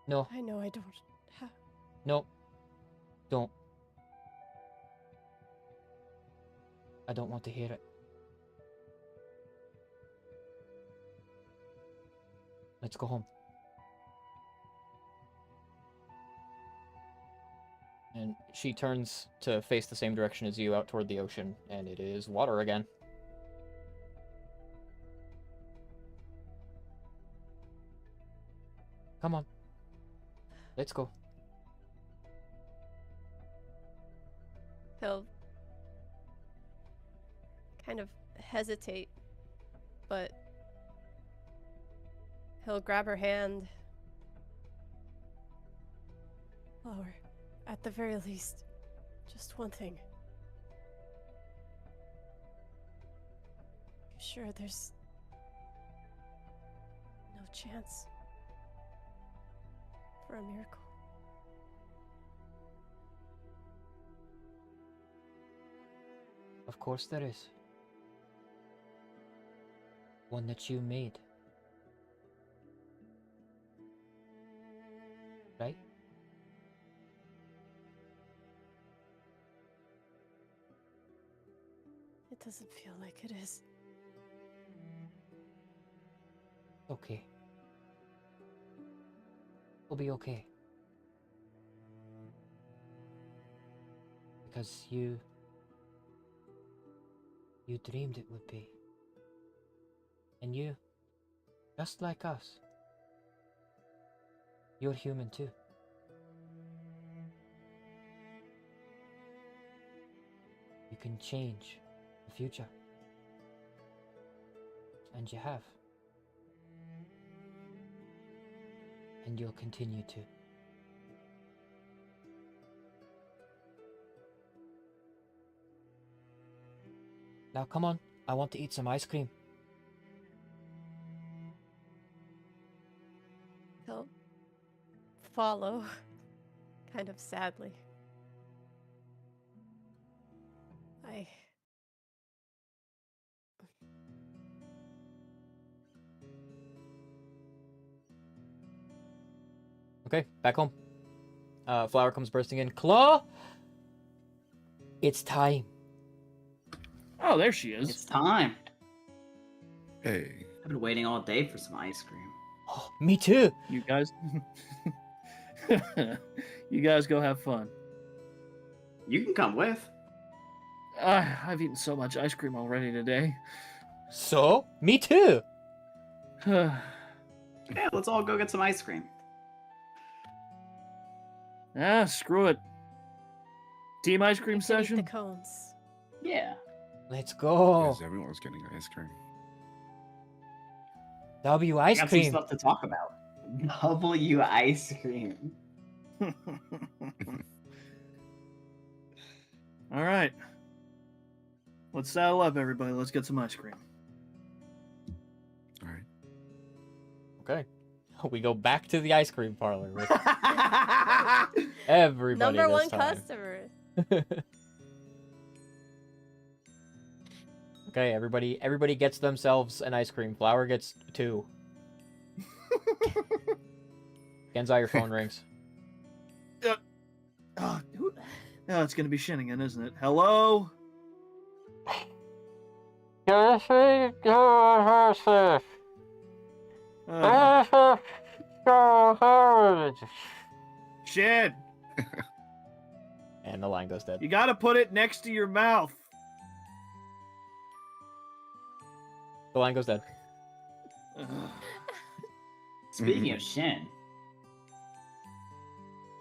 No, I know I don't have. no, don't. I don't want to hear it. Let's go home. And she turns to face the same direction as you, out toward the ocean, and it is water again. Come on. Let's go. He'll kind of hesitate, but he'll grab her hand. Flower, at the very least, just one thing. You sure there's no chance for a miracle? Of course there is. One that you made. Right? It doesn't feel like it is. Okay. We'll be okay. Because you dreamed it would be. And you, just like us, you're human too. You can change the future. And you have. And you'll continue to. Now come on, I want to eat some ice cream. He'll follow, kind of sadly. Okay, back home. Flower comes bursting in. Claw! It's time. Oh, there she is. It's time. Hey. I've been waiting all day for some ice cream. Oh, me too. You guys, you guys go have fun. You can come with. I've eaten so much ice cream already today. So, me too. Yeah, let's all go get some ice cream. Screw it. Team ice cream You can eat session? the cones. Yeah. Let's go. Yes, everyone's getting ice cream. W I ice got cream. some stuff to talk about. W ice cream. All right. Let's saddle up, everybody. Let's get some ice cream. All right. Okay. We go back to the ice cream parlor with everybody Number this one time. customer. Okay, everybody gets themselves an ice cream. Flower gets 2. Genzai, your phone rings. Oh, it's gonna be Shinigan, isn't it? Hello? Shit! And the line goes dead. You gotta put it next to your mouth. The line goes dead. Speaking of Shin,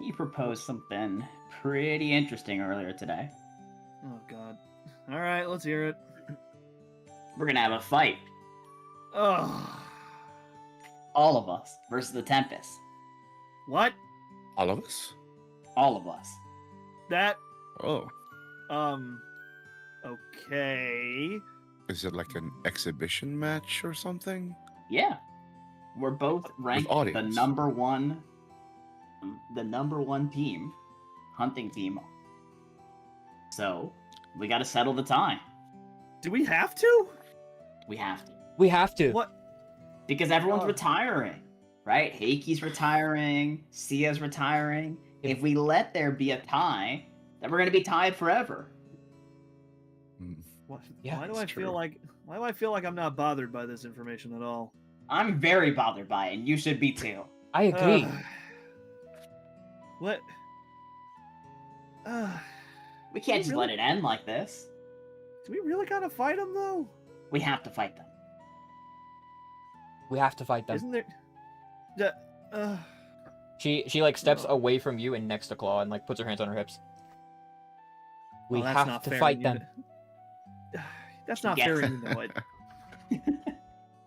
he proposed something pretty interesting earlier today. Oh god. All right, let's hear it. We're gonna have a fight. Oh. All of us versus the Tempest. What? All of us? All of us. That Oh. Okay. Is it like an exhibition match or something? Yeah. We're both ranked the audience. number one team, hunting team. So we gotta settle the tie. Do we have to? We have to. We have to. What? Because everyone's Oh. retiring, right? Heiki's retiring, Sia's retiring. If we let there be a tie, then we're gonna be tied forever. Hmm. What? Yeah, why do it's I true. feel like I'm not bothered by this information at all? I'm very bothered by it, and you should be too. I agree. What? We can't just let Really? it end like this. Do we really gotta fight them though? We have to fight them. We have to fight them. Isn't there? She like steps Oh. away from you and next to Claw and like puts her hands on her hips. We Well, that's have not to fair, fight and them. That's not Yes. fair, and you know it.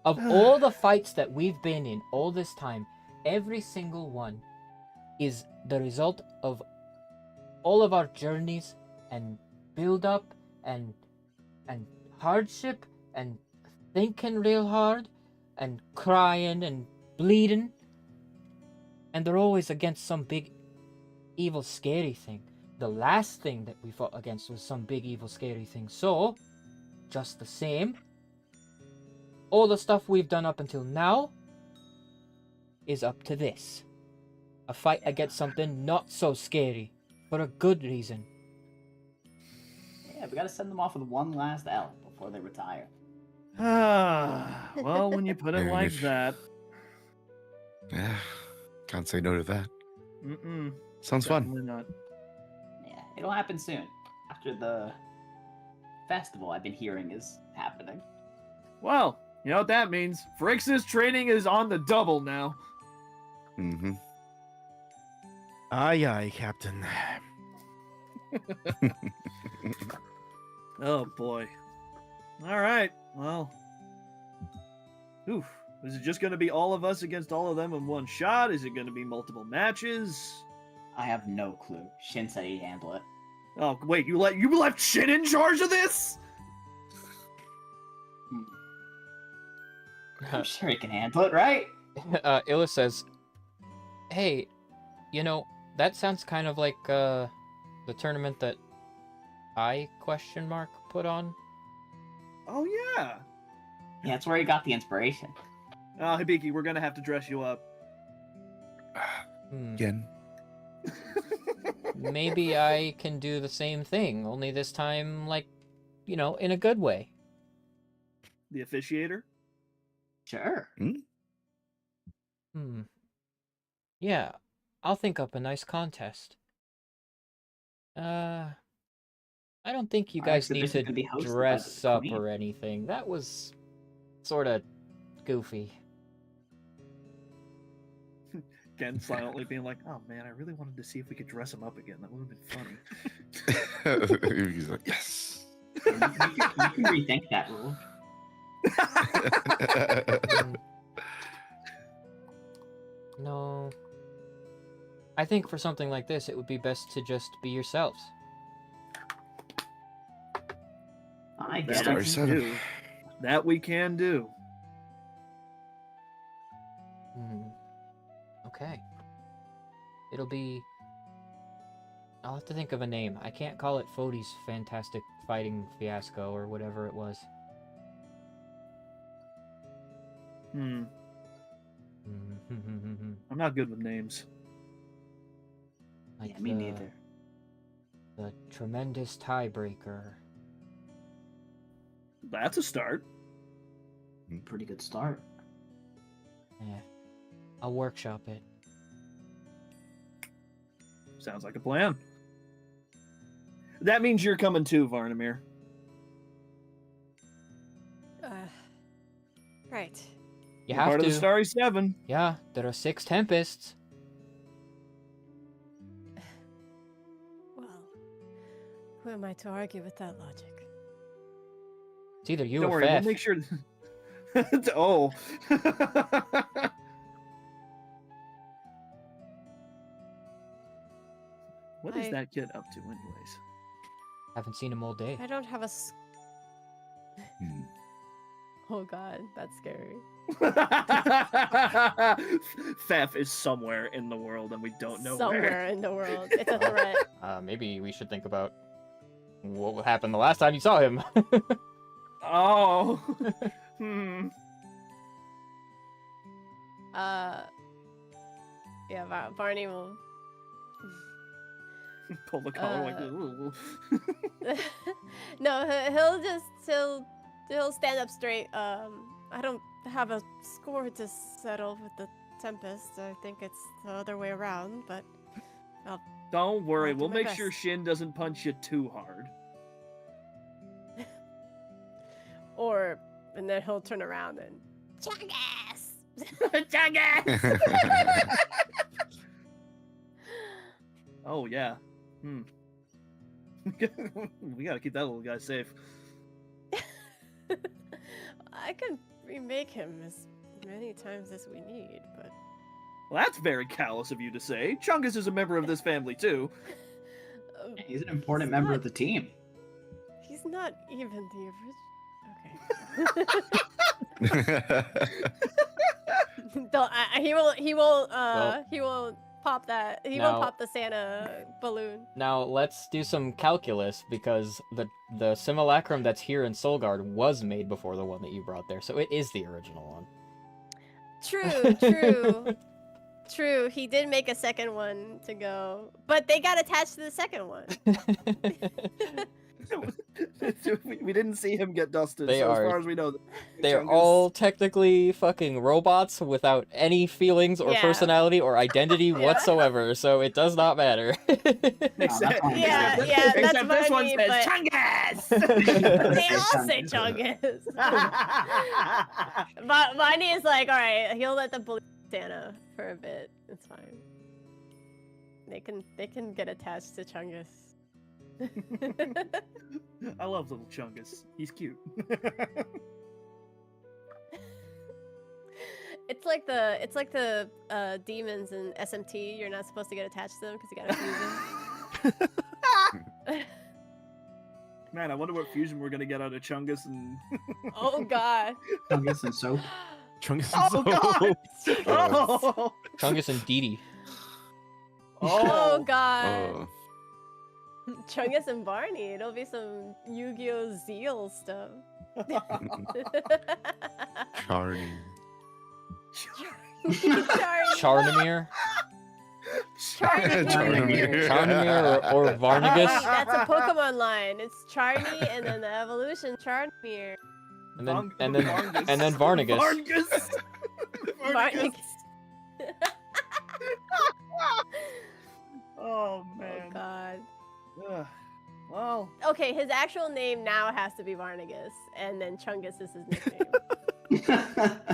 Of all the fights that we've been in all this time, every single one is the result of all of our journeys and build up and hardship and thinking real hard and crying and bleeding. And they're always against some big evil scary thing. The last thing that we fought against was some big evil scary thing. So, just the same, all the stuff we've done up until now is up to this. A fight against something not so scary, for a good reason. Yeah, we gotta send them off with one last L before they retire. Well, when you put it Fair like enough. that, Yeah. Can't say no to that. mm-mm, Sounds fun. definitely not. Yeah, it'll happen soon. After the festival I've been hearing is happening. Well, you know what that means. Phrix's training is on the double now. Mm-hmm. Aye, aye, Captain. Oh boy. All right. Well. Oof. Is it just going to be all of us against all of them in one shot? Is it going to be multiple matches? I have no clue. Shin said he'd handle it. Oh wait, you left Shin in charge of this? I'm sure he can handle it, right? Illa says, "Hey, you know, that sounds kind of like the tournament that I put on." Oh yeah. Yeah, that's where he got the inspiration. Hibiki, we're gonna have to dress you up. Hmm. Again. maybe I can do the same thing, only this time, like, you know, in a good way. The officiator? Sure. Yeah, I'll think up a nice contest. I don't think you Our guys need exhibition to could be hosted by the dress up Queen. or anything. That was sort of goofy. Ken silently being like, "Oh man, I really wanted to see if we could dress him up again. That would have been funny." He's like, yes. You can rethink that rule. No. I think for something like this, it would be best to just be yourselves. I That guess. Starry we can 7. do. That we can do. Okay. It'll be... I'll have to think of a name. I can't call it Fodi's Fantastic Fighting Fiasco or whatever it was. I'm not good with names. Like Yeah, me neither. The Tremendous Tiebreaker. That's a start. Pretty good start. Yeah. I'll workshop it. Sounds like a plan. That means you're coming too, Varnamir. Right. You You're have part to. of the Starry 7. Yeah, there are 6 Tempests. Well, who am I to argue with that logic? It's either you Don't or worry, we'll Fef. make sure. Oh. What is I- that kid up to, anyways? Haven't seen him all day. I don't have a. Hmm. Oh god, that's scary. Fef is somewhere in the world, and we don't know Somewhere where. in the world. It's a threat. Maybe we should think about what happened the last time you saw him. Oh. Yeah, Barney will. Pull the collar like. Ooh. No, he'll stand up straight. I don't have a score to settle with the Tempest. I think it's the other way around, but Don't worry, I'll do we'll my make best. sure Shin doesn't punch you too hard. and then he'll turn around and Chungus! Oh yeah. We gotta keep that little guy safe. I can remake him as many times as we need, but Well, that's very callous of you to say. Chungus is a member of this family too. He's an important member of the team. He's not even the original. Okay. Don't. He will pop that. He now- will pop the Santa balloon. Now let's do some calculus because the simulacrum that's here in Solgard was made before the one that you brought there, so it is the original one. True. He did make a second one to go, but they got attached to the second one. We didn't see him get dusted, They so are- as far as we know, They're Chungus- all technically fucking robots without any feelings or Yeah. personality or identity Yeah. whatsoever, so it does not matter. Except, fine. Yeah, except- yeah, that's except this one funny, says but- Chungus. They all say Chungus. But Bonnie is like, all right, he'll let the balloon Santa for a bit. It's fine. They can get attached to Chungus. I love little Chungus. He's cute. It's like the demons in SMT. You're not supposed to get attached to them because you gotta fuse them. Man, I wonder what fusion we're gonna get out of Chungus and. Oh god. Chungus and soap. Chungus Oh, and God! Soap. Oh, Chungus and Didi. Oh, oh. god. Chungus and Barney. It'll be some Yu-Gi-Oh! Zeal stuff. Charming. Sorry. Charnamir. Charmeleer. Charmeleer or Varnigus. That's a Pokemon line. It's Charmy and then the evolution Charmeleer. And then Vong- and then Vargas. and then Varnigus. Vargas. Varnigus. Oh Oh man. god. Ugh. Well, Okay, his actual name now has to be Varnigus, and then Chungus is his nickname.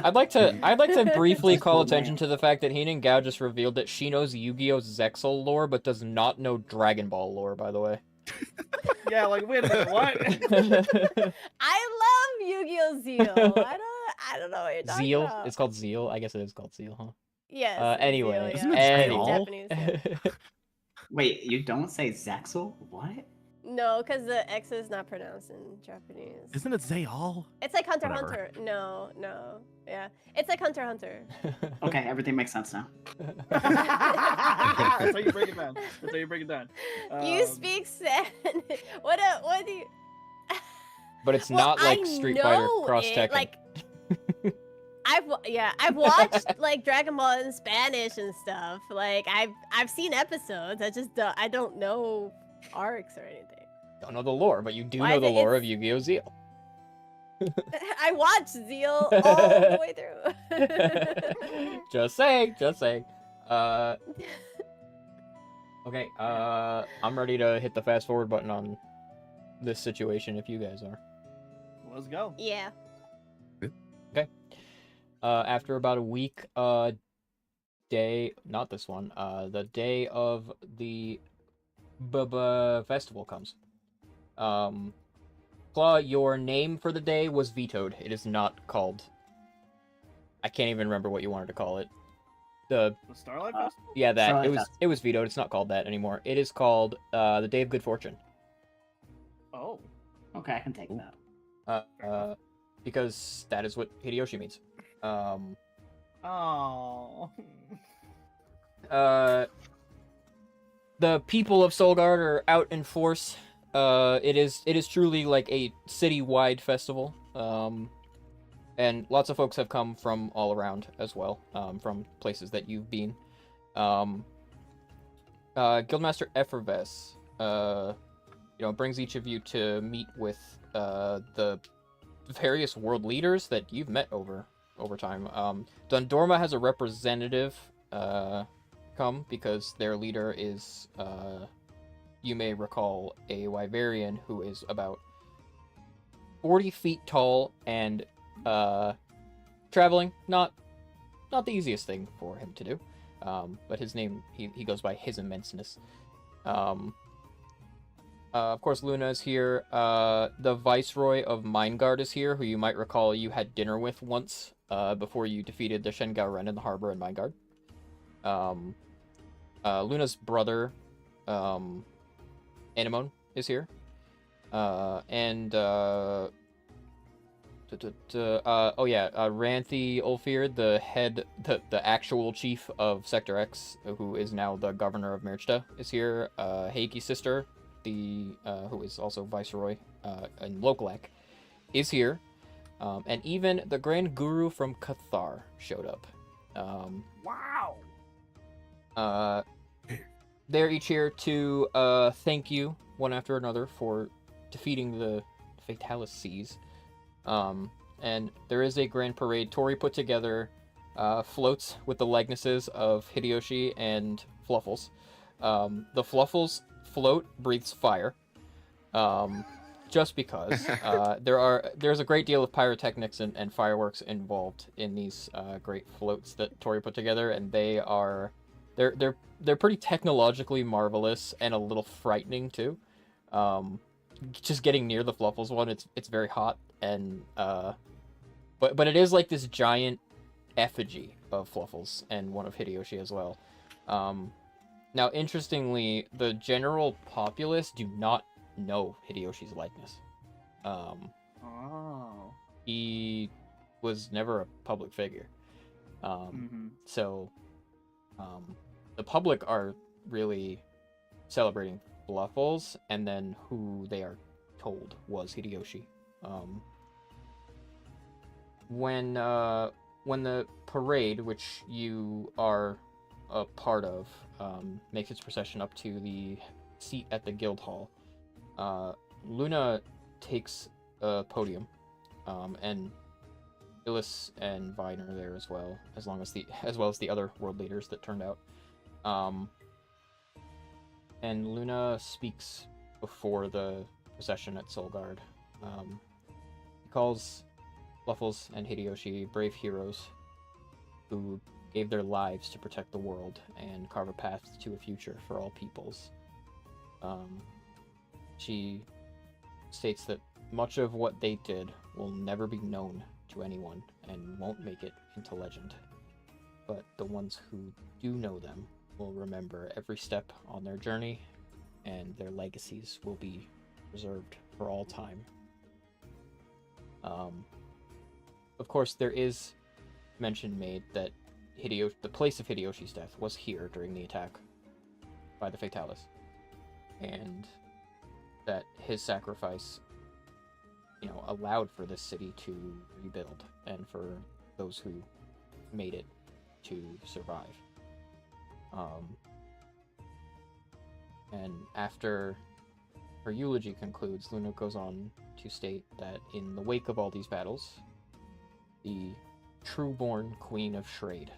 I'd like to briefly Just call cool attention name. to the fact that Heenan Gao just revealed that she knows Yu-Gi-Oh! Zexal lore, but does not know Dragon Ball lore, by the way. yeah, like wait a minute, what? I love Yu-Gi-Oh! Zeal. I don't know what you're talking Zeal? about. It's called Zeal? I guess it is called Zeal, huh? Yes. Anyway, Zeal, Isn't it yeah. Zeal? Japanese, yeah. Wait, you don't say Zexal? What? No, because the X is not pronounced in Japanese. Isn't it Zayal? It's like Hunter x Whatever. Hunter. No. Yeah. It's like Hunter x Hunter. Okay, everything makes sense now. That's how you break it down. That's how you break it down. You speak Sen. What do you... But it's Well, not like I Street Fighter know Cross it, Tekken. Like, I've watched like Dragon Ball in Spanish and stuff. Like I've seen episodes. I don't know arcs or anything. Don't know the lore, but you do Why know is the it- lore it's- of Yu-Gi-Oh! Zeal. I watched Zeal all the way through. Just saying. Okay, I'm ready to hit the fast forward button on this situation if you guys are. Let's go. Yeah. After about a week, day, not this one, the day of the festival comes. Claw, your name for the day was vetoed. It is not called. I can't even remember what you wanted to call it. The Starlight Festival? Yeah, that Starlight it was. Festival. It was vetoed. It's not called that anymore. It is called the Day of Good Fortune. Oh. Okay, I can take that. Because that is what Hideyoshi means. Oh. The people of Solgard are out in force. It is truly like a city-wide festival. And lots of folks have come from all around as well, from places that you've been. Guildmaster Efferves, brings each of you to meet with the various world leaders that you've met over time. Dundorma has a representative come because their leader is, you may recall, a Wyverian who is about 40 feet tall and traveling, not the easiest thing for him to do. But his name, he goes by His Immenseness. Of course, Luna is here. The Viceroy of Mindguard is here, who you might recall you had dinner with once before you defeated the Shengao Ren in the harbor in Mindguard. Luna's brother, Anemone, is here. Ranthi Ulfir, the actual chief of Sector X, who is now the governor of Mirchta, is here. Heiki's sister, who is also viceroy in Lokalak, is here. And even the Grand Guru from Cathar showed up. Wow. They're each here to thank you one after another for defeating the Fatalis Seas. And there is a grand parade. Tori put together floats with the likenesses of Hideyoshi and Fluffles. The Fluffles float breathes fire. Just because there's a great deal of pyrotechnics and fireworks involved in these great floats that Tori put together, and they're pretty technologically marvelous and a little frightening too. Just getting near the Fluffles one, it's very hot, and but it is like this giant effigy of Fluffles and one of Hideyoshi as well. Now, interestingly, the general populace do not know Hideyoshi's likeness. Oh. He was never a public figure. So the public are really celebrating Fluffles, and then who they are told was Hideyoshi. When the parade, which you are a part of makes its procession up to the seat at the guild hall. Luna takes a podium, and Illis and Vine are there as well, as well as the other world leaders that turned out. And Luna speaks before the procession at Solgard. He calls Fluffles and Hideyoshi brave heroes who gave their lives to protect the world and carve a path to a future for all peoples. She states that much of what they did will never be known to anyone and won't make it into legend. But the ones who do know them will remember every step on their journey, and their legacies will be preserved for all time. Of course, there is mention made that the place of Hideyoshi's death was here during the attack by the Fatalis, and that his sacrifice, allowed for this city to rebuild and for those who made it to survive. And after her eulogy concludes, Luna goes on to state that in the wake of all these battles, the true-born Queen of Shrade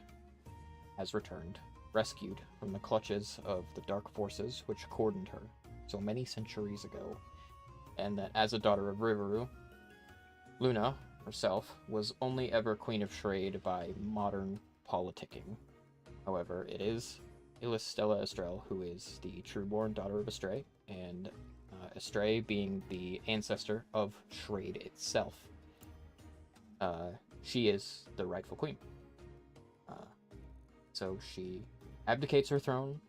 has returned, rescued from the clutches of the dark forces which cordoned her so many centuries ago, and that as a daughter of Riveru, Luna herself was only ever Queen of Shrade by modern politicking. However, it is Illis Stella Estrel who is the true-born daughter of Estray, and Estray being the ancestor of Shrade itself. She is the rightful queen. So she abdicates her throne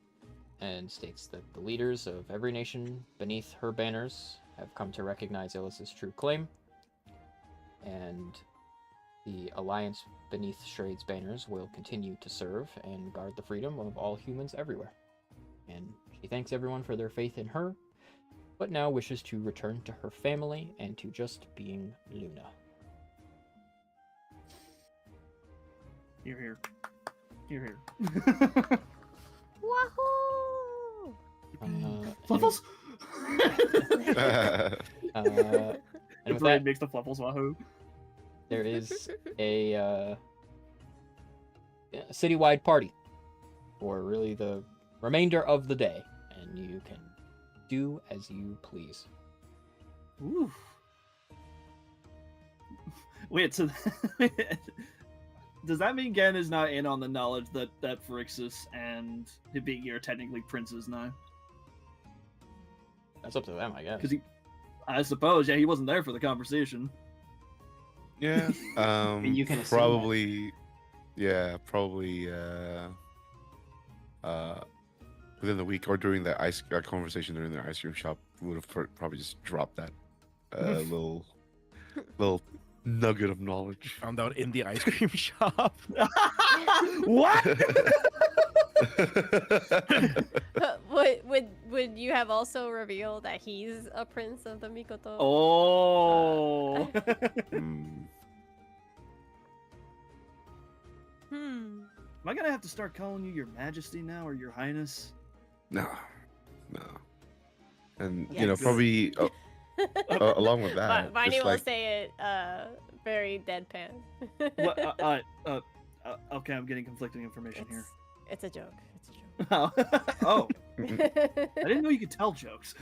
and states that the leaders of every nation beneath her banners have come to recognize Illis's true claim, and the alliance beneath Shrade's banners will continue to serve and guard the freedom of all humans everywhere. And she thanks everyone for their faith in her, but now wishes to return to her family and to just being Luna. You're here. You're here. Wahoo! Fluffles! And with Brain that, makes the Fluffles wahoo. there is a citywide party for really the remainder of the day, and you can do as you please. Ooh. Wait, so does that mean Gen is not in on the knowledge that Phrixus and Hibiki are technically princes now? That's up to them, I guess. Because I suppose, he wasn't there for the conversation. Yeah. You can assume probably. Yeah, probably. Within the week or during the conversation during the ice cream shop, would have probably just dropped that little nugget of knowledge. Found out in the ice cream shop. What? Would you have also revealed that he's a prince of the Mikoto? Oh. Hmm. Am I gonna have to start calling you Your Majesty now, or Your Highness? No. And Yes. probably along with that, Viney just will like say it very deadpan. What? Okay, I'm getting conflicting information here. It's a joke. It's a joke. Oh, I didn't know you could tell jokes.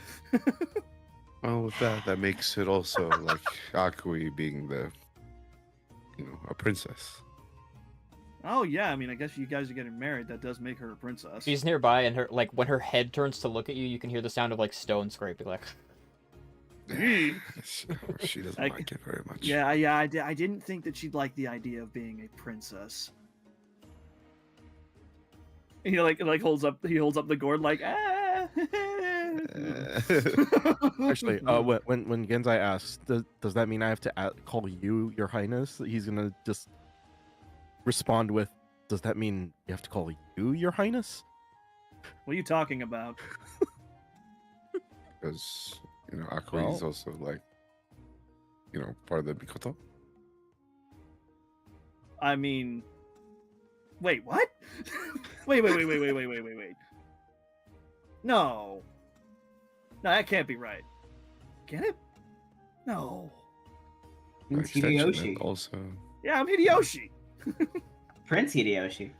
well, with that makes it also like Akui being the a princess. Oh yeah, I mean, I guess you guys are getting married. That does make her a princess. She's nearby, and when her head turns to look at you, you can hear the sound of stone scraping. She doesn't like it very much. Yeah, I didn't think that she'd like the idea of being a princess. He holds up the gourd ah. Actually, when Genzai asks, does that mean I have to call you Your Highness? He's gonna just respond with, does that mean you have to call you Your Highness? What are you talking about? Because Akui is also part of the Mikoto. I mean, Wait, what? wait. No. No, that can't be right. Can it? No. By Prince extension, Hideyoshi. and also. Yeah, I'm Hideyoshi. Prince Hideyoshi.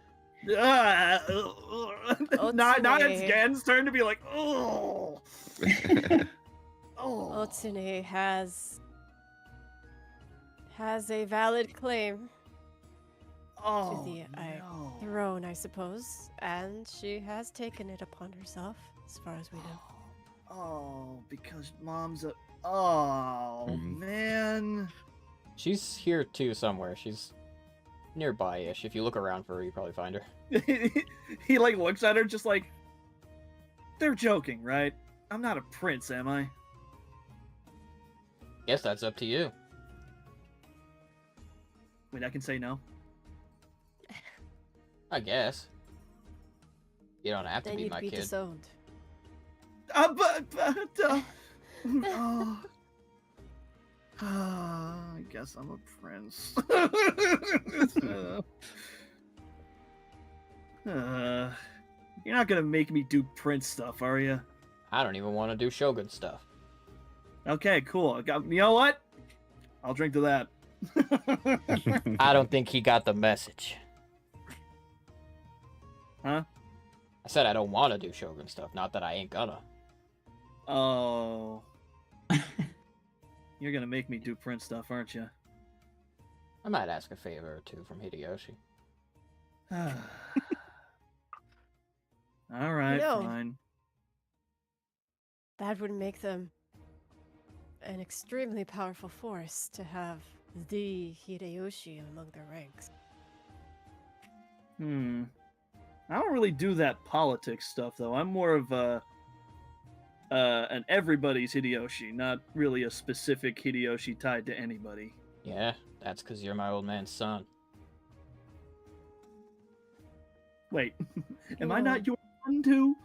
Now it's Otsune. Gen's turn to be like, oh. Otsune has a valid claim Oh, to the no. throne, I suppose, and she has taken it upon herself, as far as we know. Oh, because mom's a. Oh, Mhm. man. She's here too somewhere. She's nearby-ish. If you look around for her, you probably find her. He like looks at her just like, they're joking, right? I'm not a prince, am I? Guess that's up to you. Wait, I can say no. I guess. You don't have to Then be you'd my be kid. disowned. I guess I'm a prince. You're not gonna make me do prince stuff, are you? I don't even want to do Shogun stuff. Okay, cool. You know what? I'll drink to that. I don't think he got the message. Huh? I said I don't want to do Shogun stuff, not that I ain't gonna. Oh. You're gonna make me do prince stuff, aren't you? I might ask a favor or two from Hideyoshi. All right, No. fine. That would make them an extremely powerful force to have the Hideyoshi among their ranks. I don't really do that politics stuff though. I'm more of an everybody's Hideyoshi, not really a specific Hideyoshi tied to anybody. Yeah, that's because you're my old man's son. Wait, am I Whoa. not your son too?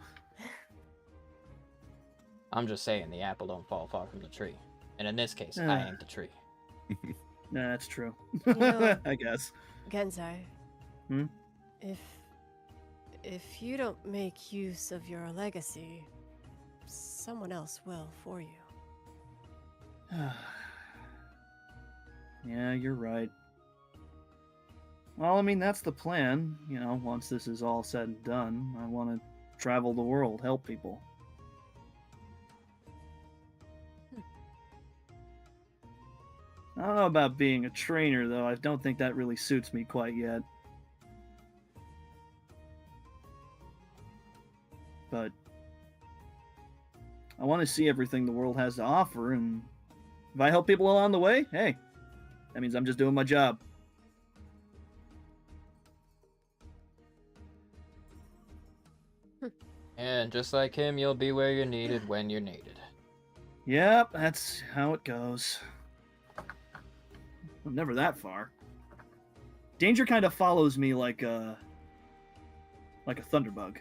I'm just saying the apple don't fall far from the tree. And in this case, I Ah. ain't the tree. Nah, that's true. know- I guess. Genzai, Hmm? if you don't make use of your legacy, someone else will for you. Yeah, you're right. Well, I mean, that's the plan. You know, once this is all said and done, I want to travel the world, help people. I don't know about being a trainer, though. I don't think that really suits me quite yet. But I want to see everything the world has to offer, and if I help people along the way, hey, that means I'm just doing my job. And just like him, you'll be where you're needed when you're needed. Yep, that's how it goes. I'm never that far. Danger kind of follows me like a thunderbug.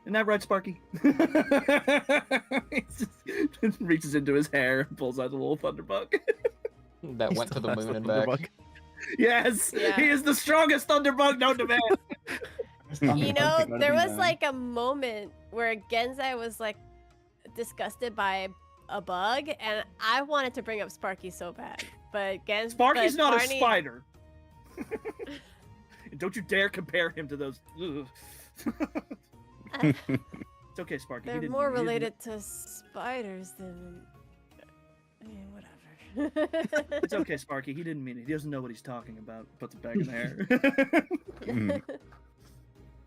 Isn't that right, Sparky? He just reaches into his hair and pulls out a little thunderbug. That He went to still the has moon and Thunderbug. back. Yes, Yeah. he is the strongest thunderbug known to man. You know, there was like a moment where Genzai was like disgusted by a bug, and I wanted to bring up Sparky so bad, but Sparky's not Barney... a spider. And don't you dare compare him to those. Ugh. It's okay, Sparky. he They're didn't more mean it. He didn't- related to spiders than. I mean, whatever. It's okay, Sparky. He didn't mean it. He doesn't know what he's talking about. Puts it back in the hair. Mm.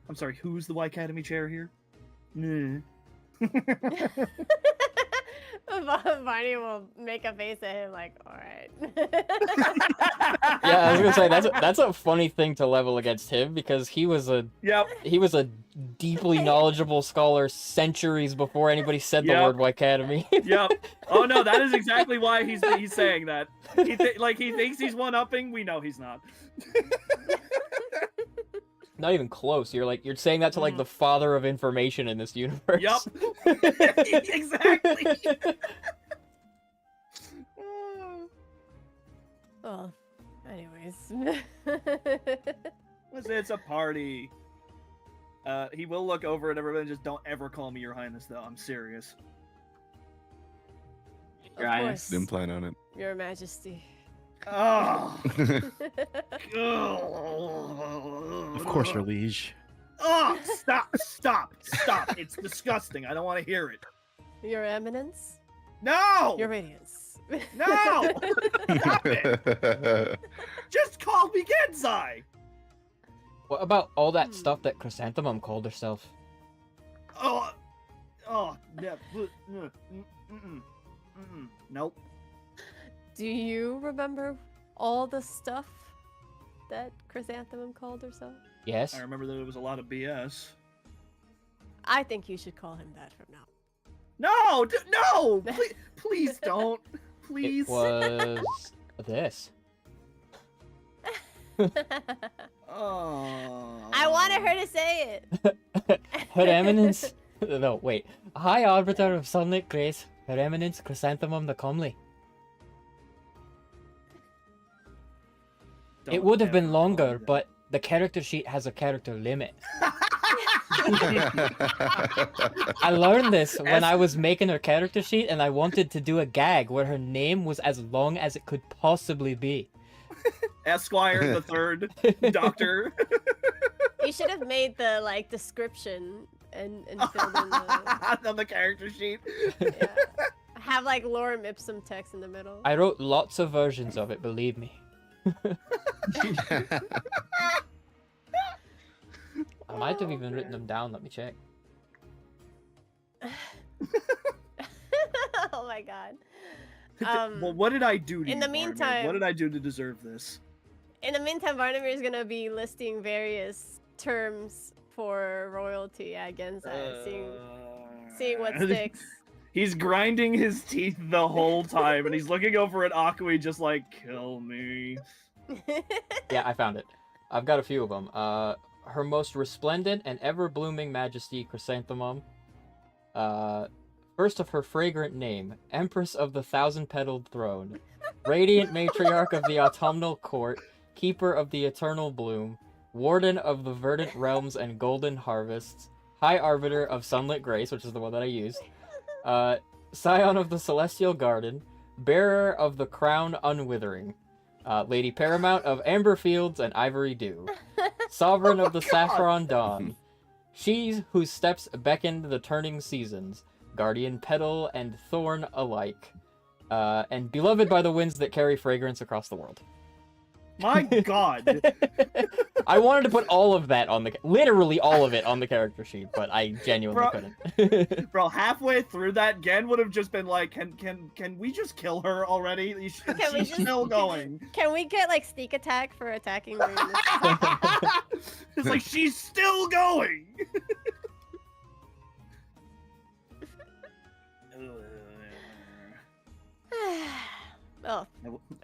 I'm sorry, who's the Y Academy chair here? Nah. Barney will make a face at him like, all right. Yeah, I was gonna say that's a funny thing to level against him because he was a Yep. deeply knowledgeable scholar centuries before anybody said the Yep. word Academy. Yep. Oh no, that is exactly why he's saying that. He thinks he's one upping. We know he's not. Not even close. You're saying that to like the father of information in this universe. Yup. Exactly. Well, anyways. It's a party. He will look over at everybody and just don't ever call me Your Highness, though. I'm serious. Your Of Highness. course, Didn't plan on it. Your Majesty. Oh. Of course, your liege. Oh, stop. It's disgusting. I don't want to hear it. Your Eminence. No! Your Radiance. No! Stop it! Just call me Genzai! What about all that stuff that Chrysanthemum called herself? Oh, yeah. Nope. Do you remember all the stuff that Chrysanthemum called herself? Yes. I remember that it was a lot of BS. I think you should call him that from now. No! No! Please don't. Please. It was this. Oh. I wanted her to say it. Her Eminence. No, wait. High Arbiter of Sunlit Grace, Her Eminence Chrysanthemum the Comely. It Don't would have been ever longer, call me but the character sheet has a character limit. I learned this when I was making her character sheet, and I wanted to do a gag where her name was as long as it could possibly be. Esquire the Third, Doctor. You should have made the description and filled in the On the character sheet. yeah. Have lorem ipsum text in the middle. I wrote lots of versions of it, believe me. I might have even written them down, let me check. Oh my god. Well, what did I do to in you, the Barnabas? meantime- What did I do to deserve this? In the meantime, Barnabas is gonna be listing various terms for royalty at Genzai, seeing what sticks. He's grinding his teeth the whole time, and he's looking over at Akui just like, kill me. Yeah, I found it. I've got a few of them. Her most resplendent and ever-blooming majesty, Chrysanthemum. First of her fragrant name, Empress of the Thousand-Petaled Throne. Radiant Matriarch of the Autumnal Court. Keeper of the Eternal Bloom. Warden of the Verdant Realms and Golden Harvests. High Arbiter of Sunlit Grace, which is the one that I used. Scion of the Celestial Garden. Bearer of the Crown Unwithering. Lady Paramount of Amber Fields and Ivory Dew. Sovereign of the Saffron Dawn. She whose steps beckoned the turning seasons. Guardian petal and thorn alike. And beloved by the winds that carry fragrance across the world. My god. I wanted to put all of that on literally all of it on the character sheet, but I genuinely couldn't. Bro, halfway through that, Gen would have just been like, can we just kill her already? She's still going. Can we get sneak attack for attacking her? It's like, she's still going! Oh,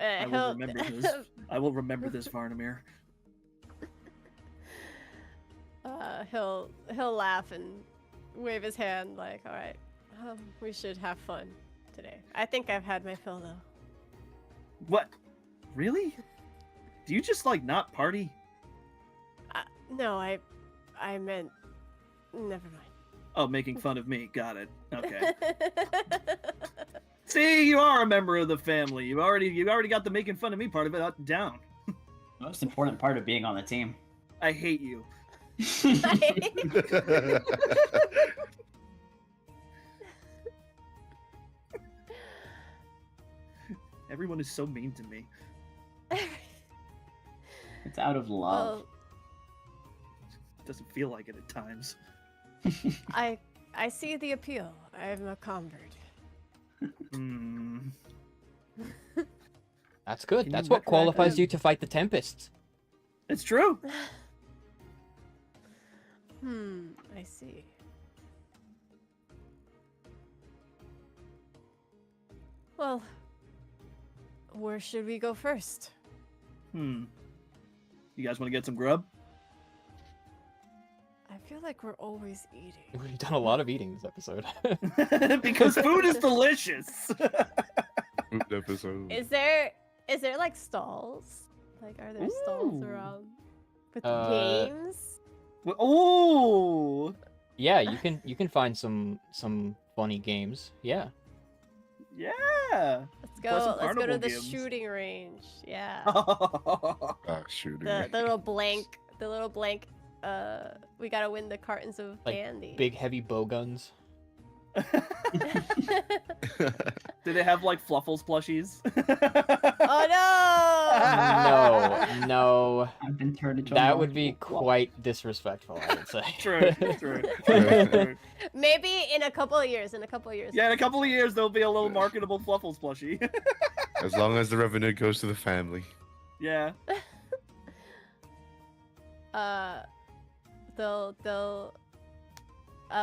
I will remember this. I will remember this, Varnamir. He'll laugh and wave his hand all right, we should have fun today. I think I've had my fill though. What? Really? Do you just not party? No, I meant, never mind. Oh, making fun of me. Got it. Okay. See, you are a member of the family. You already got the making fun of me part of it down. Most important part of being on the team. I hate you. Everyone is so mean to me. It's out of love. Well, It doesn't feel like it at times. I see the appeal. I'm a convert. Hmm. That's good. Can That's you what qualifies recommend- you to fight the Tempests. It's true. I see. Well, where should we go first? You guys want to get some grub? I feel like we're always eating. We've done a lot of eating this episode. Because food is delicious. Food episode. Is there stalls? Are there stalls Ooh. around? With Uh, games? Oh, Yeah, you can find some funny games. Yeah. yeah. Let's Play some go. Let's go to carnival the games. shooting range. Yeah. Ah, shooting. The little blank. The little blank. We gotta win the cartons of Like, candy. Big heavy bow guns. Do they have like Fluffles plushies? Oh no! No, I've been turned into a that would be multiple fluff. quite disrespectful, I would say. True. Maybe in a couple of years. In a couple of years. Yeah, in a couple of years there'll be a little marketable Fluffles plushie. As long as the revenue goes to the family. Yeah. They'll.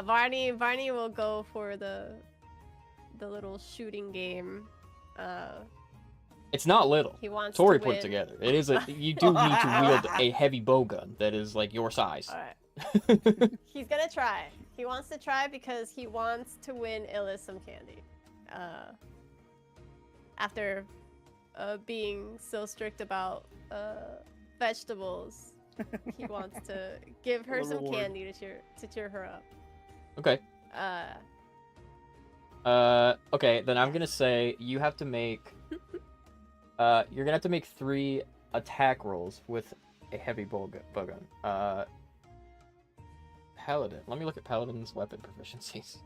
Varney will go for the little shooting game. It's not little. He wants Tori to put it win. together. It is a. You do need to wield a heavy bow gun that is like your size. Alright. He's gonna try. He wants to try because he wants to win Illis some candy. After being so strict about vegetables, he wants to give her A some reward. candy to cheer her up. Okay. Okay, then I'm gonna say you have to make. You're gonna have to make 3 attack rolls with a heavy bow gun. Paladin. Let me look at Paladin's weapon proficiencies.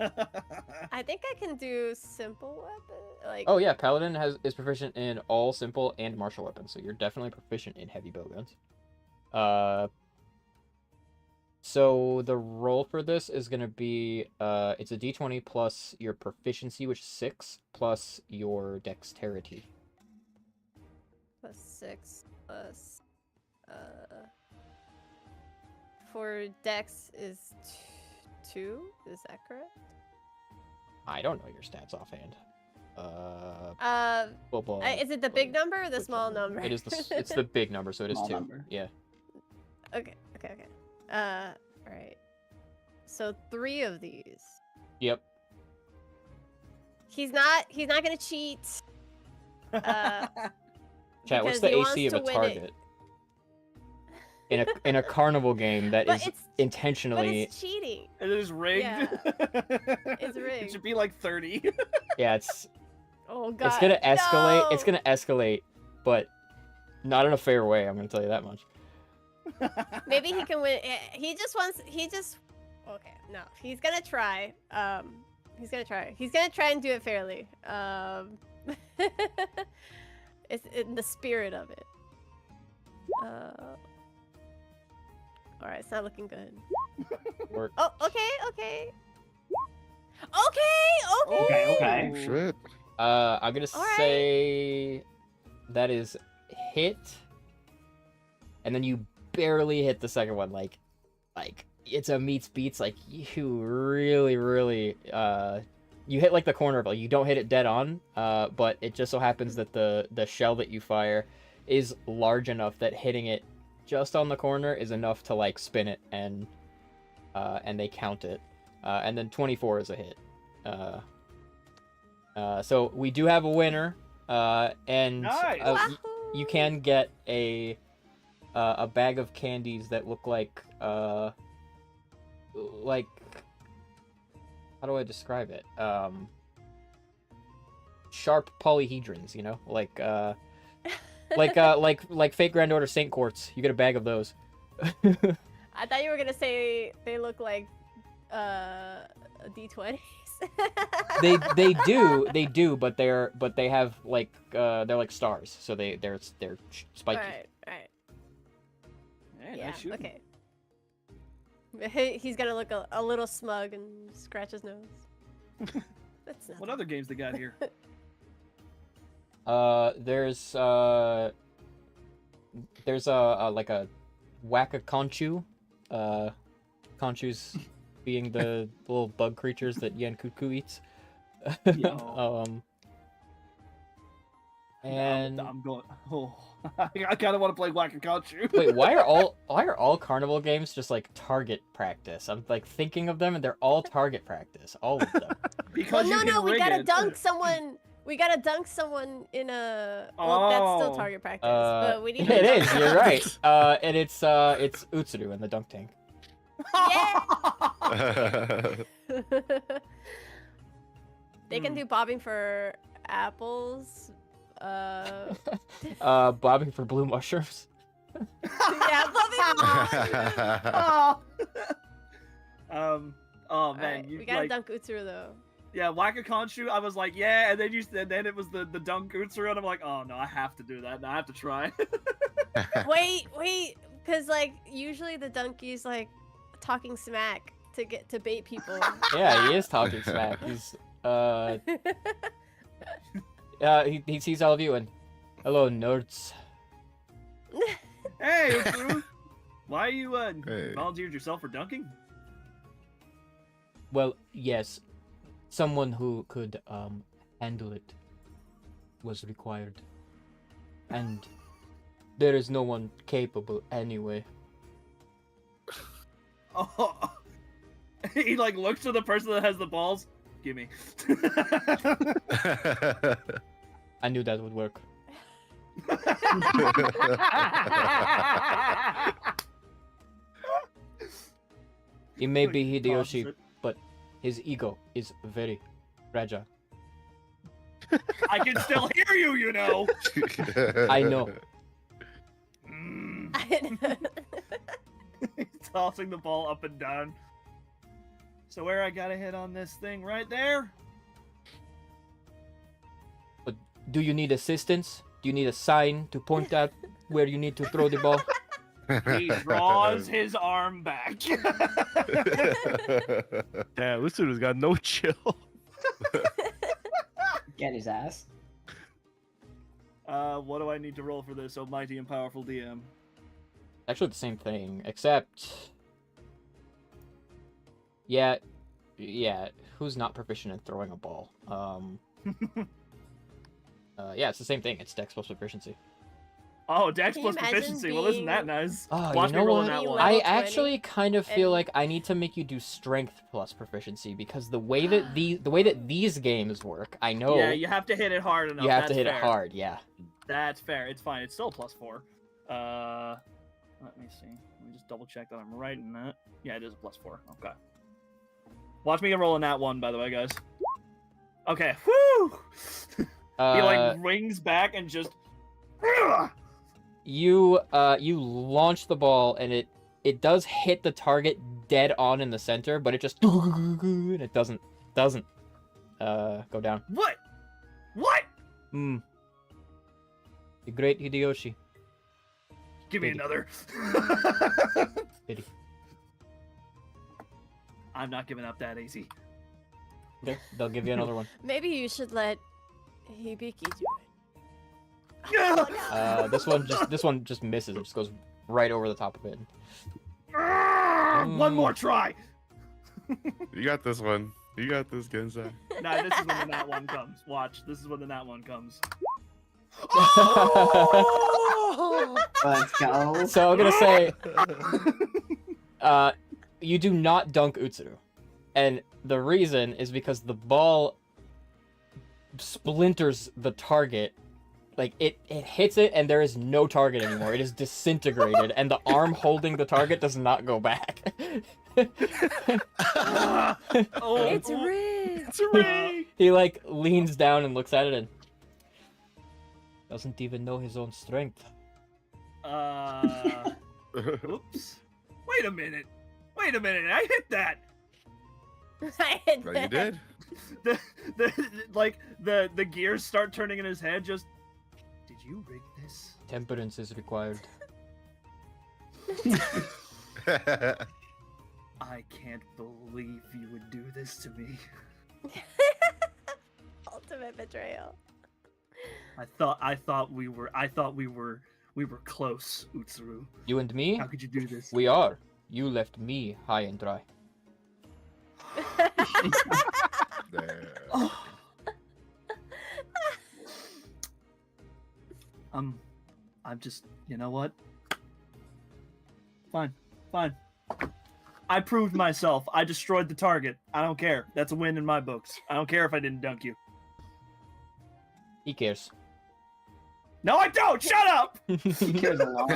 I think I can do simple weapon. Like. Oh yeah, Paladin is proficient in all simple and martial weapons, so you're definitely proficient in heavy bow guns. So the roll for this is gonna be it's a d20 plus your proficiency, which is 6, plus your dexterity. Plus 6 plus for Dex is 2. Is that correct? I don't know your stats offhand. Football. Is it the big number or the Which small one? number? It is it's the big number, so it is Small 2. number. Yeah. Okay. All right. So 3 of these. Yep. He's not gonna cheat. Chat, what's because the he wants AC of to a win target? In a carnival game that But is but intentionally it's cheating. It is rigged. Yeah. It's It rigged. should be like 30. yeah, it's Oh god. it's gonna escalate. No! It's gonna escalate, but not in a fair way. I'm gonna tell you that much. Maybe he can win. Okay, no. He's gonna try. He's gonna try and do it fairly. It's in the spirit of it. All right, it's not looking good. Work. Oh, okay. Okay. Shit. I'm gonna Alright. say that is hit, and then you barely hit the second one. Like it's a meets beats. Like you really, you hit like the corner of it. You don't hit it dead on. But it just so happens that the shell that you fire is large enough that hitting it just on the corner is enough to like spin it, and they count it. And then 24 is a hit. So we do have a winner, and Nice. you can get a bag of candies that look like how do I describe it? Sharp polyhedrons, you know, like fake Grand Order Saint Quartz. You get a bag of those. I thought you were gonna say they look like D20s. they do, but they have like they're like stars, so they're spiky. Right. Hey, Yeah. nice shooting. Okay. He's gonna look a little smug and scratch his nose. That's not. What other games they got here? There's a like a whack-a-conchu. Conchus being the little bug creatures that Yen Cuckoo eats. And I'm going. Oh, I kind of want to play Whack and Country. wait, why are all carnival games just like target practice? I'm like thinking of them and they're all target practice, all of them. Because Well, you can we rig gotta it. dunk someone. We gotta dunk someone in a. Well, that's still Oh. target practice, but we need. It to is. dunk You're right. someone. And it's Utsuru in the dunk tank. They can do bobbing for apples. Bobbing for blue mushrooms. Yeah, bobbing for Oh man, Alright, you we gotta like, dunk Utsuru though. yeah, Whack-a-Conchu, I was like, yeah, and then then it was the dunk Utsuru, and I'm like, oh no, I have to do that. No, I have to try. Wait, because like usually the donkey's like talking smack to get to bait people. Yeah, he is talking smack. He's he sees all of you and hello nerds. Hey, Utsuru, why you Hey. volunteered yourself for dunking? Well, yes, someone who could handle it was required, and there is no one capable anyway. Oh, he like looks to the person that has the balls. Gimme. I knew that would work. He may be Hideyoshi, Tosses but his ego is very fragile. it. I can still hear you, you know. I know. Mm. Tossing the ball up and down. So where I gotta hit on this thing right there? But do you need assistance? Do you need a sign to point out where you need to throw the ball? He draws his arm back. Damn, Utsuru's got no chill. Get his ass. What do I need to roll for this, oh mighty and powerful DM? Actually, the same thing, except yeah. Who's not proficient in throwing a ball? Yeah, it's the same thing. It's Dex plus proficiency. Oh, Dex Can you plus imagine proficiency. Well, isn't that being- nice? Oh, Watch you me know roll what? in that Being one. level I 20 actually kind of feel and- like I need to make you do strength plus proficiency because the way that these games work, I know Yeah, you have to hit it hard enough. you have to That's hit fair. it hard. Yeah. That's fair. It's fine. It's still a +4. Let me see. Let me just double check that I'm right in that. Yeah, it is a +4. Okay. Watch me roll in that one, by the way, guys. Okay. Woo! He like rings back and just. You launch the ball and it does hit the target dead on in the center, but it just and it doesn't go down. What? What? The great Hideyoshi. Give me Pity. another. Pity. I'm not giving up that easy. Okay, they'll give you another one. Maybe you should let Hibiki do it. This one just misses. It just goes right over the top of it. One more try. You got this one. You got this, Genzai. Nah, this is when the nat one comes. Watch. This is when the nat one comes. Let's go. So I'm gonna say, you do not dunk Utsuru, and the reason is because the ball splinters the target. Like it hits it, and there is no target anymore. It is disintegrated, and the arm holding the target does not go back. Oh, It's rigged. It's a ring. He like leans down and looks at it and doesn't even know his own strength. Oops. Wait a minute. I hit that. I hit No, you that. did. The gears start turning in his head. Just. Did you rig this? Temperance is required. I can't believe you would do this to me. Ultimate betrayal. I thought we were close, Utsuru. You and me, How could you do this? we are. You left me high and dry. There. I'm just, you know what? Fine. I proved myself. I destroyed the target. I don't care. That's a win in my books. I don't care if I didn't dunk you. He cares. No, I don't. Shut up. He cares a lot.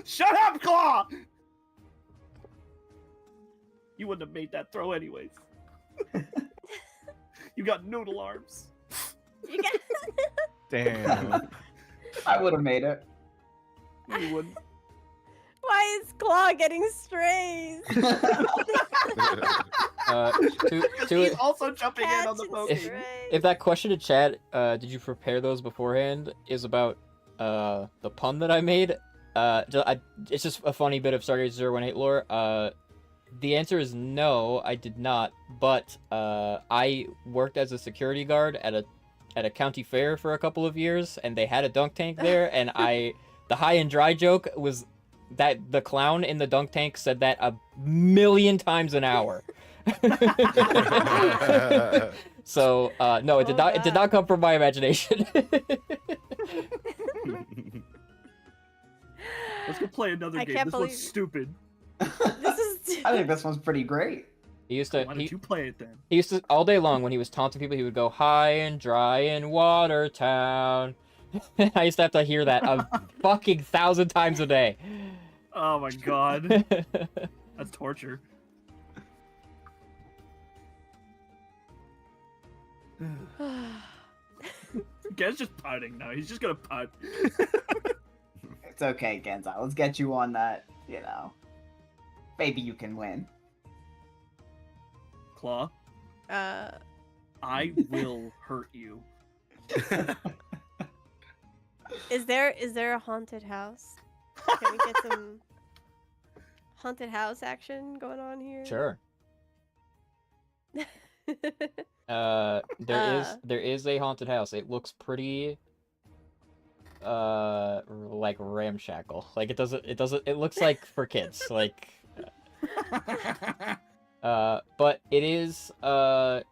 Shut up, Claw. You wouldn't have made that throw anyways. You got noodle arms. You got... Damn. I would have made it. You wouldn't. Why is Claw getting strays? He's also jumping in on the Catching Pokemon. strays. If that question in chat, did you prepare those beforehand, is about the pun that I made, it's just a funny bit of Starry 018 lore. The answer is no, I did not. But I worked as a security guard at a county fair for a couple of years, and they had a dunk tank there, and the high and dry joke was that the clown in the dunk tank said that 1,000,000 times an hour. So no, it did not. It did not come from my imagination. Let's go play another I game. can't This believe- one's stupid. This is... I think this one's pretty great. He used to. Why don't you play it then? He used to all day long when he was taunting people. He would go high and dry in Watertown. I used to have to hear that fucking 1,000 times a day. Oh my god. That's torture. Gen's just pouting now. He's just gonna pout. It's okay, Genza. Let's get you on that, maybe you can win. Claw, I will hurt you. Is there a haunted house? Can we get some haunted house action going on here? Sure. There is a haunted house. It looks pretty like ramshackle. Like it looks like for kids. Like but it is like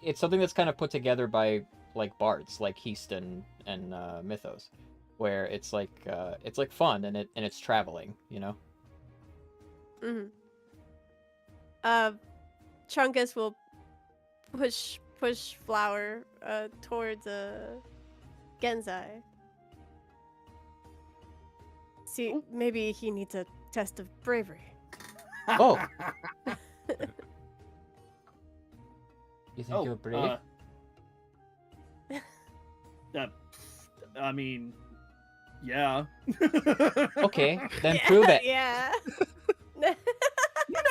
it's something that's kind of put together by like bards like Heaston and Mythos, where it's like fun and it's traveling, Mm-hmm. Trunkus will push Flower towards Genzai. See, maybe he needs a test of bravery. Oh. You think you're brave? I mean, yeah. Okay, then prove it. Yeah. You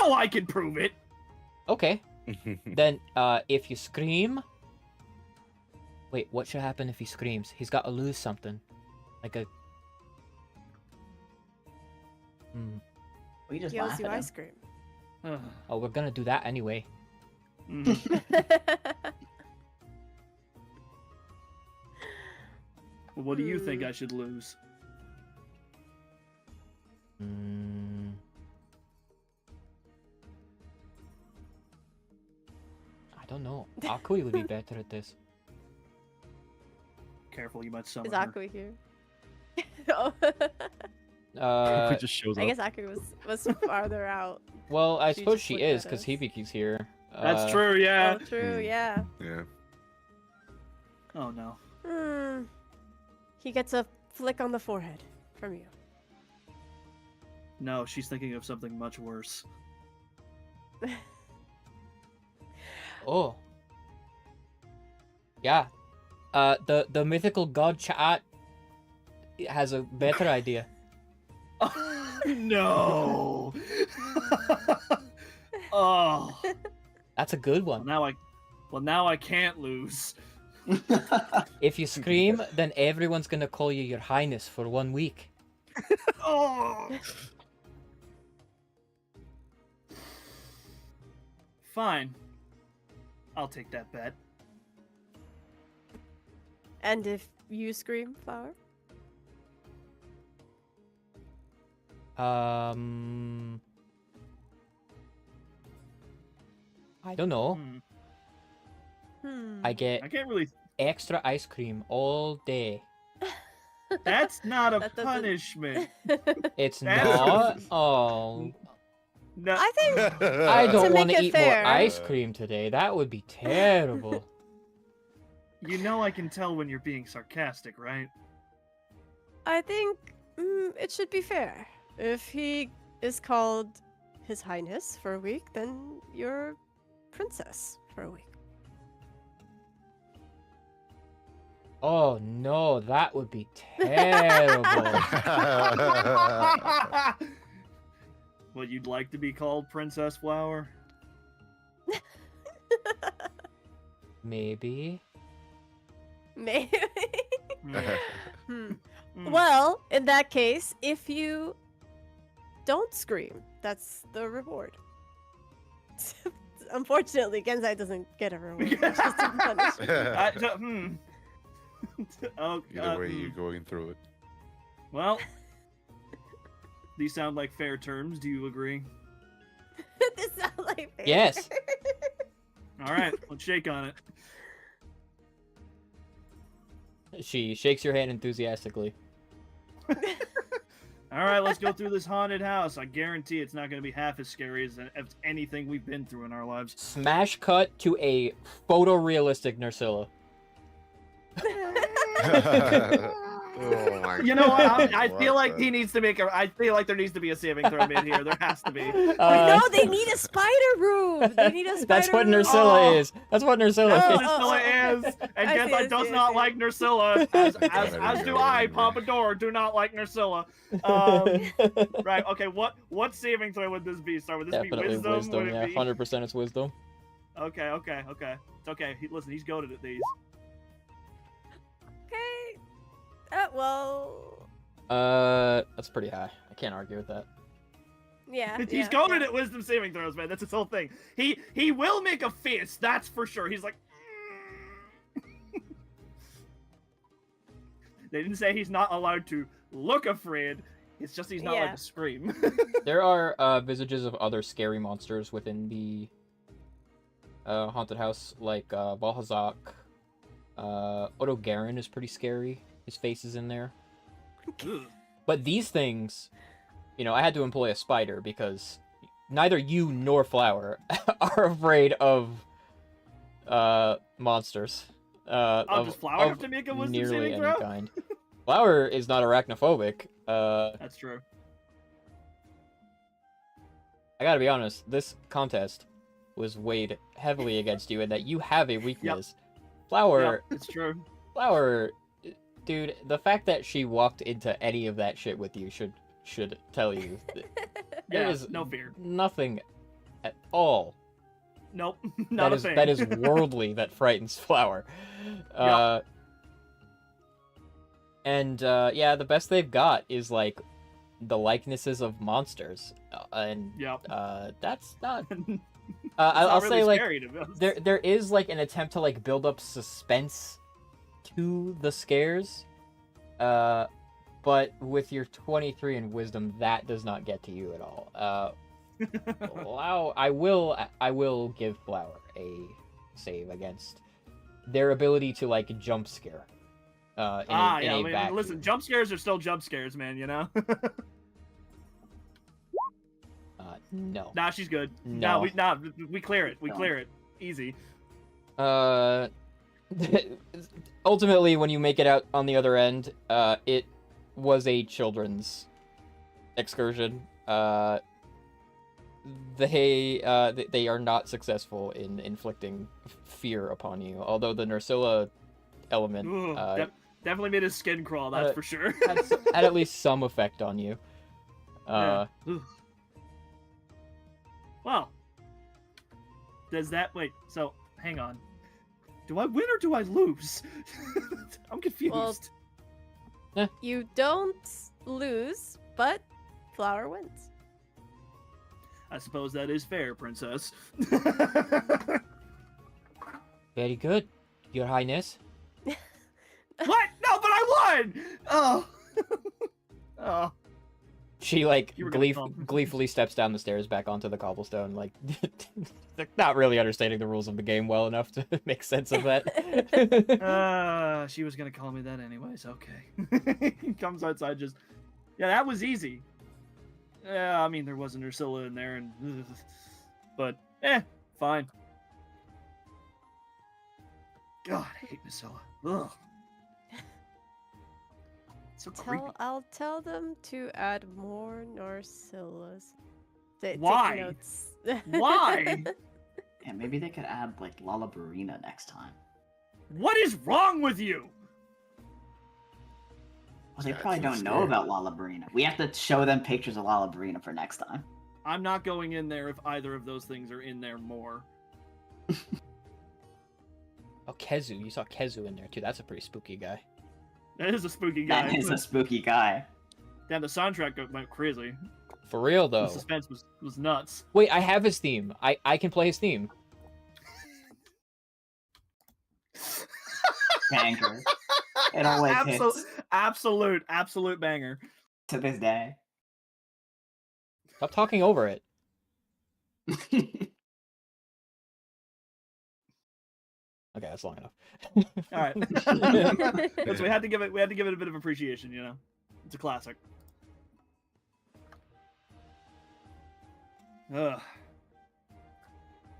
know I can prove it. Okay. Then, if you scream... Wait, what should happen if he screams? He's got to lose something. Like a... We just He owes laugh you at him. ice cream. Oh, we're gonna do that anyway. Well, what do you think I should lose? I don't know. Akui would be better at this. Careful, you might summon Is her. Aku here? Oh. It just shows I up. guess Aku was farther out. Well, I She suppose just she looked is, at because us. Hibiki's here. That's true, yeah. Oh, true, yeah. Yeah. Oh no. He gets a flick on the forehead from you. No, she's thinking of something much worse. Oh. Yeah. The mythical god Chat has a better idea. No. Oh. That's a good one. Now I can't lose. If you scream, then everyone's gonna call you your highness for 1 week. Oh. Fine. I'll take that bet. And if you scream, Flower? I don't know. I get I can't really. extra ice cream all day. That's not a That doesn't- punishment. It's That's- not. Oh, No. I think I don't To want make to it eat fair- more ice cream today. That would be terrible. You know I can tell when you're being sarcastic, right? I think it should be fair. If he is called His Highness for a week, then you're Princess for a week. Oh no, that would be terrible. Well, you'd like to be called Princess Flower? Maybe. Maybe. Mm. Well, in that case, if you don't scream, that's the reward. Unfortunately, Genzai doesn't get a reward. It's just a punishment. Oh, Either way, you're going through it. Well, these sound like fair terms. Do you agree? This sounds like fair. Yes. All right, let's shake on it. She shakes your hand enthusiastically. All right, let's go through this haunted house. I guarantee it's not going to be half as scary as anything we've been through in our lives. Smash cut to a photorealistic Nursilla. Oh my You know what? I What feel like the- he needs to make a. I feel like there needs to be a saving throw made here. There has to be. No, they need a spider room. They need a spider That's what room. Nursilla Oh. is. That's what Nursilla That's is. what Nursilla is, and I guess see, I I does see, I not see. like Nursilla, as There as we do go, I, there we go. Pompadour, do not like Nursilla. Right, okay, what saving throw would this be? Sorry, would this Definitely be wisdom? wisdom. Would Yeah, it be? 100% it's wisdom. Okay. It's okay. Listen, he's goated at these. Okay. Well. That's pretty high. I can't argue with that. Yeah. He's goated at wisdom saving throws, man. That's his whole thing. He will make a face, that's for sure. He's like. They didn't say he's not allowed to look afraid. It's just he's not allowed Yeah. to scream. There are visages of other scary monsters within the haunted house, like Balhazak. Odo Garen is pretty scary. His face is in there. Ugh. But these things, you know, I had to employ a spider because neither you nor Flower are afraid of monsters. Does Flower have to make a wisdom nearly saving any throw? kind. Flower is not arachnophobic. That's true. I gotta be honest, this contest was weighed heavily against you in that you have a weakness. Flower, Yeah, it's true. Flower, dude, the fact that she walked into any of that shit with you should tell you that there Yeah, is no fear. nothing at all Nope, not a thing. that is worldly that frightens Flower. Yeah, the best they've got is like the likenesses of monsters, and Yep. that's not. It's I'll not say really like scary, to be honest. there is like an attempt to like build up suspense to the scares, but with your 23 in wisdom, that does not get to you at all. I will give Flower a save against their ability to like jump scare. In Yeah. a I mean, vacuum. listen, jump scares are still jump scares, man. You know. No. Nah, she's good. No. We clear it. We No. clear it. Easy. Ultimately, when you make it out on the other end, it was a children's excursion. They are not successful in inflicting fear upon you. Although the Nursilla element Ooh, definitely made his skin crawl. That's for sure. had at least some effect on you. Yeah. Ooh. Well, does that wait? So hang on. Do I win or do I lose? I'm confused. Well, you don't lose, but Flower wins. I suppose that is fair, princess. Very good, Your Highness. What? No, but I won! Oh. Oh. She like You were gonna call me. gleefully steps down the stairs back onto the cobblestone, like not really understanding the rules of the game well enough to make sense of that. She was gonna call me that anyways. Okay. He comes outside just. Yeah, that was easy. Yeah, I mean there wasn't Ursula in there, but fine. God, I hate Misilla. Ugh. So creepy. I'll tell them to add more Narcillas. Take Why? notes. Why? Yeah, maybe they could add like Lollabarina next time. What is wrong with you? Well, they Yeah, probably too don't know scared. about Lollabarina. We have to show them pictures of Lollabarina for next time. I'm not going in there if either of those things are in there more. Oh, Kezu. You saw Kezu in there too. That's a pretty spooky guy. That is a spooky guy. That is a spooky guy. Damn, the soundtrack went crazy. For real The though. suspense was nuts. Wait, I have his theme. I can play his theme. Banger. It always hits Absolute banger. to this day. Stop talking over it. Okay, that's long enough. All right. Because we had to give it a bit of appreciation, you know. It's a classic. Ugh.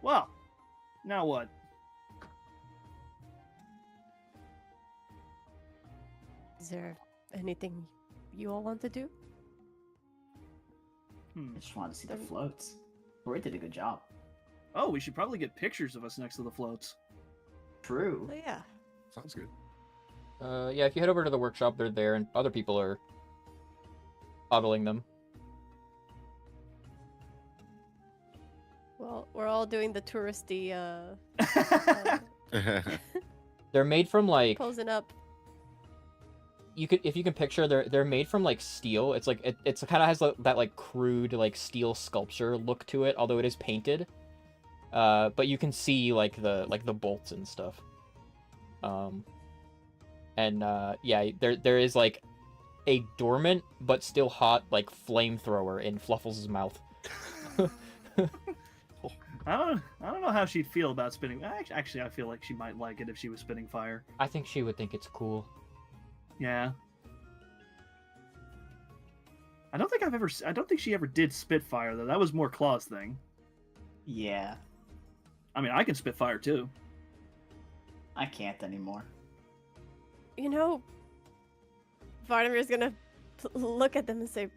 Well, now what? Is there anything you all want to do? I just wanted to see the floats. Roy did a good job. Oh, we should probably get pictures of us next to the floats. True. Oh yeah. Sounds good. Yeah, if you head over to the workshop, they're there, and other people are bottling them. Well, we're all doing the touristy They're made from like posing up. if you can picture, they're made from like steel. It's like it's kind of has that like crude like steel sculpture look to it, although it is painted. But you can see like the bolts and stuff. Yeah, there is like a dormant but still hot like flamethrower in Fluffles' mouth. I don't know how she'd feel about spinning. Actually, I feel like she might like it if she was spinning fire. I think she would think it's cool. Yeah. I don't think she ever did spit fire though. That was more Claw's thing. Yeah. I mean, I can spit fire too. I can't anymore. You know, Vardamir's gonna look at them and say,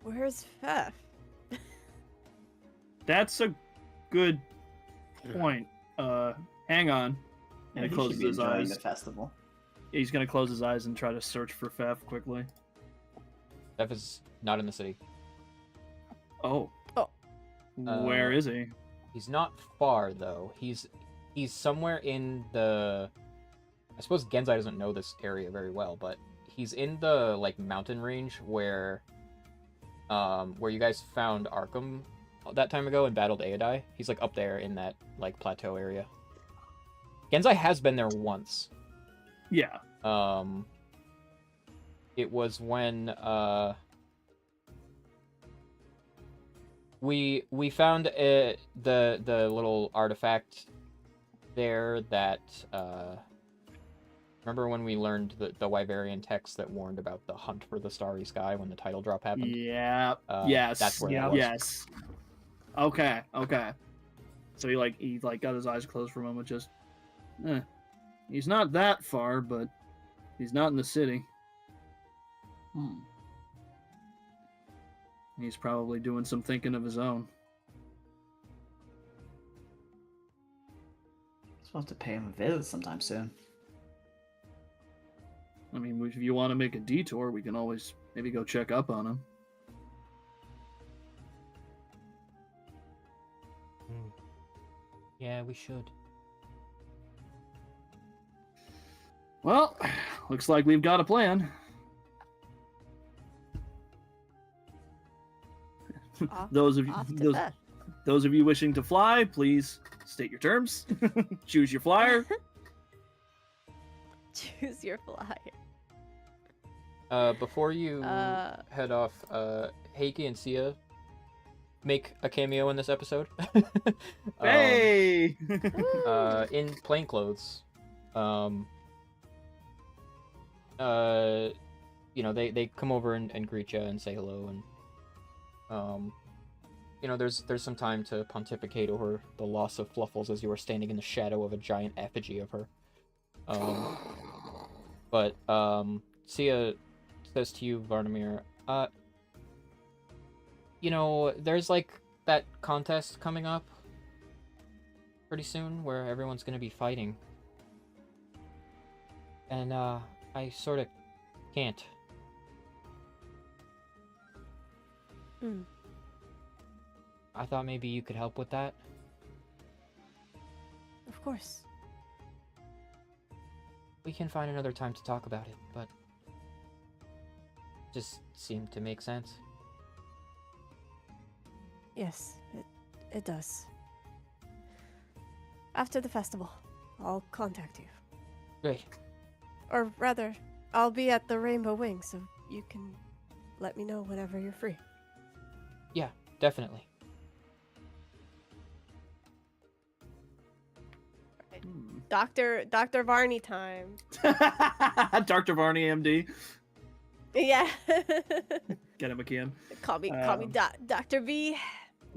"Where's Fef?" That's a good point. Hang on. And Yeah, he he closes should be his enjoying eyes. the festival. He's gonna close his eyes and try to search for Fef quickly. Steph is not in the city. Oh. Oh. Where is he? He's not far though. He's somewhere in the. I suppose Genzai doesn't know this area very well, but he's in the like mountain range where you guys found Arkham that time ago and battled Aodai. He's like up there in that like plateau area. Genzai has been there once. Yeah. It was when we found the little artifact there that remember when we learned the Wyverian text that warned about the hunt for the starry sky when the title drop happened? Yeah. Yes. That's where that was. Yes. Okay. So he got his eyes closed for a moment. Just, he's not that far, but he's not in the city. He's probably doing some thinking of his own. Supposed to pay him a visit sometime soon. I mean, if you want to make a detour, we can always maybe go check up on him. Yeah, we should. Well, looks like we've got a plan. Off, Those of off to you, Fef. those of you wishing to fly, please state your terms. Choose your flyer. Choose your flyer. Before you head off, Heike and Sia make a cameo in this episode. Hey! In plain clothes. They come over and greet you and say hello, and there's some time to pontificate over the loss of Fluffles as you are standing in the shadow of a giant effigy of her. Um, but Sia says to you, Varnamir, you know, there's like that contest coming up pretty soon where everyone's gonna be fighting. And I sort of can't. Hmm. I thought maybe you could help with that. Of course. We can find another time to talk about it, but just seemed to make sense. Yes, it does. After the festival, I'll contact you. Great. Or rather, I'll be at the Rainbow Wing, so you can let me know whenever you're free. Yeah, definitely. Hmm. Dr. Varney time. Dr. Varney, MD. Yeah. Get him again. call me Um, Dr. V.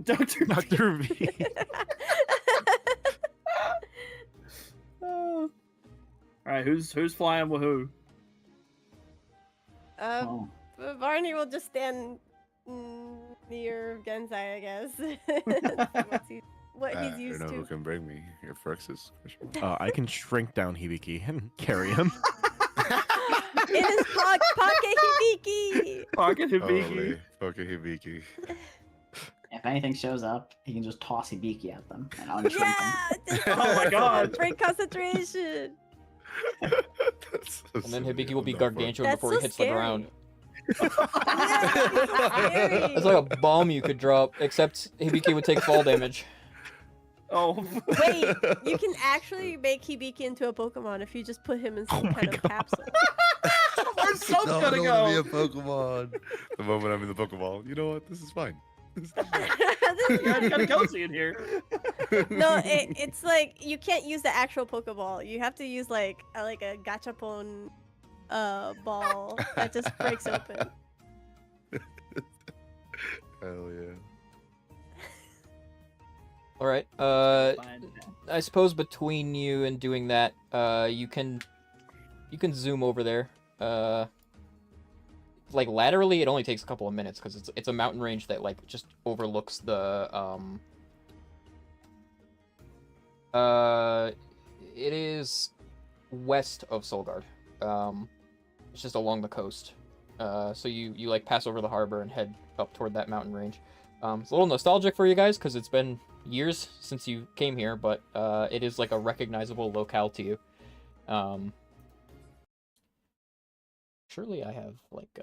Dr. Dr. V. All right, who's flying with who? Oh. Varney will just stand near Genzai, I guess. what I he's don't used know who to. can bring me. Your Phyrexis. for sure. I can shrink down Hibiki and carry him. In his pocket hibiki. Pocket Hibiki. Holy fucking Hibiki. If anything shows up, he can just toss Hibiki at them and unshrink them. Yeah. Just Oh my God. Break concentration. That's so And then silly. Hibiki will be I'm not for it. gargantuan That's before so he hits scary. the ground. Yeah, that'd be so scary. It's like a bomb you could drop, except Hibiki would take fall damage. Oh. Wait, you can actually make Hibiki into a Pokemon if you just put him in some Oh my kind of God. capsule. Where's Soap No, I gonna don't go? want to be a Pokemon. The moment I'm in the Pokeball, you know what? This is fine. This is fine. This is Yeah, you not- got Kelsey in here. No, it's like you can't use the actual Pokeball. You have to use like a gachapon ball that just breaks open. Hell yeah. All right. Fine. I suppose between you and doing that, you can zoom over there. Like laterally, it only takes a couple of minutes because it's a mountain range that like just overlooks the It is west of Solgard. It's just along the coast. So you like pass over the harbor and head up toward that mountain range. It's a little nostalgic for you guys because it's been years since you came here, but it is like a recognizable locale to you. Surely I have like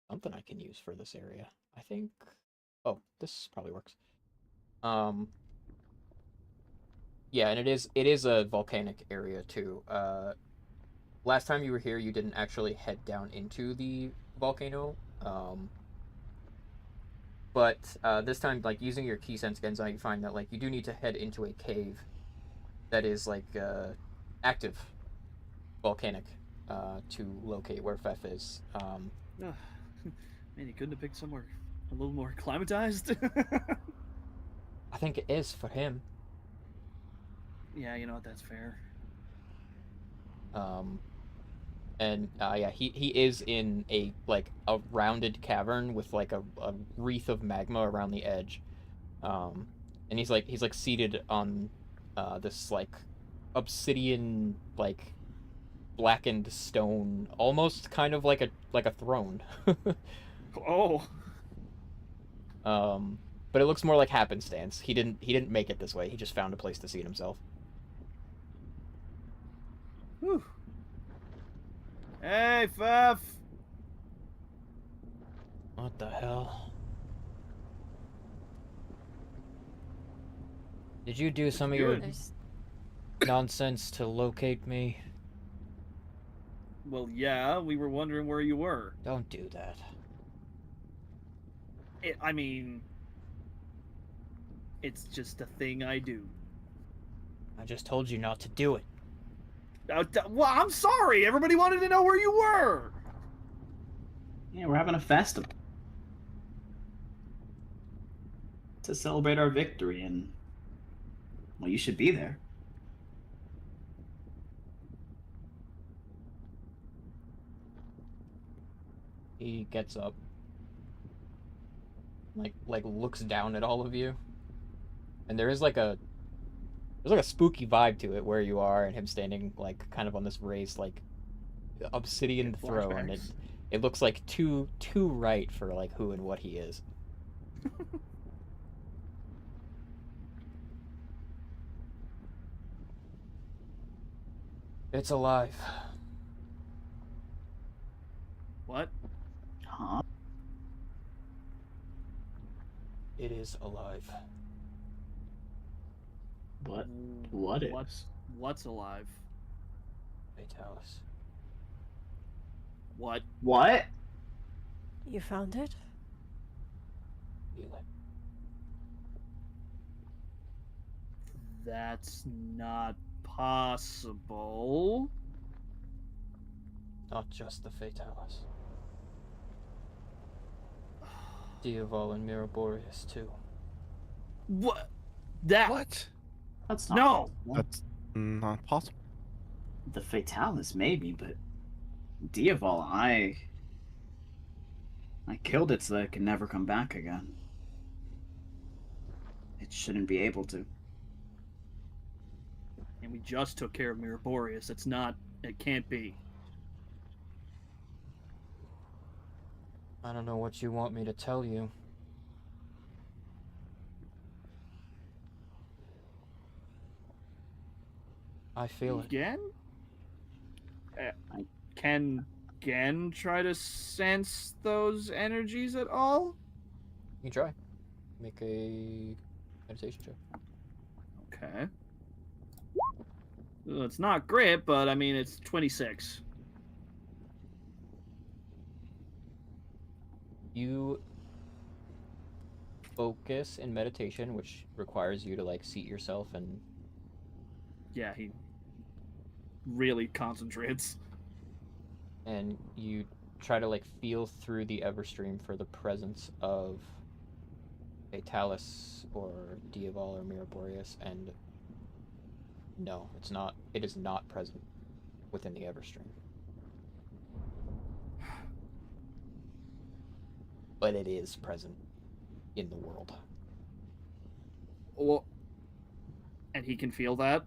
something I can use for this area. I think. Oh, this probably works. Yeah, and it is a volcanic area too. Last time you were here, you didn't actually head down into the volcano. But this time, like using your key sense Genzai, you find that like you do need to head into a cave that is like active volcanic to locate where Fef is. Man, you couldn't have picked somewhere a little more acclimatized. I think it is for him. Yeah, you know what? That's fair. And yeah, he is in a like a rounded cavern with like a wreath of magma around the edge. And he's like seated on this like obsidian like blackened stone, almost kind of like a throne. Oh. But it looks more like happenstance. He didn't make it this way. He just found a place to seat himself. Whew. Hey, Fef. What the hell? Did you do some of your Good. There's- nonsense to locate me? Well, yeah, we were wondering where you were. Don't do that. I mean, it's just a thing I do. I just told you not to do it. Well, I'm sorry. Everybody wanted to know where you were. Yeah, we're having a festival to celebrate our victory, and well, you should be there. He gets up, like looks down at all of you, and there's like a spooky vibe to it where you are and him standing like kind of on this raised like obsidian Get throne, and flashbacks. it looks like too right for like who and what he is. It's alive. What? Huh? It is alive. What is? What's alive? Fatalis. What? What? You found it? Feel it. That's not possible. Not just the Fatalis. Diaval and Miraborius too. What? That? What? That's not No. possible. That's not possible. The Fatalis, maybe, but Diaval, I killed it so that it can never come back again. It shouldn't be able to. And we just took care of Miraborius. It's not. It can't be. I don't know what you want me to tell you. I feel it. Again? Can Gen try to sense those energies at all? You can try. Make a meditation check. Okay. Well, it's not great, but I mean, it's 26. You focus in meditation, which requires you to like seat yourself and Yeah, he really concentrates. you try to like feel through the Everstream for the presence of Fatalis or Diaval or Miraborius, and no, it's not. It is not present within the Everstream. But it is present in the world. Well, and he can feel that?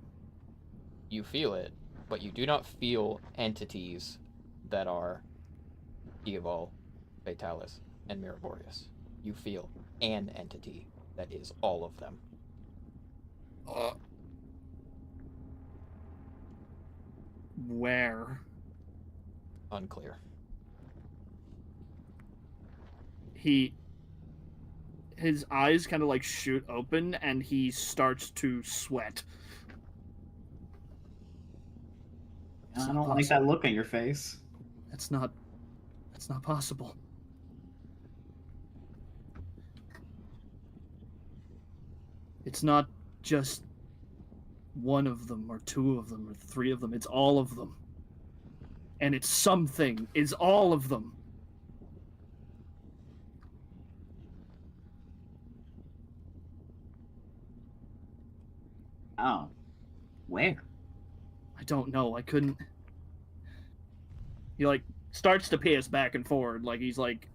You feel it, but you do not feel entities that are Diaval, Fatalis, and Miraborius. You feel an entity that is all of them. Where? Unclear. His eyes kind of like shoot open and he starts to sweat. I don't like that look on your face. That's not possible. It's not just one of them or two of them or three of them. It's all of them. And it's something. It's all of them. Oh. Where? I don't know. I couldn't. He like starts to pace back and forward, like he's like,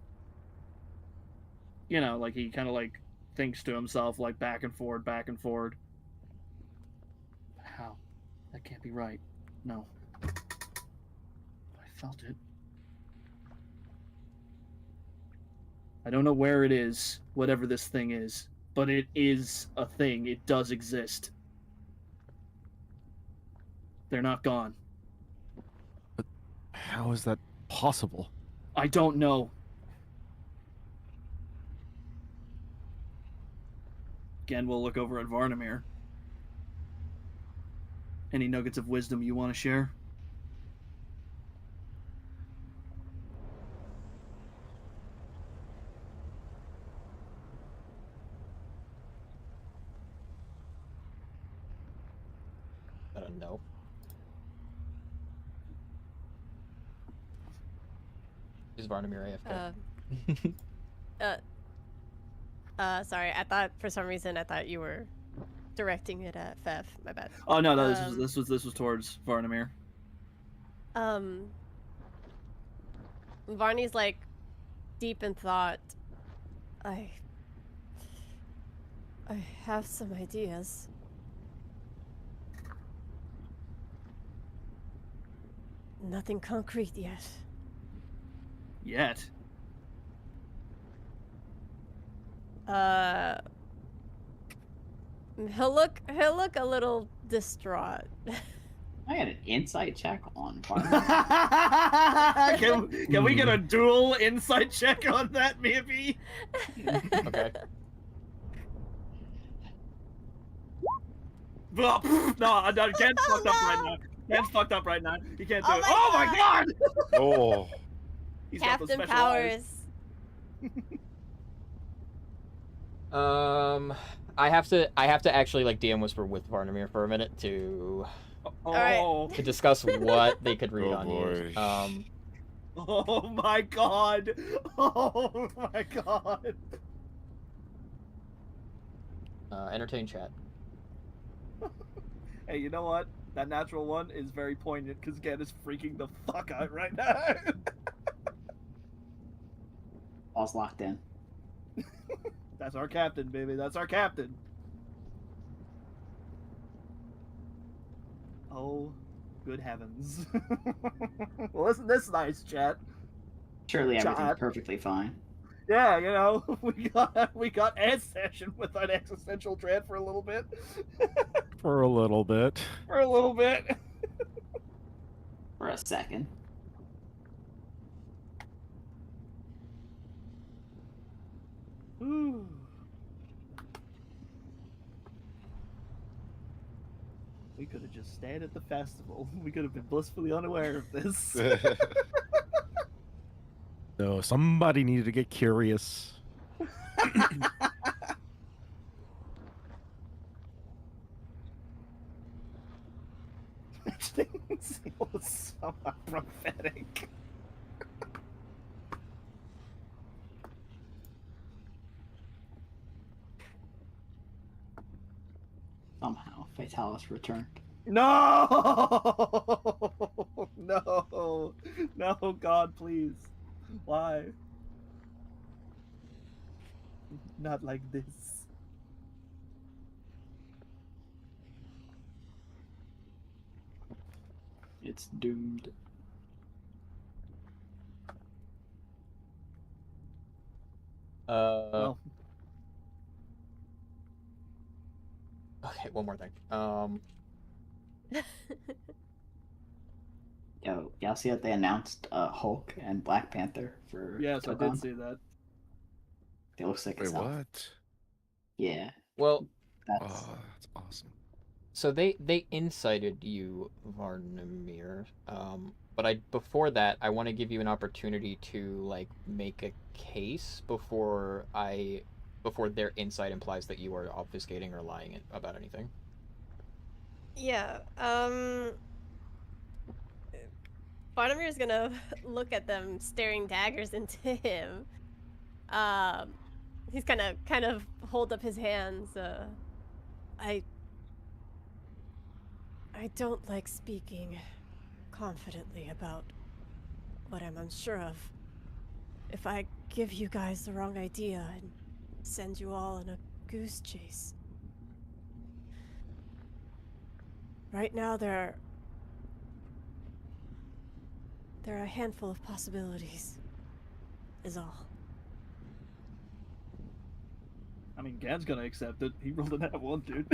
you know, like he kind of like thinks to himself, like back and forward, back and forward. But how? That can't be right. No. I felt it. I don't know where it is, whatever this thing is, but it is a thing. It does exist. They're not gone. How is that possible? I don't know. Again, we'll look over at Varnamir. Any nuggets of wisdom you want to share? I don't know. Is Varnamir AFK? Sorry. I thought for some reason you were directing it at Fef. My bad. Oh no, no, this was towards Varnamir. Varney's like deep in thought. I have some ideas. Nothing concrete yet. Yet. He'll look a little distraught. I had an insight check on Can we get a dual insight check on that, maybe? Okay. No, Ken's fucked up right now. Ken's fucked up right now. He can't do Oh it. my Oh my god! Oh. He's got the Captain special eyes. Powers. I have to actually like DM whisper with Varnamir for a minute to Oh. discuss what they could read Oh, on boy. you. Oh my god! Oh my god! Entertain chat. Hey, you know what? That natural one is very poignant because Gen is freaking the fuck out right now. All's locked in. That's our captain, baby. That's our captain. Oh, good heavens. Well, isn't this nice, chat? Surely everything's Chat. perfectly fine. Yeah, you know, we got Ed session with an existential dread for a little bit. For a little bit. For a little bit. For a second. Ooh. We could have just stayed at the festival. We could have been blissfully unaware of this. No, somebody needed to get curious. Things was somewhat prophetic. Somehow, Fatalis returned. No! No! No, God, please. Why? Not like this. It's doomed. Well, Okay, one more thing. Yo, y'all see that they announced Hulk and Black Panther for yes, I Dokkan? did see that. It looks like Wait, it's out. what? Yeah, Well, that's That's awesome. so they incited you, Varnamir. But before that, I want to give you an opportunity to like make a case before their insight implies that you are obfuscating or lying about anything. Yeah. Barnamir's gonna look at them staring daggers into him. He's gonna kind of hold up his hands. I don't like speaking confidently about what I'm unsure of. If I give you guys the wrong idea and send you all on a goose chase. Right now there are a handful of possibilities, is all. I mean, Gad's gonna accept it. He rolled a nat one, dude.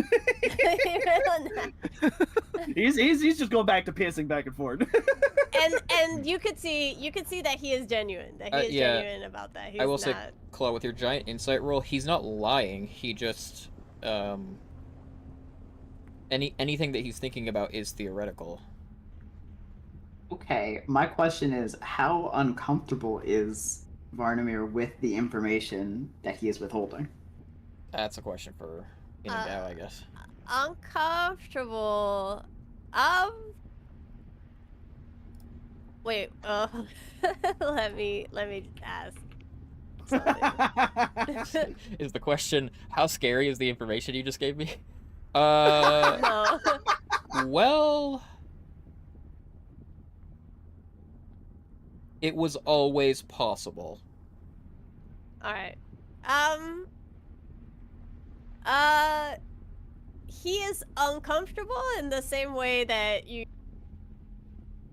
he's just going back to pacing back and forth. and you could see that he is genuine. That he is yeah. genuine about that. He's I will not... say, Claw, with your giant insight roll, he's not lying. He just anything that he's thinking about is theoretical. okay. My question is, how uncomfortable is Varnamir with the information that he is withholding? That's a question for in and out, I guess. Uncomfortable. Wait. Let me ask. something. Is the question, how scary is the information you just gave me? No. Well, it was always possible. Alright. He is uncomfortable in the same way that you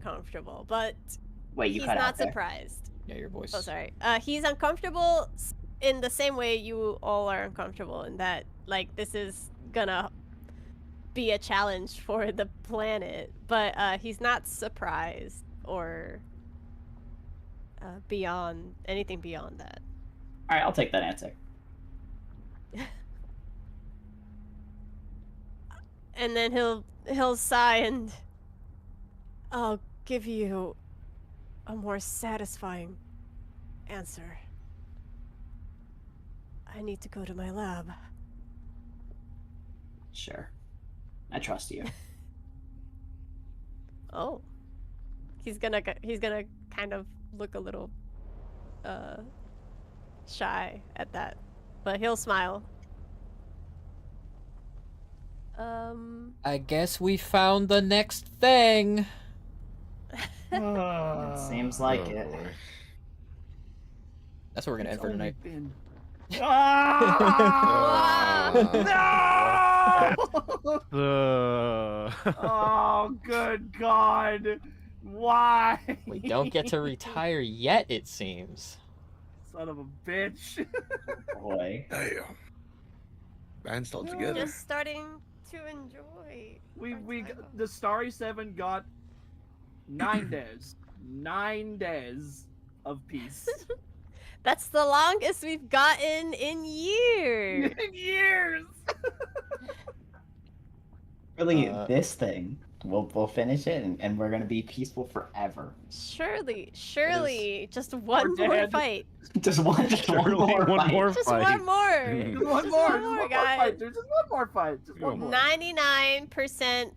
comfortable, but Wait, you he's cut not out there. surprised. Yeah, your voice. Oh, sorry. He's uncomfortable in the same way you all are uncomfortable in that, like, this is gonna be a challenge for the planet, but he's not surprised or beyond anything beyond that. All right, I'll take that answer. And then he'll sigh and I'll give you a more satisfying answer. I need to go to my lab. Sure, I trust you. Oh. He's gonna kind of look a little shy at that, but he'll smile. I guess we found the next thing. Seems like Oh, it. boy. That's what we're gonna It's end for only tonight. been- Uh, Oh, good God! Why? We don't get to retire yet, it seems. Son of a bitch! Boy. Damn. Band's all together. Just starting to enjoy. We the Starry 7 got 9 days. 9 days of peace. That's the longest we've gotten in years. Years. Really, Uh, this thing, we'll finish it, and we're gonna be peaceful forever. Surely, just one We're more dead. fight. Just one Surely more one fight. more Just fight. one more. Just one Just more. one Just more, one more guys. fight. There's just one more fight. Just one more. 99%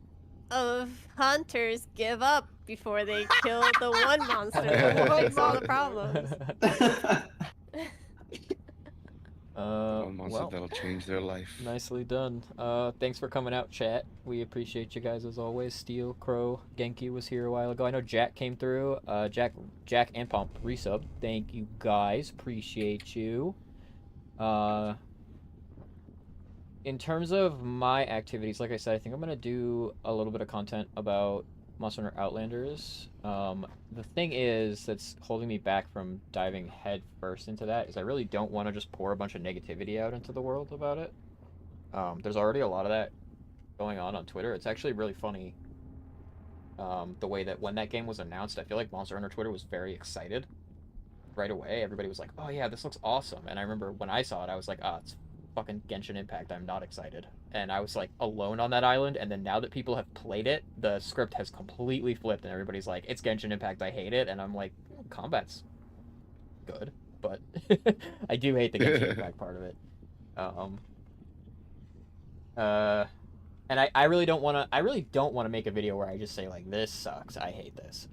of hunters give up before they kill the one monster that will fix all the problems. One monster Well, that'll change their life. nicely done. Thanks for coming out, chat. We appreciate you guys as always. Steel, Crow, Genki was here a while ago. I know Jack came through. Jack and Pomp resub. Thank you guys. Appreciate you. In terms of my activities, like I said, I think I'm gonna do a little bit of content about Monster Hunter Outlanders. The thing is that's holding me back from diving head first into that is I really don't want to just pour a bunch of negativity out into the world about it. There's already a lot of that going on Twitter. It's actually really funny. The way that when that game was announced, I feel like Monster Hunter Twitter was very excited right away. Everybody was like, "Oh yeah, this looks awesome!" And I remember when I saw it, I was like, "Ah, it's fucking Genshin Impact. I'm not excited." And I was like alone on that island. And then now that people have played it, the script has completely flipped, and everybody's like, "It's Genshin Impact. I hate it." And I'm like, "Combat's good, but I do hate the Genshin Impact part of it." And I really don't want to. I really don't want to make a video where I just say like, "This sucks. I hate this."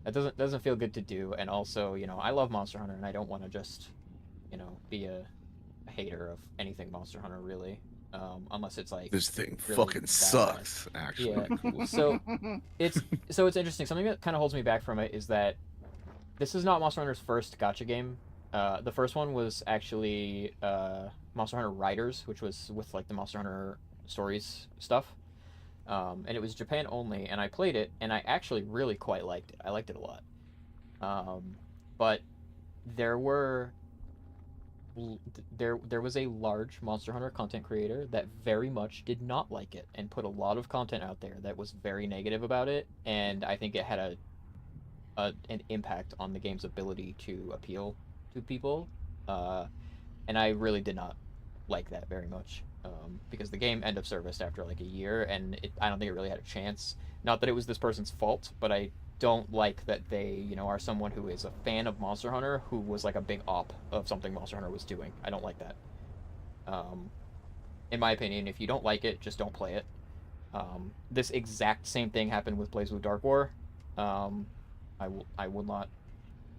That doesn't feel good to do. And also, you know, I love Monster Hunter, and I don't want to just, you know, be a hater of anything Monster Hunter really, unless it's like This thing really fucking bad. sucks, actually. Yeah. So it's interesting. Something that kind of holds me back from it is that this is not Monster Hunter's first gacha game. The first one was actually Monster Hunter Riders, which was with like the Monster Hunter Stories stuff. And it was Japan only, and I played it, and I actually really quite liked it. I liked it a lot. But there was a large Monster Hunter content creator that very much did not like it and put a lot of content out there that was very negative about it, and I think it had an impact on the game's ability to appeal to people, and I really did not like that very much, because the game end of service after like a year, and I don't think it really had a chance. Not that it was this person's fault, but I don't like that they, you know, are someone who is a fan of Monster Hunter who was like a big op of something Monster Hunter was doing. I don't like that. In my opinion, if you don't like it, just don't play it. This exact same thing happened with BlazBlue Dark War. I will not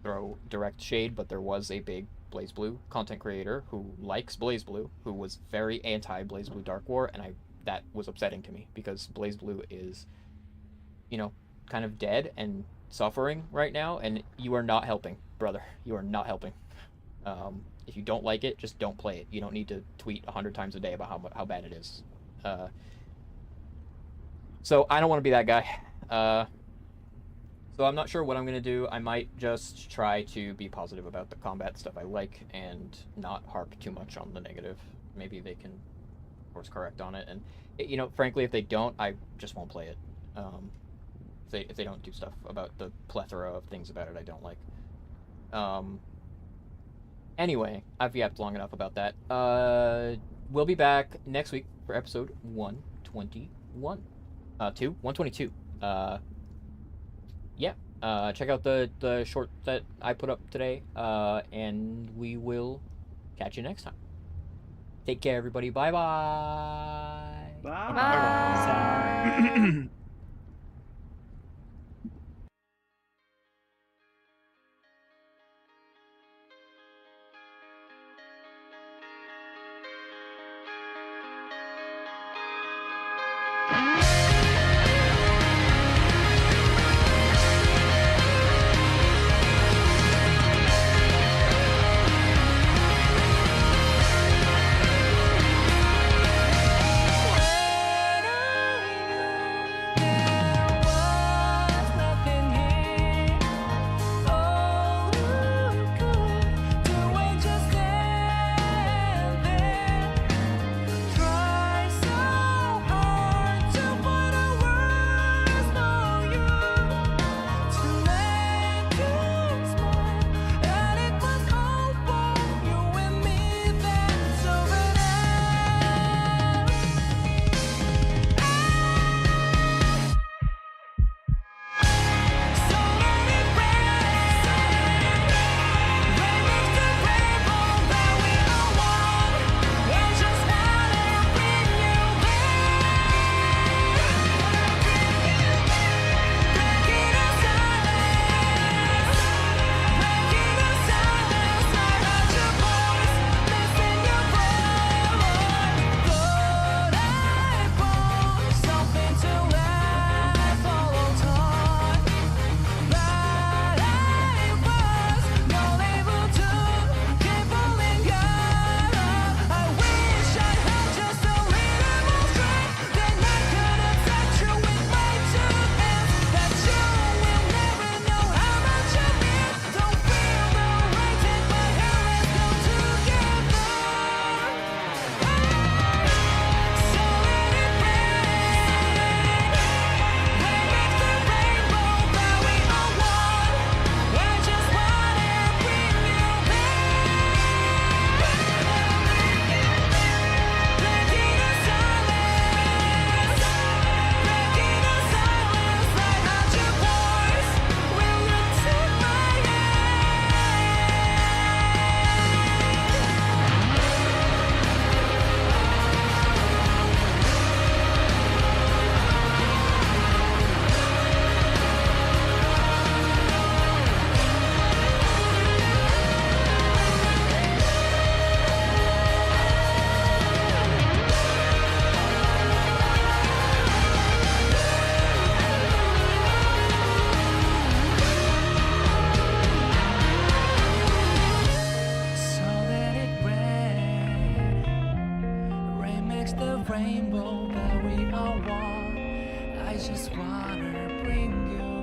throw direct shade, but there was a big BlazBlue content creator who likes BlazBlue, who was very anti BlazBlue Dark War, and that was upsetting to me because BlazBlue is, you know, kind of dead and suffering right now, and you are not helping, brother. You are not helping. If you don't like it, just don't play it. You don't need to tweet 100 times a day about how bad it is. So I don't want to be that guy. So I'm not sure what I'm gonna do. I might just try to be positive about the combat stuff I like and not harp too much on the negative. Maybe they can course correct on it, and you know, frankly, if they don't, I just won't play it. If they don't do stuff about the plethora of things about it I don't like. Anyway, I've yapped long enough about that. We'll be back next week for episode 121. 122. Yeah. Check out the short that I put up today. And we will catch you next time. Take care, everybody. Bye bye. Bye. Bye. rainbow that we all want. I just wanna bring you